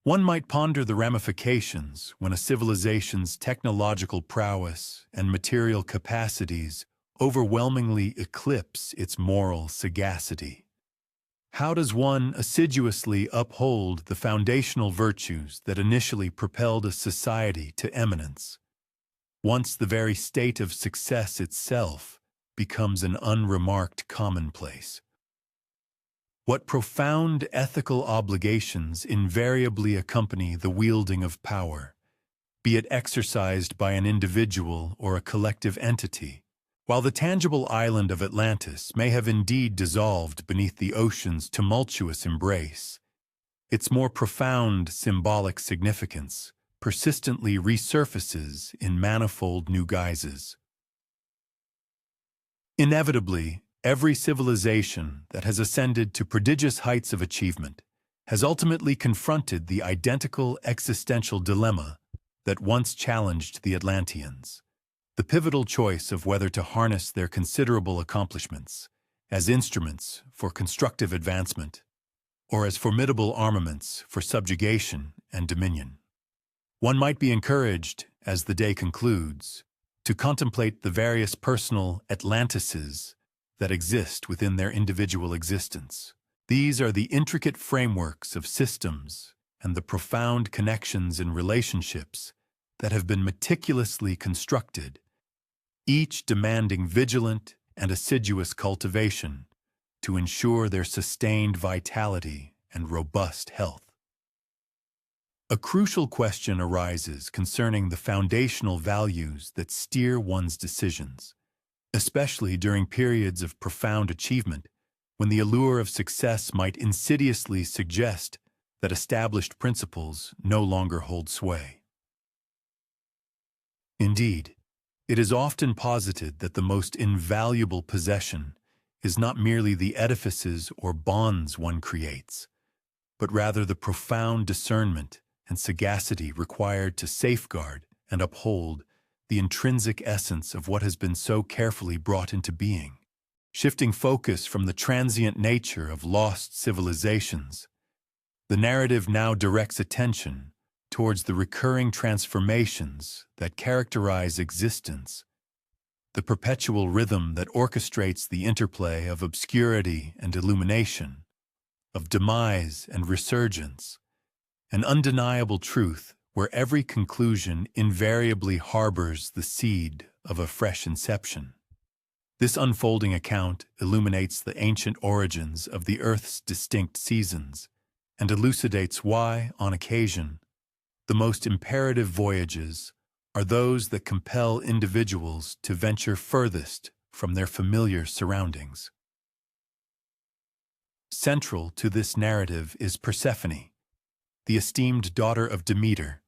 One might ponder the ramifications when a civilization's technological prowess and material capacities overwhelmingly eclipse its moral sagacity. How does one assiduously uphold the foundational virtues that initially propelled a society to eminence, once the very state of success itself becomes an unremarked commonplace? What profound ethical obligations invariably accompany the wielding of power, be it exercised by an individual or a collective entity? While the tangible island of Atlantis may have indeed dissolved beneath the ocean's tumultuous embrace, its more profound symbolic significance persistently resurfaces in manifold new guises. Inevitably, every civilization that has ascended to prodigious heights of achievement has ultimately confronted the identical existential dilemma that once challenged the Atlanteans: the pivotal choice of whether to harness their considerable accomplishments as instruments for constructive advancement or as formidable armaments for subjugation and dominion. One might be encouraged, as the day concludes, to contemplate the various personal Atlantises that exist within their individual existence. These are the intricate frameworks of systems and the profound connections in relationships that have been meticulously constructed, each demanding vigilant and assiduous cultivation to ensure their sustained vitality and robust health. A crucial question arises concerning the foundational values that steer one's decisions, especially during periods of profound achievement when the allure of success might insidiously suggest that established principles no longer hold sway. Indeed, it is often posited that the most invaluable possession is not merely the edifices or bonds one creates, but rather the profound discernment and sagacity required to safeguard and uphold the intrinsic essence of what has been so carefully brought into being. Shifting focus from the transient nature of lost civilizations, the narrative now directs attention towards the recurring transformations that characterize existence, the perpetual rhythm that orchestrates the interplay of obscurity and illumination, of demise and resurgence, an undeniable truth where every conclusion invariably harbors the seed of a fresh inception. This unfolding account illuminates the ancient origins of the Earth's distinct seasons and elucidates why, on occasion, the most imperative voyages are those that compel individuals to venture furthest from their familiar surroundings. Central to this narrative is Persephone, the esteemed daughter of Demeter,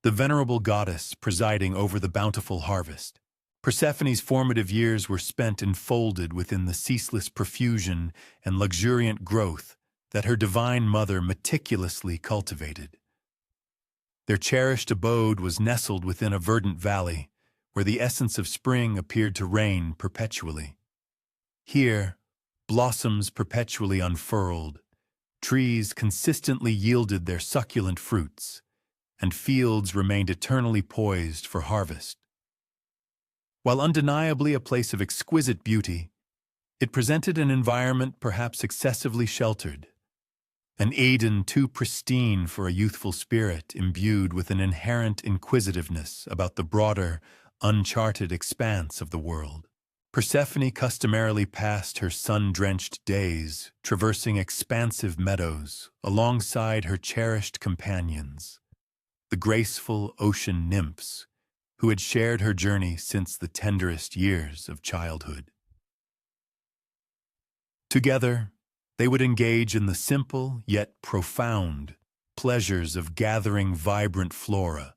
the venerable goddess presiding over the bountiful harvest. Persephone's formative years were spent enfolded within the ceaseless profusion and luxuriant growth that her divine mother meticulously cultivated. Their cherished abode was nestled within a verdant valley, where the essence of spring appeared to reign perpetually. Here, blossoms perpetually unfurled, trees consistently yielded their succulent fruits, and fields remained eternally poised for harvest. While undeniably a place of exquisite beauty, it presented an environment perhaps excessively sheltered. an Eden too pristine for a youthful spirit imbued with an inherent inquisitiveness about the broader, uncharted expanse of the world. Persephone customarily passed her sun-drenched days traversing expansive meadows alongside her cherished companions, the graceful ocean nymphs who had shared her journey since the tenderest years of childhood. Together, they would engage in the simple yet profound pleasures of gathering vibrant flora,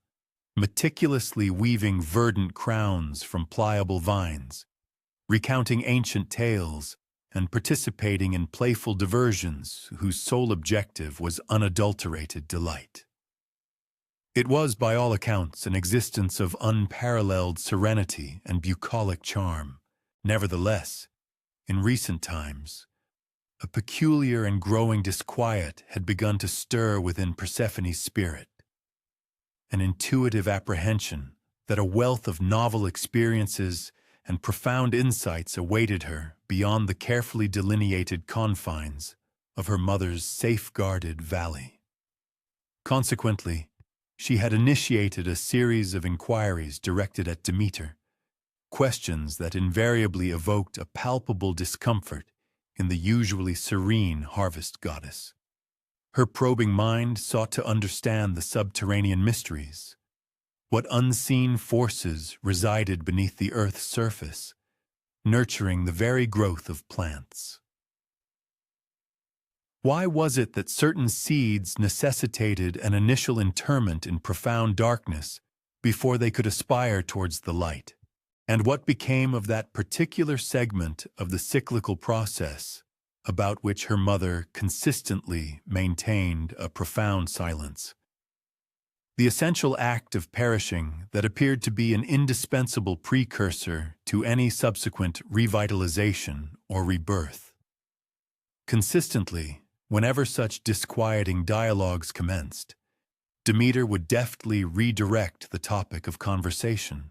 meticulously weaving verdant crowns from pliable vines, recounting ancient tales, and participating in playful diversions whose sole objective was unadulterated delight. It was, by all accounts, an existence of unparalleled serenity and bucolic charm. Nevertheless, in recent times, a peculiar and growing disquiet had begun to stir within Persephone's spirit, an intuitive apprehension that a wealth of novel experiences and profound insights awaited her beyond the carefully delineated confines of her mother's safeguarded valley. Consequently, she had initiated a series of inquiries directed at Demeter, questions that invariably evoked a palpable discomfort in the usually serene harvest goddess. Her probing mind sought to understand the subterranean mysteries. What unseen forces resided beneath the earth's surface, nurturing the very growth of plants? Why was it that certain seeds necessitated an initial interment in profound darkness before they could aspire towards the light? And what became of that particular segment of the cyclical process about which her mother consistently maintained a profound silence? The essential act of perishing that appeared to be an indispensable precursor to any subsequent revitalization or rebirth. Consistently, whenever such disquieting dialogues commenced, Demeter would deftly redirect the topic of conversation.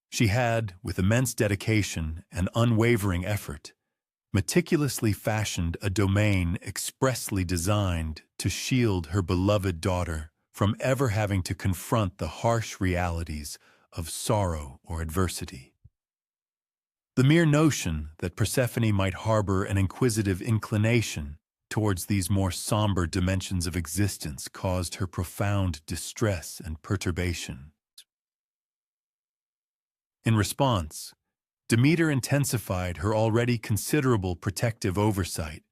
She had, with immense dedication and unwavering effort, meticulously fashioned a domain expressly designed to shield her beloved daughter from ever having to confront the harsh realities of sorrow or adversity. The mere notion that Persephone might harbor an inquisitive inclination towards these more somber dimensions of existence caused her profound distress and perturbation. In response, Demeter intensified her already considerable protective oversight,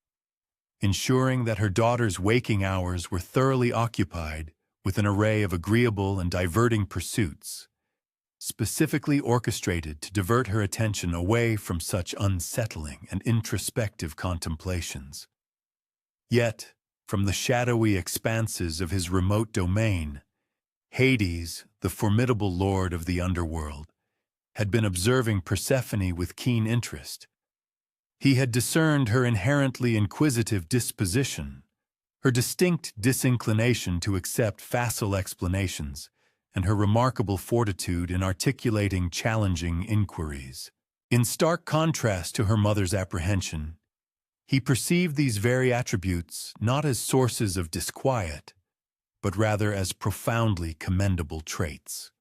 ensuring that her daughter's waking hours were thoroughly occupied with an array of agreeable and diverting pursuits, specifically orchestrated to divert her attention away from such unsettling and introspective contemplations. Yet, from the shadowy expanses of his remote domain, Hades, the formidable lord of the underworld, had been observing Persephone with keen interest. He had discerned her inherently inquisitive disposition, her distinct disinclination to accept facile explanations, and her remarkable fortitude in articulating challenging inquiries. In stark contrast to her mother's apprehension, he perceived these very attributes not as sources of disquiet, but rather as profoundly commendable traits.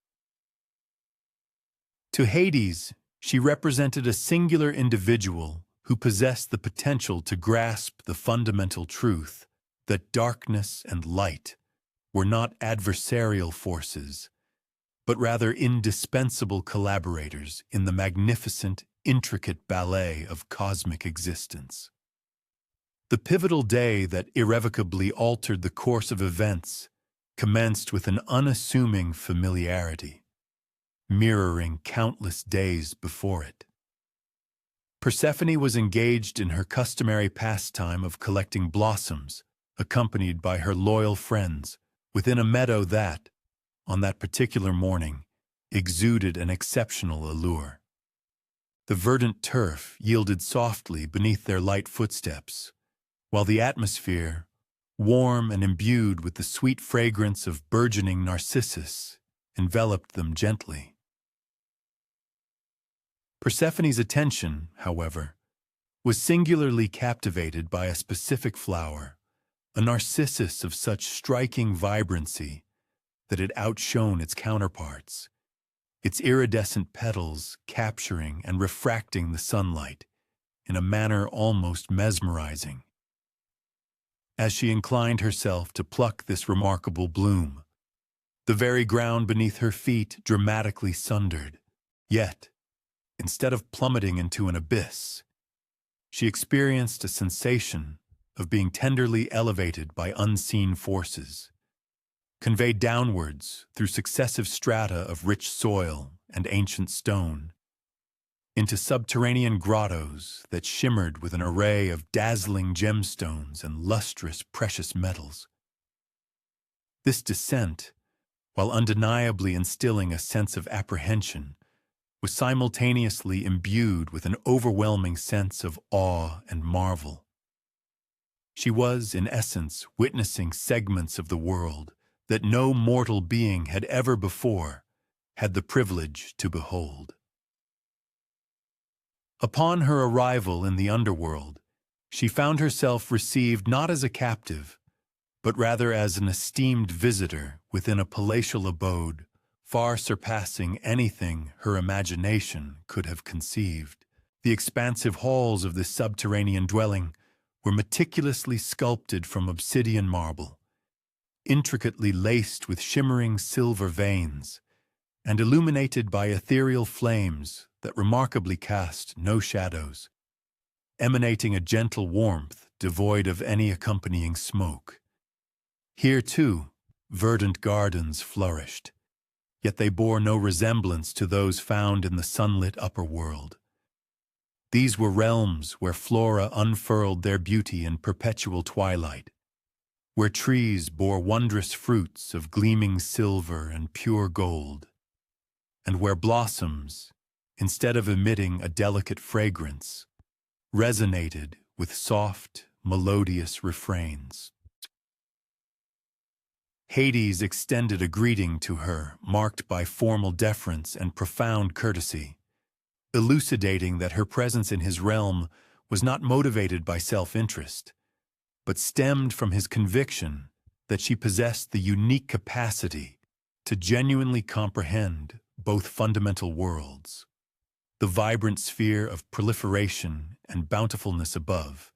To Hades, she represented a singular individual who possessed the potential to grasp the fundamental truth that darkness and light were not adversarial forces, but rather indispensable collaborators in the magnificent, intricate ballet of cosmic existence. The pivotal day that irrevocably altered the course of events commenced with an unassuming familiarity, mirroring countless days before it. Persephone was engaged in her customary pastime of collecting blossoms, accompanied by her loyal friends, within a meadow that, on that particular morning, exuded an exceptional allure. The verdant turf yielded softly beneath their light footsteps, while the atmosphere, warm and imbued with the sweet fragrance of burgeoning narcissus, enveloped them gently. Persephone's attention, however, was singularly captivated by a specific flower, a narcissus of such striking vibrancy that it outshone its counterparts, its iridescent petals capturing and refracting the sunlight in a manner almost mesmerizing. As she inclined herself to pluck this remarkable bloom, the very ground beneath her feet dramatically sundered. Yet, instead of plummeting into an abyss, she experienced a sensation of being tenderly elevated by unseen forces, conveyed downwards through successive strata of rich soil and ancient stone, into subterranean grottos that shimmered with an array of dazzling gemstones and lustrous precious metals. This descent, while undeniably instilling a sense of apprehension, was simultaneously imbued with an overwhelming sense of awe and marvel. She was, in essence, witnessing segments of the world that no mortal being had ever before had the privilege to behold. Upon her arrival in the underworld, she found herself received not as a captive, but rather as an esteemed visitor within a palatial abode far surpassing anything her imagination could have conceived. The expansive halls of this subterranean dwelling were meticulously sculpted from obsidian marble, intricately laced with shimmering silver veins, and illuminated by ethereal flames that remarkably cast no shadows, emanating a gentle warmth devoid of any accompanying smoke. Here, too, verdant gardens flourished, yet they bore no resemblance to those found in the sunlit upper world. These were realms where flora unfurled their beauty in perpetual twilight, where trees bore wondrous fruits of gleaming silver and pure gold, and where blossoms, instead of emitting a delicate fragrance, resonated with soft, melodious refrains. Hades extended a greeting to her, marked by formal deference and profound courtesy, elucidating that her presence in his realm was not motivated by self-interest, but stemmed from his conviction that she possessed the unique capacity to genuinely comprehend both fundamental worlds, the vibrant sphere of proliferation and bountifulness above,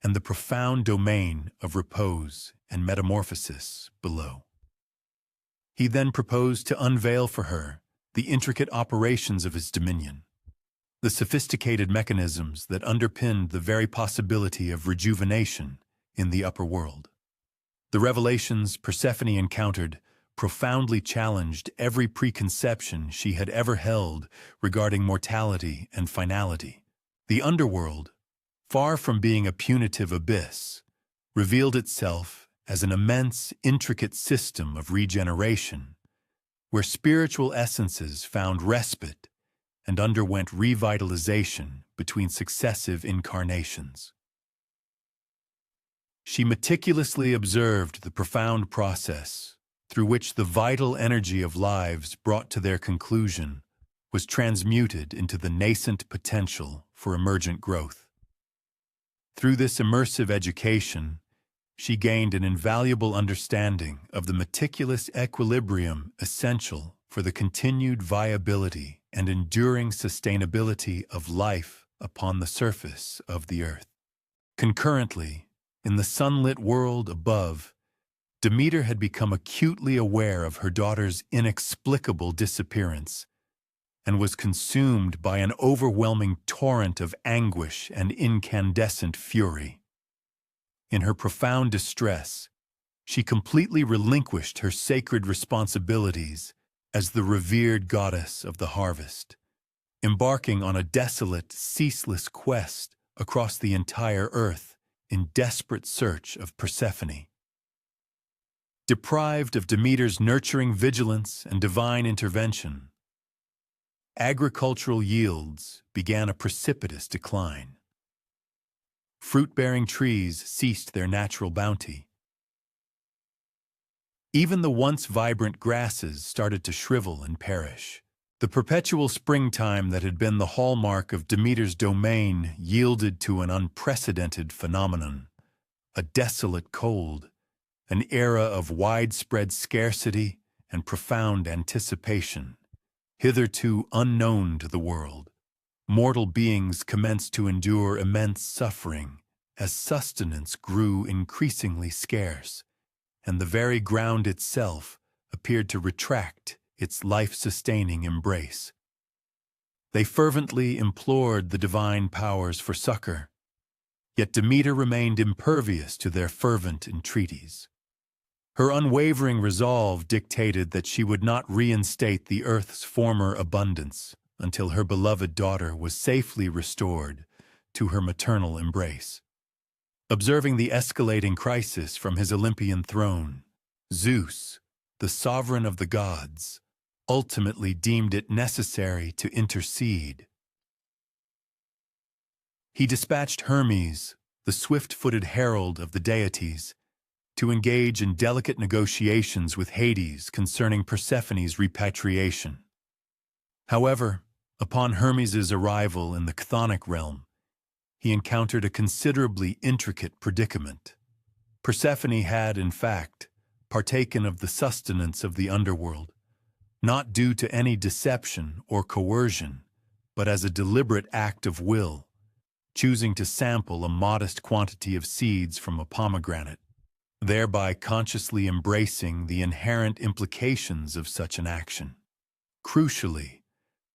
and the profound domain of repose and metamorphosis below. He then proposed to unveil for her the intricate operations of his dominion, the sophisticated mechanisms that underpinned the very possibility of rejuvenation in the upper world. The revelations Persephone encountered profoundly challenged every preconception she had ever held regarding mortality and finality. The underworld, far from being a punitive abyss, revealed itself as an immense, intricate system of regeneration, where spiritual essences found respite and underwent revitalization between successive incarnations. She meticulously observed the profound process through which the vital energy of lives brought to their conclusion was transmuted into the nascent potential for emergent growth. Through this immersive education, she gained an invaluable understanding of the meticulous equilibrium essential for the continued viability and enduring sustainability of life upon the surface of the earth. Concurrently, in the sunlit world above, Demeter had become acutely aware of her daughter's inexplicable disappearance and was consumed by an overwhelming torrent of anguish and incandescent fury. In her profound distress, she completely relinquished her sacred responsibilities as the revered goddess of the harvest, embarking on a desolate, ceaseless quest across the entire earth in desperate search of Persephone. Deprived of Demeter's nurturing vigilance and divine intervention, agricultural yields began a precipitous decline. Fruit-bearing trees ceased their natural bounty. Even the once vibrant grasses started to shrivel and perish. The perpetual springtime that had been the hallmark of Demeter's domain yielded to an unprecedented phenomenon, a desolate cold, an era of widespread scarcity and profound anticipation, hitherto unknown to the world. Mortal beings commenced to endure immense suffering as sustenance grew increasingly scarce, and the very ground itself appeared to retract its life-sustaining embrace. They fervently implored the divine powers for succor, yet Demeter remained impervious to their fervent entreaties. Her unwavering resolve dictated that she would not reinstate the earth's former abundance until her beloved daughter was safely restored to her maternal embrace. Observing the escalating crisis from his Olympian throne, Zeus, the sovereign of the gods, ultimately deemed it necessary to intercede. He dispatched Hermes, the swift-footed herald of the deities, to engage in delicate negotiations with Hades concerning Persephone's repatriation. However, upon Hermes's arrival in the chthonic realm, he encountered a considerably intricate predicament. Persephone had, in fact, partaken of the sustenance of the underworld, not due to any deception or coercion, but as a deliberate act of will, choosing to sample a modest quantity of seeds from a pomegranate, thereby consciously embracing the inherent implications of such an action. Crucially,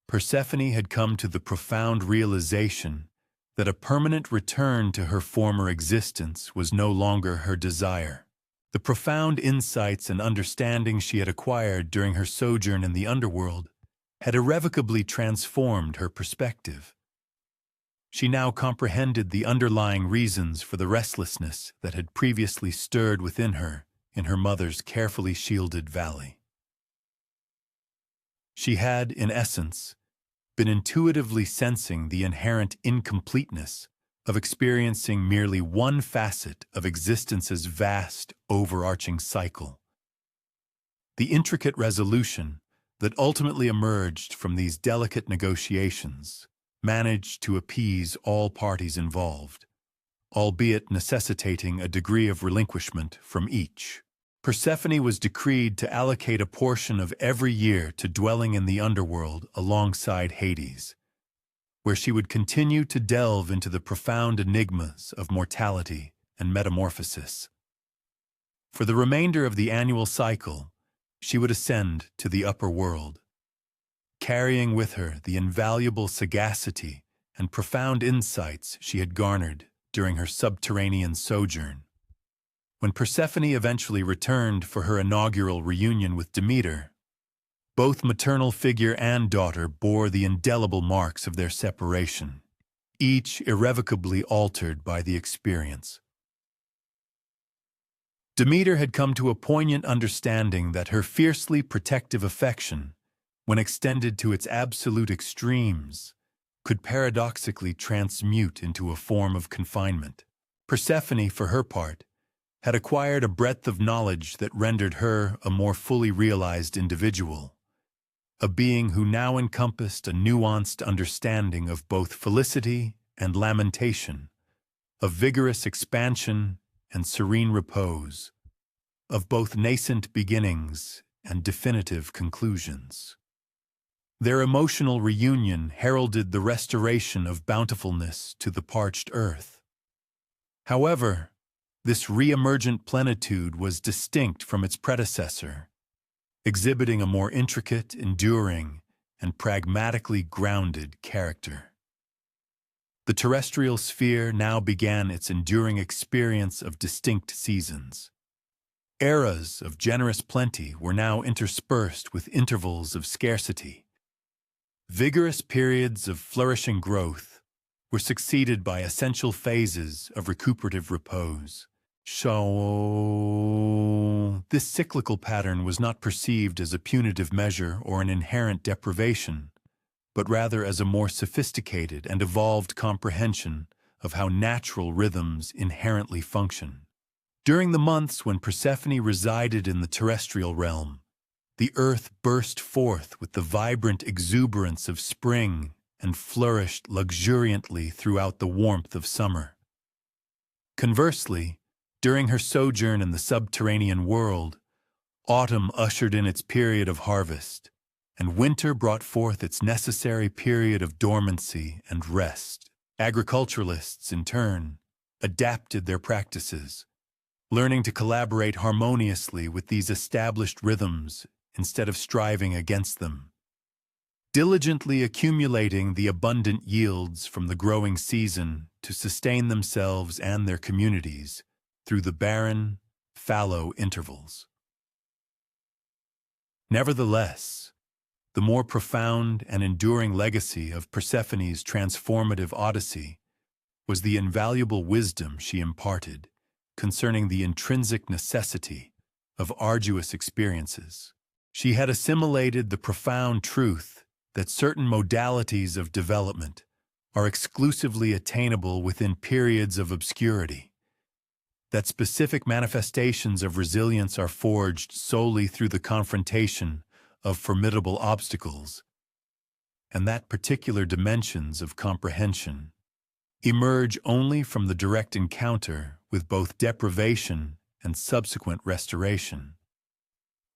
Persephone had come to the profound realization that a permanent return to her former existence was no longer her desire. The profound insights and understanding she had acquired during her sojourn in the underworld had irrevocably transformed her perspective. She now comprehended the underlying reasons for the restlessness that had previously stirred within her in her mother's carefully shielded valley. She had, in essence, been intuitively sensing the inherent incompleteness of experiencing merely one facet of existence's vast, overarching cycle. The intricate resolution that ultimately emerged from these delicate negotiations managed to appease all parties involved, albeit necessitating a degree of relinquishment from each. Persephone was decreed to allocate a portion of every year to dwelling in the underworld alongside Hades, where she would continue to delve into the profound enigmas of mortality and metamorphosis. For the remainder of the annual cycle, she would ascend to the upper world, carrying with her the invaluable sagacity and profound insights she had garnered during her subterranean sojourn. When Persephone eventually returned for her inaugural reunion with Demeter, both maternal figure and daughter bore the indelible marks of their separation, each irrevocably altered by the experience. Demeter had come to a poignant understanding that her fiercely protective affection, when extended to its absolute extremes, could paradoxically transmute into a form of confinement. Persephone, for her part, had acquired a breadth of knowledge that rendered her a more fully realized individual, a being who now encompassed a nuanced understanding of both felicity and lamentation, of vigorous expansion and serene repose, of both nascent beginnings and definitive conclusions. Their emotional reunion heralded the restoration of bountifulness to the parched earth. However, this re-emergent plenitude was distinct from its predecessor, exhibiting a more intricate, enduring, and pragmatically grounded character. The terrestrial sphere now began its enduring experience of distinct seasons. Eras of generous plenty were now interspersed with intervals of scarcity. Vigorous periods of flourishing growth were succeeded by essential phases of recuperative repose. So, this cyclical pattern was not perceived as a punitive measure or an inherent deprivation, but rather as a more sophisticated and evolved comprehension of how natural rhythms inherently function. During the months when Persephone resided in the terrestrial realm, the earth burst forth with the vibrant exuberance of spring and flourished luxuriantly throughout the warmth of summer. Conversely, During her sojourn in the subterranean world, autumn ushered in its period of harvest, and winter brought forth its necessary period of dormancy and rest. Agriculturalists, in turn, adapted their practices, learning to collaborate harmoniously with these established rhythms instead of striving against them, diligently accumulating the abundant yields from the growing season to sustain themselves and their communities through the barren, fallow intervals. Nevertheless, the more profound and enduring legacy of Persephone's transformative odyssey was the invaluable wisdom she imparted concerning the intrinsic necessity of arduous experiences. She had assimilated the profound truth that certain modalities of development are exclusively attainable within periods of obscurity, that specific manifestations of resilience are forged solely through the confrontation of formidable obstacles, and that particular dimensions of comprehension emerge only from the direct encounter with both deprivation and subsequent restoration.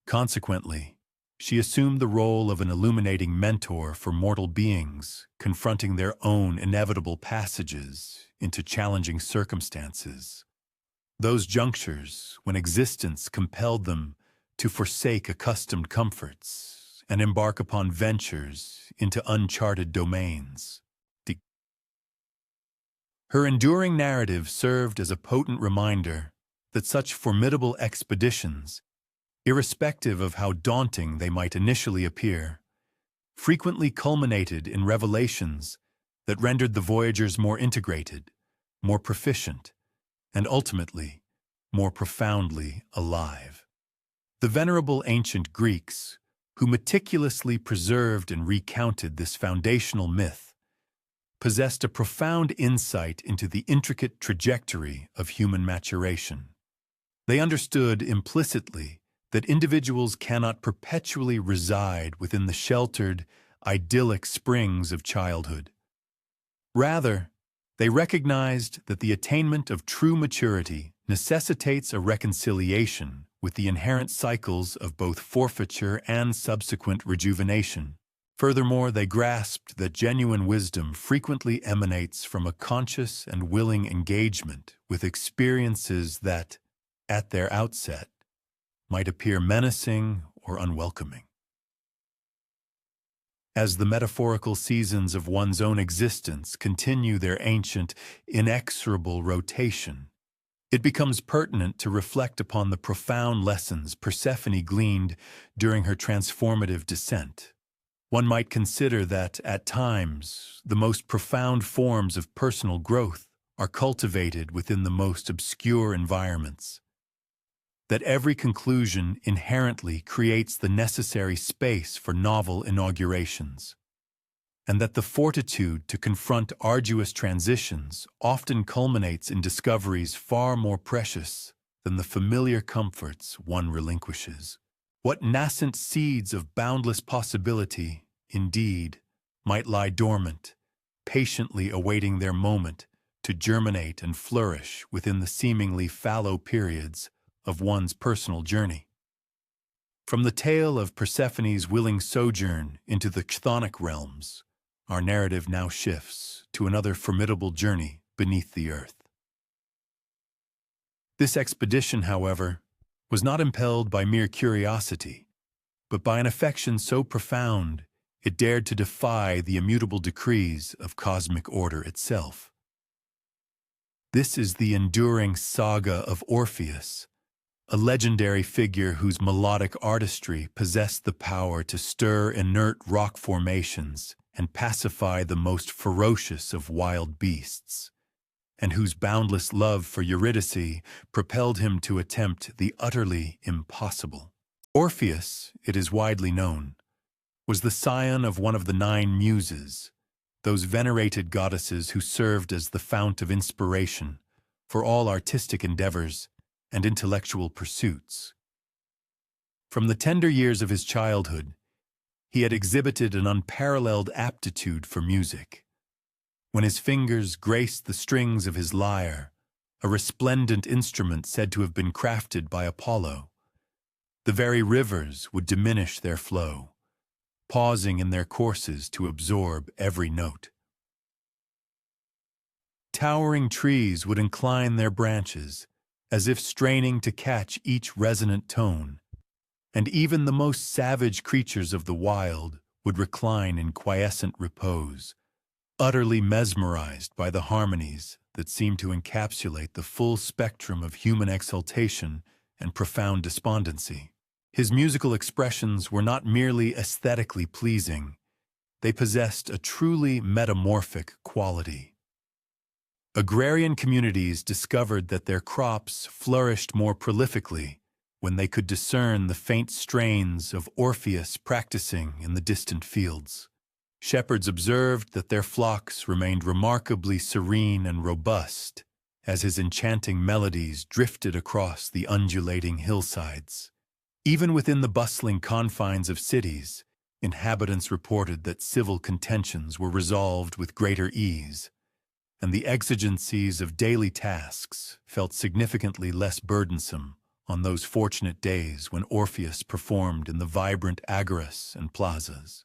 Consequently, she assumed the role of an illuminating mentor for mortal beings confronting their own inevitable passages into challenging circumstances, those junctures when existence compelled them to forsake accustomed comforts and embark upon ventures into uncharted domains. Her enduring narrative served as a potent reminder that such formidable expeditions, irrespective of how daunting they might initially appear, frequently culminated in revelations that rendered the voyagers more integrated, more proficient, and ultimately more profoundly alive. The venerable ancient Greeks, who meticulously preserved and recounted this foundational myth, possessed a profound insight into the intricate trajectory of human maturation. They understood implicitly that individuals cannot perpetually reside within the sheltered, idyllic springs of childhood. Rather, they recognized that the attainment of true maturity necessitates a reconciliation with the inherent cycles of both forfeiture and subsequent rejuvenation. Furthermore, they grasped that genuine wisdom frequently emanates from a conscious and willing engagement with experiences that, at their outset, might appear menacing or unwelcoming. As the metaphorical seasons of one's own existence continue their ancient, inexorable rotation, it becomes pertinent to reflect upon the profound lessons Persephone gleaned during her transformative descent. One might consider that, at times, the most profound forms of personal growth are cultivated within the most obscure environments, that every conclusion inherently creates the necessary space for novel inaugurations, and that the fortitude to confront arduous transitions often culminates in discoveries far more precious than the familiar comforts one relinquishes. What nascent seeds of boundless possibility, indeed, might lie dormant, patiently awaiting their moment to germinate and flourish within the seemingly fallow periods of one's personal journey. From the tale of Persephone's willing sojourn into the chthonic realms, our narrative now shifts to another formidable journey beneath the earth. This expedition, however, was not impelled by mere curiosity, but by an affection so profound it dared to defy the immutable decrees of cosmic order itself. This is the enduring saga of Orpheus, a legendary figure whose melodic artistry possessed the power to stir inert rock formations and pacify the most ferocious of wild beasts, and whose boundless love for Eurydice propelled him to attempt the utterly impossible. Orpheus, it is widely known, was the scion of one of the 9 Muses, those venerated goddesses who served as the fount of inspiration for all artistic endeavors and intellectual pursuits. From the tender years of his childhood, he had exhibited an unparalleled aptitude for music. When his fingers graced the strings of his lyre, a resplendent instrument said to have been crafted by Apollo. The very rivers would diminish their flow, pausing in their courses to absorb every note. Towering trees would incline their branches, as if straining to catch each resonant tone, and even the most savage creatures of the wild would recline in quiescent repose, utterly mesmerized by the harmonies that seemed to encapsulate the full spectrum of human exaltation and profound despondency. His musical expressions were not merely aesthetically pleasing, they possessed a truly metamorphic quality. Agrarian communities discovered that their crops flourished more prolifically when they could discern the faint strains of Orpheus practicing in the distant fields. Shepherds observed that their flocks remained remarkably serene and robust as his enchanting melodies drifted across the undulating hillsides. Even within the bustling confines of cities, inhabitants reported that civil contentions were resolved with greater ease, and the exigencies of daily tasks felt significantly less burdensome on those fortunate days when Orpheus performed in the vibrant agoras and plazas.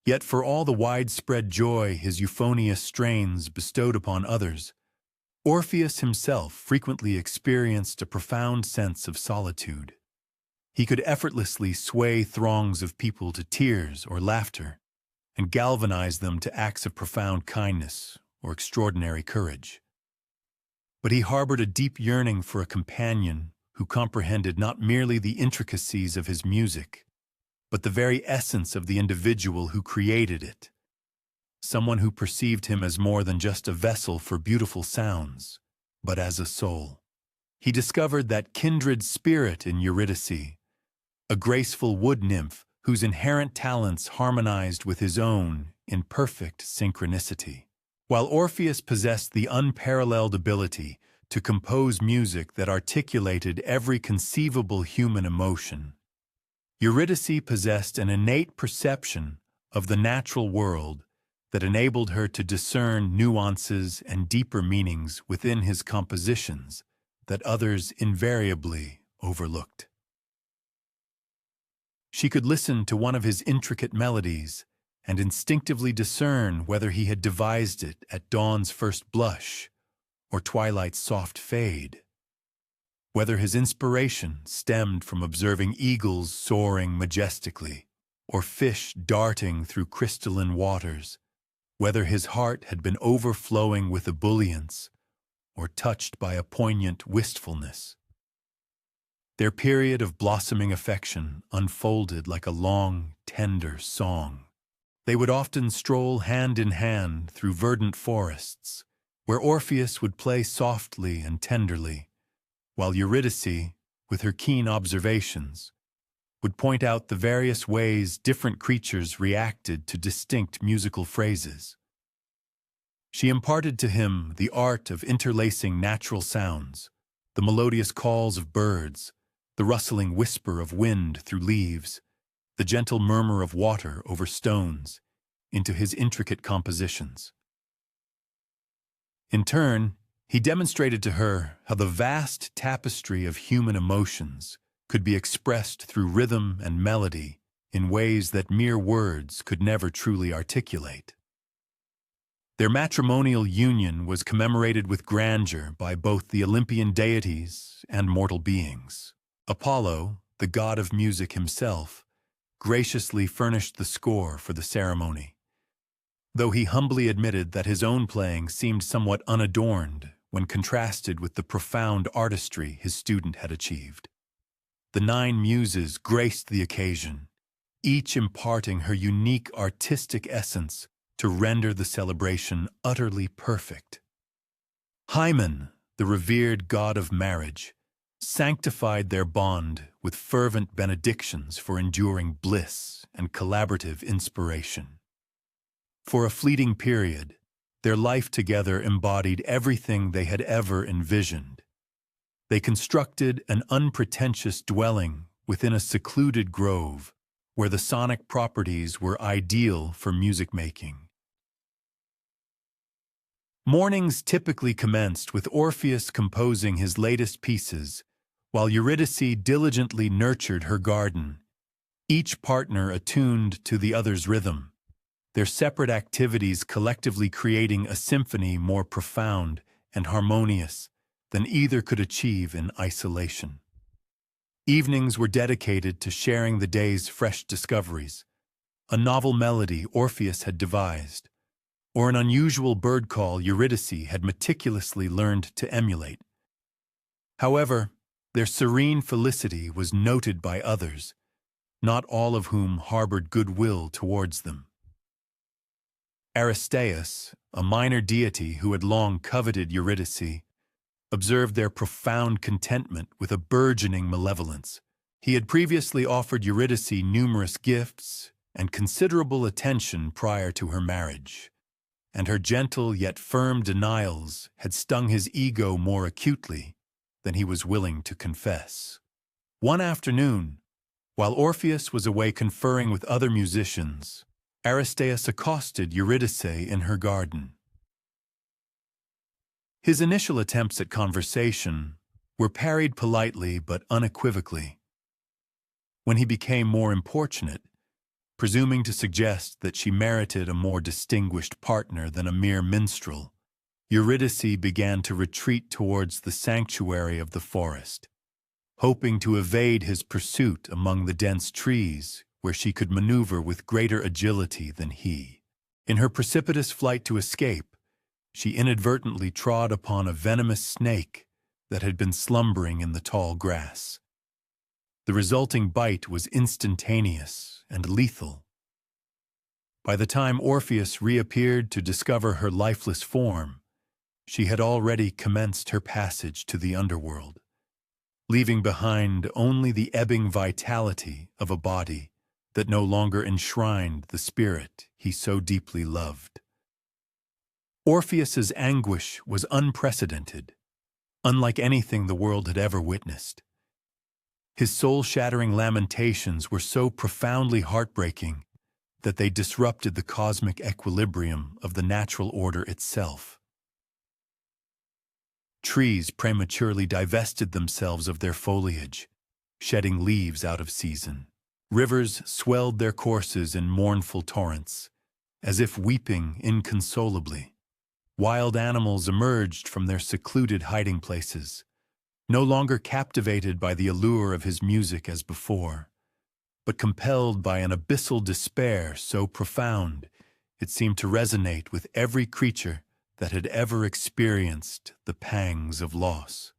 Yet for all the widespread joy his euphonious strains bestowed upon others, Orpheus himself frequently experienced a profound sense of solitude. He could effortlessly sway throngs of people to tears or laughter, and galvanize them to acts of profound kindness or extraordinary courage. But he harbored a deep yearning for a companion who comprehended not merely the intricacies of his music, but the very essence of the individual who created it. Someone who perceived him as more than just a vessel for beautiful sounds, but as a soul. He discovered that kindred spirit in Eurydice, a graceful wood nymph whose inherent talents harmonized with his own in perfect synchronicity. While Orpheus possessed the unparalleled ability to compose music that articulated every conceivable human emotion, Eurydice possessed an innate perception of the natural world that enabled her to discern nuances and deeper meanings within his compositions that others invariably overlooked. She could listen to one of his intricate melodies and instinctively discern whether he had devised it at dawn's first blush or twilight's soft fade, whether his inspiration stemmed from observing eagles soaring majestically or fish darting through crystalline waters, whether his heart had been overflowing with ebullience or touched by a poignant wistfulness. Their period of blossoming affection unfolded like a long, tender song. They would often stroll hand in hand through verdant forests, where Orpheus would play softly and tenderly, while Eurydice, with her keen observations, would point out the various ways different creatures reacted to distinct musical phrases. She imparted to him the art of interlacing natural sounds, the melodious calls of birds, the rustling whisper of wind through leaves, the gentle murmur of water over stones, into his intricate compositions. In turn, he demonstrated to her how the vast tapestry of human emotions could be expressed through rhythm and melody in ways that mere words could never truly articulate. Their matrimonial union was commemorated with grandeur by both the Olympian deities and mortal beings. Apollo, the god of music himself, graciously furnished the score for the ceremony, though he humbly admitted that his own playing seemed somewhat unadorned when contrasted with the profound artistry his student had achieved. The 9 muses graced the occasion, each imparting her unique artistic essence to render the celebration utterly perfect. Hymen, the revered god of marriage, sanctified their bond with fervent benedictions for enduring bliss and collaborative inspiration. For a fleeting period, their life together embodied everything they had ever envisioned. They constructed an unpretentious dwelling within a secluded grove where the sonic properties were ideal for music making. Mornings typically commenced with Orpheus composing his latest pieces, while Eurydice diligently nurtured her garden, each partner attuned to the other's rhythm, their separate activities collectively creating a symphony more profound and harmonious than either could achieve in isolation. Evenings were dedicated to sharing the day's fresh discoveries, a novel melody Orpheus had devised, or an unusual bird call Eurydice had meticulously learned to emulate. However, their serene felicity was noted by others, not all of whom harbored goodwill towards them. Aristaeus, a minor deity who had long coveted Eurydice, observed their profound contentment with a burgeoning malevolence. He had previously offered Eurydice numerous gifts and considerable attention prior to her marriage, and her gentle yet firm denials had stung his ego more acutely than he was willing to confess. One afternoon, while Orpheus was away conferring with other musicians, Aristaeus accosted Eurydice in her garden. His initial attempts at conversation were parried politely but unequivocally. When he became more importunate, presuming to suggest that she merited a more distinguished partner than a mere minstrel, Eurydice began to retreat towards the sanctuary of the forest, hoping to evade his pursuit among the dense trees where she could maneuver with greater agility than he. In her precipitous flight to escape, she inadvertently trod upon a venomous snake that had been slumbering in the tall grass. The resulting bite was instantaneous and lethal. By the time Orpheus reappeared to discover her lifeless form, she had already commenced her passage to the underworld, leaving behind only the ebbing vitality of a body that no longer enshrined the spirit he so deeply loved. Orpheus's anguish was unprecedented, unlike anything the world had ever witnessed. His soul-shattering lamentations were so profoundly heartbreaking that they disrupted the cosmic equilibrium of the natural order itself. Trees prematurely divested themselves of their foliage, shedding leaves out of season. Rivers swelled their courses in mournful torrents, as if weeping inconsolably. Wild animals emerged from their secluded hiding places, no longer captivated by the allure of his music as before, but compelled by an abyssal despair so profound it seemed to resonate with every creature that had ever experienced the pangs of loss.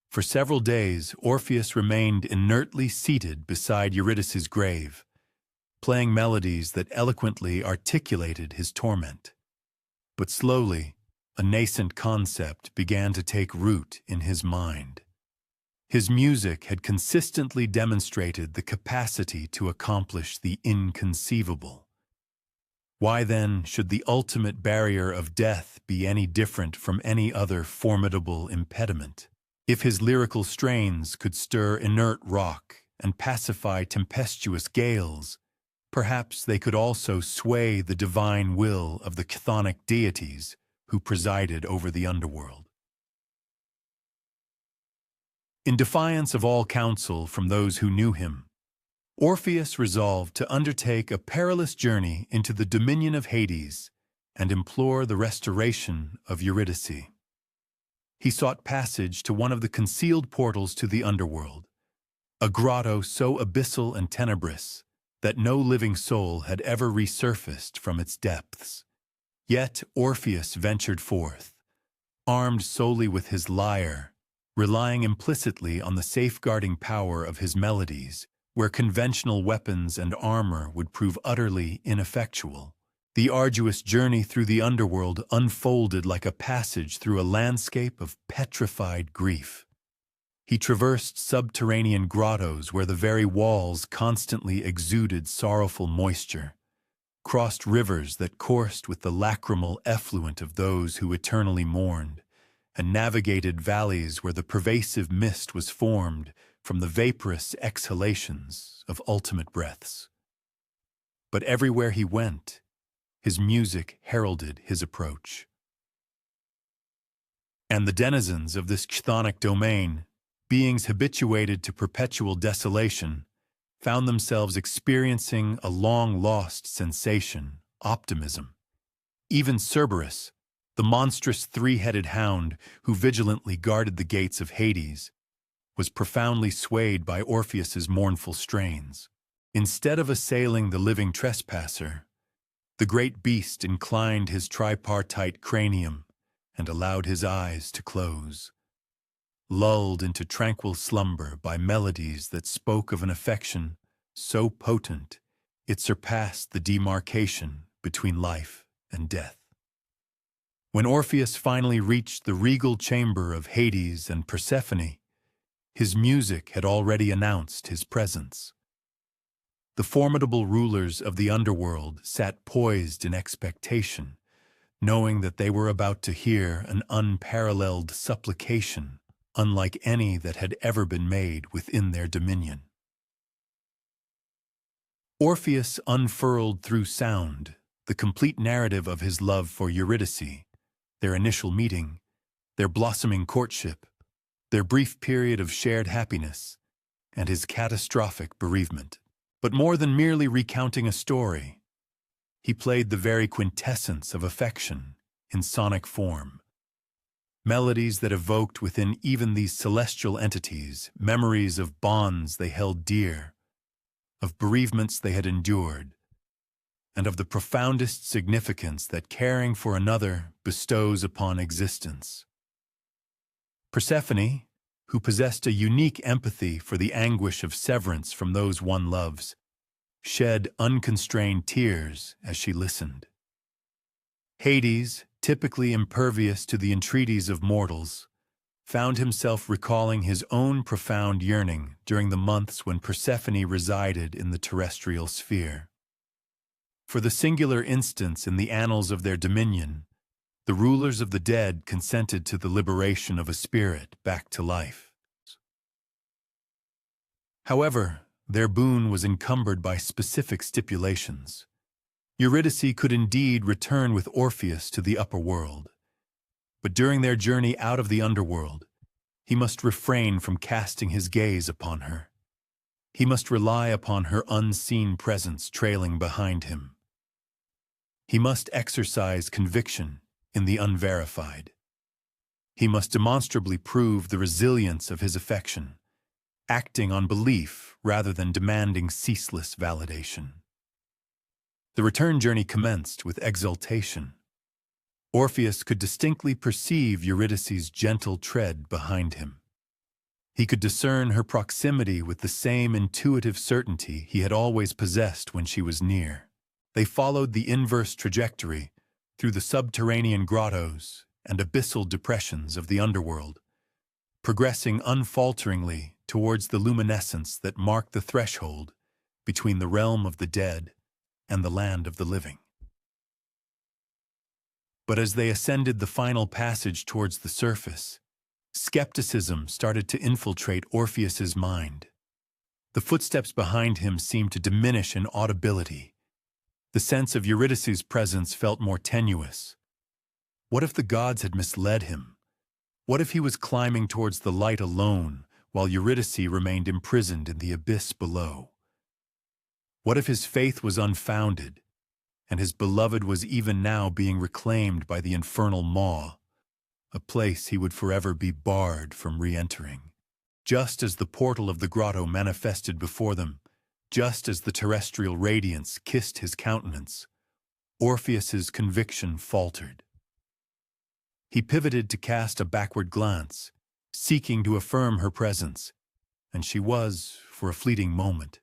For several days, Orpheus remained inertly seated beside Eurydice's grave, playing melodies that eloquently articulated his torment. But slowly, a nascent concept began to take root in his mind. His music had consistently demonstrated the capacity to accomplish the inconceivable. Why then should the ultimate barrier of death be any different from any other formidable impediment? If his lyrical strains could stir inert rock and pacify tempestuous gales, perhaps they could also sway the divine will of the chthonic deities who presided over the underworld. In defiance of all counsel from those who knew him, Orpheus resolved to undertake a perilous journey into the dominion of Hades and implore the restoration of Eurydice. He sought passage to one of the concealed portals to the underworld, a grotto so abyssal and tenebrous that no living soul had ever resurfaced from its depths. Yet Orpheus ventured forth, armed solely with his lyre, relying implicitly on the safeguarding power of his melodies, where conventional weapons and armor would prove utterly ineffectual. The arduous journey through the underworld unfolded like a passage through a landscape of petrified grief. He traversed subterranean grottos where the very walls constantly exuded sorrowful moisture, crossed rivers that coursed with the lacrimal effluent of those who eternally mourned, and navigated valleys where the pervasive mist was formed from the vaporous exhalations of ultimate breaths. But everywhere he went, his music heralded his approach. And the denizens of this chthonic domain, beings habituated to perpetual desolation, found themselves experiencing a long-lost sensation, optimism. Even Cerberus, the monstrous three-headed hound who vigilantly guarded the gates of Hades, was profoundly swayed by Orpheus's mournful strains. Instead of assailing the living trespasser, the great beast inclined his tripartite cranium and allowed his eyes to close. Lulled into tranquil slumber by melodies that spoke of an affection so potent it surpassed the demarcation between life and death. When Orpheus finally reached the regal chamber of Hades and Persephone, his music had already announced his presence. The formidable rulers of the underworld sat poised in expectation, knowing that they were about to hear an unparalleled supplication unlike any that had ever been made within their dominion. Orpheus unfurled through sound the complete narrative of his love for Eurydice, their initial meeting, their blossoming courtship, their brief period of shared happiness, and his catastrophic bereavement. But more than merely recounting a story, he played the very quintessence of affection in sonic form. Melodies that evoked within even these celestial entities memories of bonds they held dear, of bereavements they had endured, and of the profoundest significance that caring for another bestows upon existence. Persephone, who possessed a unique empathy for the anguish of severance from those one loves, shed unconstrained tears as she listened. Hades, typically impervious to the entreaties of mortals, found himself recalling his own profound yearning during the months when Persephone resided in the terrestrial sphere. For the singular instance in the annals of their dominion, the rulers of the dead consented to the liberation of a spirit back to life. However, their boon was encumbered by specific stipulations. Eurydice could indeed return with Orpheus to the upper world, but during their journey out of the underworld, he must refrain from casting his gaze upon her. He must rely upon her unseen presence trailing behind him. He must exercise conviction in the unverified. He must demonstrably prove the resilience of his affection, acting on belief rather than demanding ceaseless validation. The return journey commenced with exultation. Orpheus could distinctly perceive Eurydice's gentle tread behind him. He could discern her proximity with the same intuitive certainty he had always possessed when she was near. They followed the inverse trajectory through the subterranean grottos and abyssal depressions of the underworld, progressing unfalteringly towards the luminescence that marked the threshold between the realm of the dead and the land of the living. But as they ascended the final passage towards the surface, skepticism started to infiltrate Orpheus's mind. The footsteps behind him seemed to diminish in audibility. The sense of Eurydice's presence felt more tenuous. What if the gods had misled him? What if he was climbing towards the light alone, while Eurydice remained imprisoned in the abyss below? What if his faith was unfounded, and his beloved was even now being reclaimed by the infernal maw, a place he would forever be barred from re-entering? Just as the portal of the grotto manifested before them, just as the terrestrial radiance kissed his countenance, Orpheus's conviction faltered. He pivoted to cast a backward glance, seeking to affirm her presence, and she was, for a fleeting moment,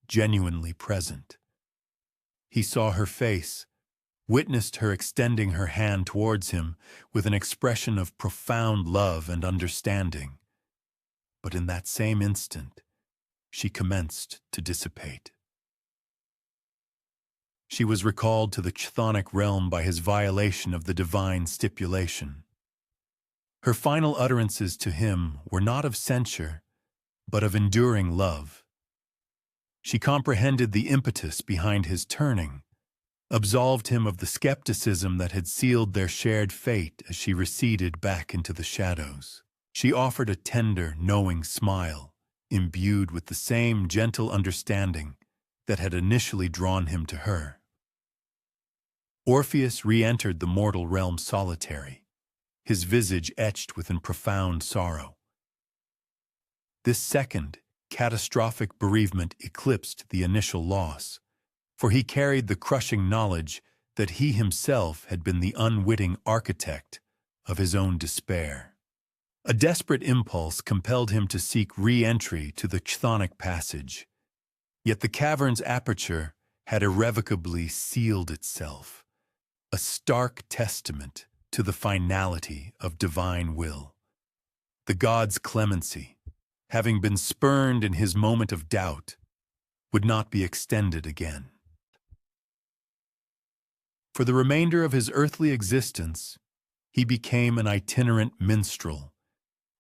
genuinely present. He saw her face, witnessed her extending her hand towards him with an expression of profound love and understanding. But in that same instant, she commenced to dissipate. She was recalled to the chthonic realm by his violation of the divine stipulation. Her final utterances to him were not of censure, but of enduring love. She comprehended the impetus behind his turning, absolved him of the skepticism that had sealed their shared fate as she receded back into the shadows. She offered a tender, knowing smile, imbued with the same gentle understanding that had initially drawn him to her. Orpheus re-entered the mortal realm solitary, his visage etched within profound sorrow. This second, catastrophic bereavement eclipsed the initial loss, for he carried the crushing knowledge that he himself had been the unwitting architect of his own despair. A desperate impulse compelled him to seek re-entry to the chthonic passage, yet the cavern's aperture had irrevocably sealed itself, a stark testament to the finality of divine will. The god's clemency, having been spurned in his moment of doubt, would not be extended again. For the remainder of his earthly existence, he became an itinerant minstrel,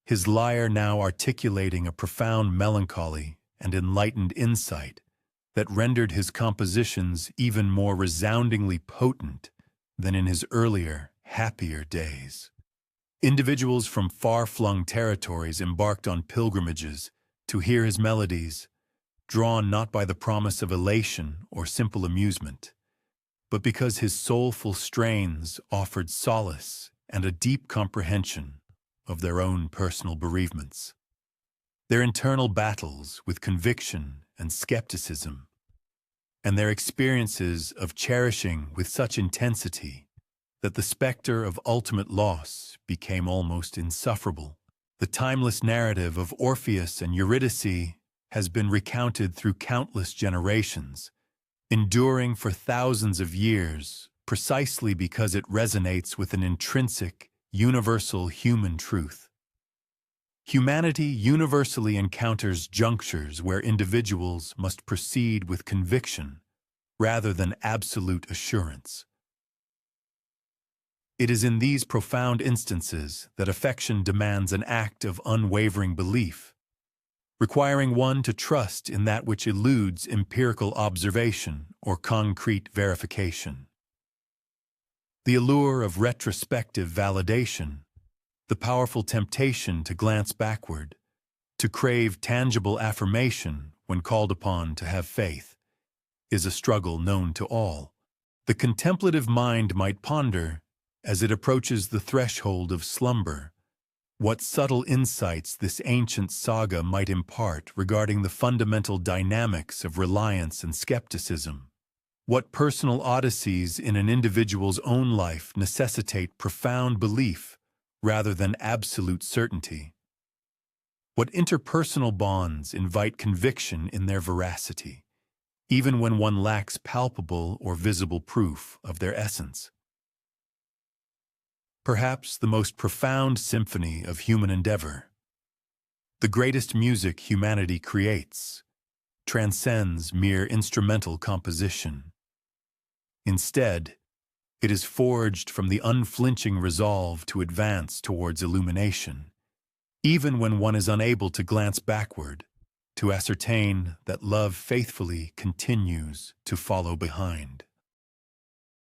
his lyre now articulating a profound melancholy and enlightened insight that rendered his compositions even more resoundingly potent than in his earlier, happier days. Individuals from far-flung territories embarked on pilgrimages to hear his melodies, drawn not by the promise of elation or simple amusement, but because his soulful strains offered solace and a deep comprehension of their own personal bereavements. Their internal battles with conviction and skepticism, and their experiences of cherishing with such intensity that the specter of ultimate loss became almost insufferable. The timeless narrative of Orpheus and Eurydice has been recounted through countless generations, enduring for thousands of years precisely because it resonates with an intrinsic, universal human truth. Humanity universally encounters junctures where individuals must proceed with conviction rather than absolute assurance. It is in these profound instances that affection demands an act of unwavering belief, requiring one to trust in that which eludes empirical observation or concrete verification. The allure of retrospective validation, the powerful temptation to glance backward, to crave tangible affirmation when called upon to have faith, is a struggle known to all. The contemplative mind might ponder, as it approaches the threshold of slumber, what subtle insights this ancient saga might impart regarding the fundamental dynamics of reliance and skepticism. What personal odysseys in an individual's own life necessitate profound belief rather than absolute certainty? What interpersonal bonds invite conviction in their veracity, even when one lacks palpable or visible proof of their essence? Perhaps the most profound symphony of human endeavor, the greatest music humanity creates, transcends mere instrumental composition. Instead, it is forged from the unflinching resolve to advance towards illumination, even when one is unable to glance backward, to ascertain that love faithfully continues to follow behind.